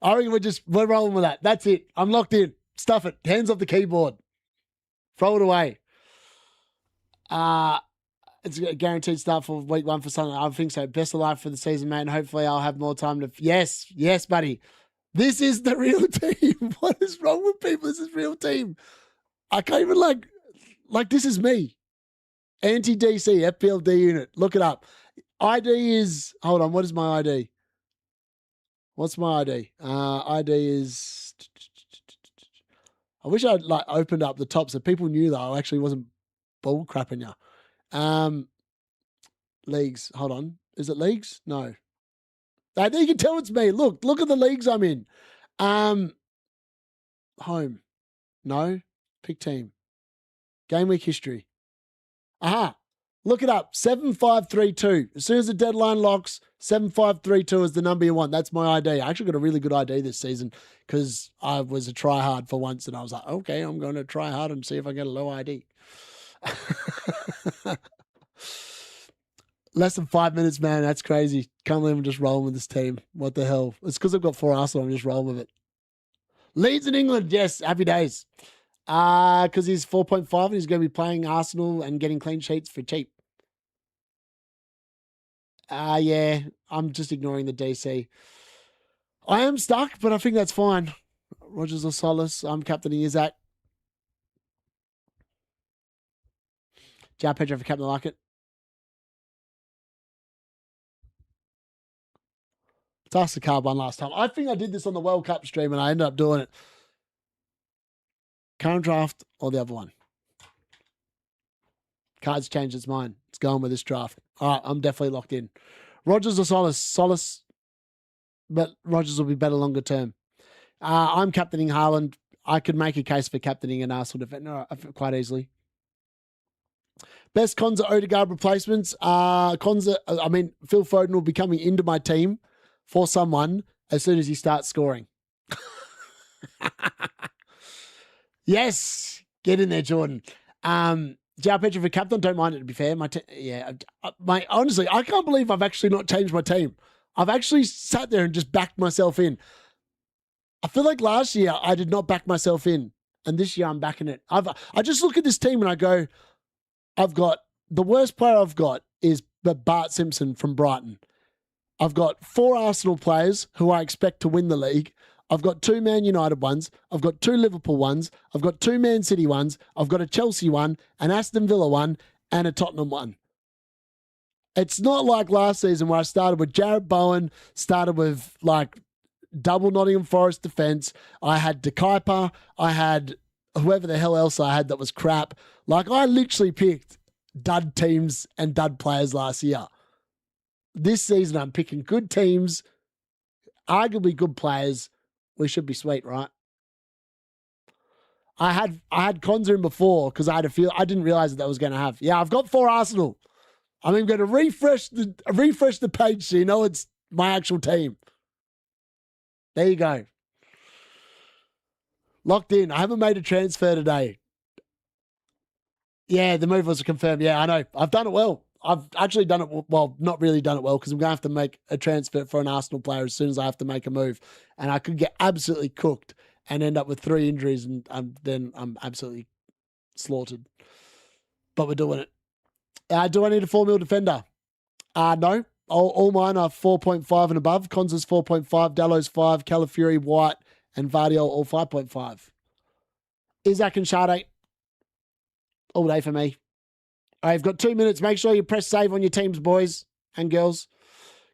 I reckon we're rolling with that. That's it. I'm locked in. Stuff it. Hands off the keyboard. Throw it away. It's a guaranteed start for week 1 for Sunday. I think so. Best of luck for the season, mate. And hopefully I'll have more time to... Yes, buddy. This is the real team. What is wrong with people? This is real team. I can't even like this is me. Anti-DC, FPL D-Unit. Look it up. ID is... Hold on. What is my ID? What's my ID? ID is... I wish I'd opened up the top so people knew that I actually wasn't bull crapping you. Leagues. Hold on. Is it leagues? No. I think you can tell it's me. Look at the leagues I'm in. Home. No. Pick team. Game week history. Aha. Look it up. 7532. As soon as the deadline locks, 7532 is the number you want. That's my ID. I actually got a really good ID this season because I was a try hard for once and I was like, okay, I'm going to try hard and see if I get a low ID. Less than 5 minutes, man. That's crazy. Can't believe I'm just rolling with this team. What the hell? It's because I've got 4 Arsenal. I'm just rolling with it. Leeds in England. Yes, happy days. Because he's 4.5 and he's going to be playing Arsenal and getting clean sheets for cheap. Yeah, I'm just ignoring the DC. I am stuck, but I think that's fine. Rogers or Solace. I'm captaining Isak. Jao Pedro for captain, I like it. Let's ask the card one last time. I think I did this on the World Cup stream and I ended up doing it. Current draft or the other one? Cards changed its mind. It's going with this draft. All right, I'm definitely locked in. Rogers or Solace? Solace, but Rogers will be better longer term. I'm captaining Haaland. I could make a case for captaining an Arsenal defender quite easily. Best cons are Odegaard replacements. Phil Foden will be coming into my team for someone as soon as he starts scoring. Yes, get in there, Jordan. Jao Pedro for captain, don't mind it, to be fair. Honestly, I can't believe I've actually not changed my team. I've actually sat there and just backed myself in. I feel like last year I did not back myself in, and this year I'm backing it. I just look at this team and I go, the worst player I've got is Bart Simpson from Brighton. I've got 4 Arsenal players who I expect to win the league. I've got 2 Man United ones. I've got 2 Liverpool ones. I've got 2 Man City ones. I've got a Chelsea one, an Aston Villa one, and a Tottenham one. It's not like last season where I started with Jared Bowen, started with double Nottingham Forest defence. I had De Kuyper. I had whoever the hell else I had that was crap. I literally picked dud teams and dud players last year. This season I'm picking good teams, arguably good players. We should be sweet, right? I had Konza in before because I didn't realize that was going to have. Yeah, I've got 4 Arsenal. I'm even going to refresh the page so you know it's my actual team. There you go. Locked in. I haven't made a transfer today. Yeah, the move was confirmed. Yeah, I know. I've done it well. I've actually done it well, not really done it well because I'm going to have to make a transfer for an Arsenal player as soon as I have to make a move. And I could get absolutely cooked and end up with 3 injuries and then I'm absolutely slaughtered. But we're doing it. Do I need a 4 mil defender? No. All mine are 4.5 and above. Konza's 4.5, Dallo's 5, Calafiori, White, and Vardiol all 5.5. Isak and Sade all day for me. All right, you've got 2 minutes. Make sure you press save on your teams, boys and girls.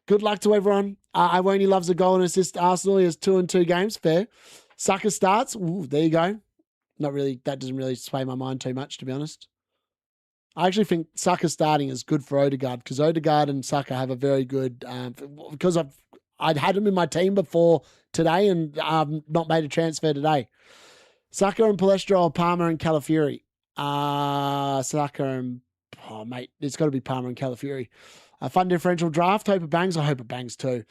Good luck to everyone. Iwoni loves a goal and assist Arsenal. He has 2 in 2 games. Fair. Saka starts. Ooh, there you go. Not really. That doesn't really sway my mind too much, to be honest. I actually think Saka starting is good for Odegaard because Odegaard and Saka have a very good... because I'd had him in my team before today and not made a transfer today. Saka and Palestra or Palmer and Calafiori. Saka and... Oh, mate, it's got to be Palmer and Calafiori. A fun differential draft. Hope it bangs. I hope it bangs too.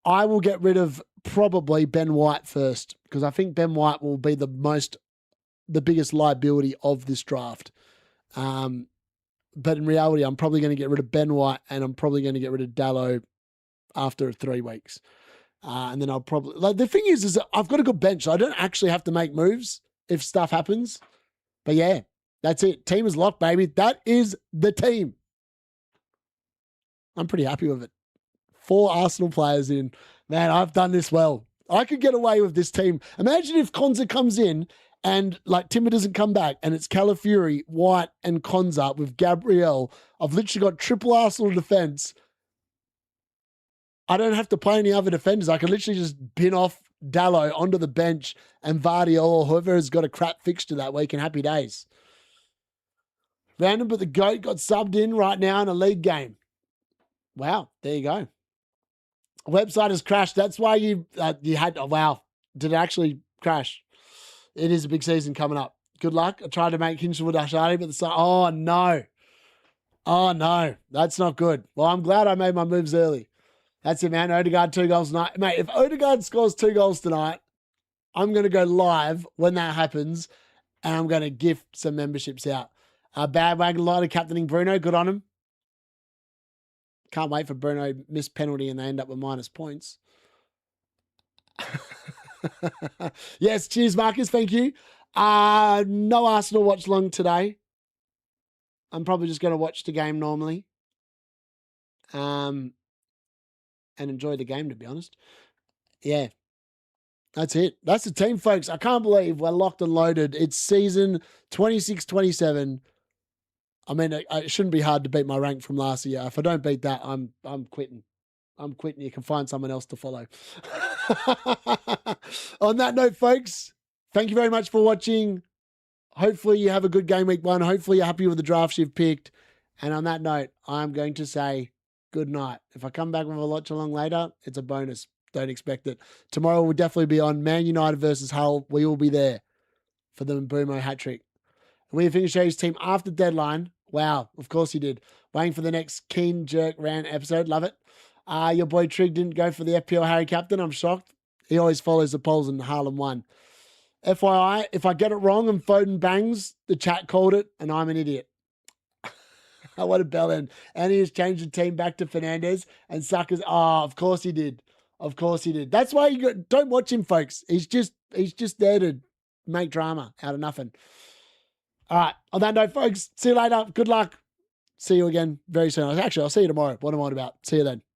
I will get rid of probably Ben White first because I think Ben White will be the biggest liability of this draft. But in reality, I'm probably going to get rid of Ben White and I'm probably going to get rid of Dallo after 3 weeks. And then I'll probably... the thing is I've got a good bench. So I don't actually have to make moves if stuff happens. But yeah, That's it. Team is locked, baby. That is the team. I'm pretty happy with it. 4 Arsenal players in. Man, I've done this well. I could get away with this team. Imagine if Konza comes in and like Timber doesn't come back and it's Calafiori, White, and Konza with Gabriel. I've literally got triple Arsenal defense. I don't have to play any other defenders. I can literally just bin off Dallo onto the bench and Vardy or whoever has got a crap fixture that week and happy days. Random, but the GOAT got subbed in right now in a league game. Wow, there you go. Website has crashed. That's why you had, oh, wow. Did it actually crash? It is a big season coming up. Good luck. I tried to make Hinshaw Dashari, but oh no. Oh no, that's not good. Well, I'm glad I made my moves early. That's it, man. Odegaard, 2 goals tonight. Mate, if Odegaard scores 2 goals tonight, I'm going to go live when that happens, and I'm going to gift some memberships out. Bad Wagon Lighter captaining Bruno. Good on him. Can't wait for Bruno miss penalty and they end up with minus points. Yes, cheers, Marcus. Thank you. No Arsenal watch long today. I'm probably just going to watch the game normally. And enjoy the game, to be honest. Yeah. That's it. That's the team, folks. I can't believe we're locked and loaded. It's season 26-27. I mean, it shouldn't be hard to beat my rank from last year. If I don't beat that, I'm quitting. I'm quitting. You can find someone else to follow. On that note, folks, thank you very much for watching. Hopefully you have a good game week 1. Hopefully you're happy with the drafts you've picked. And on that note, I'm going to say good night. If I come back with a lot too long later, it's a bonus. Don't expect it. Tomorrow will definitely be on Man United versus Hull. We will be there for the Mbumo hat-trick. We finished his team after deadline. Wow, of course he did. Waiting for the next Keen Jerk Round episode. Love it. Your boy Trig didn't go for the FPL Harry Captain. I'm shocked. He always follows the polls and Harlem won. FYI, if I get it wrong and Foden bangs, the chat called it and I'm an idiot. What a bell end. And he has changed the team back to Fernandez and Suckers. Oh, of course he did. Of course he did. That's why don't watch him, folks. He's just there to make drama out of nothing. All right. On that note, folks, see you later. Good luck. See you again very soon. Actually, I'll see you tomorrow. What am I on about? See you then.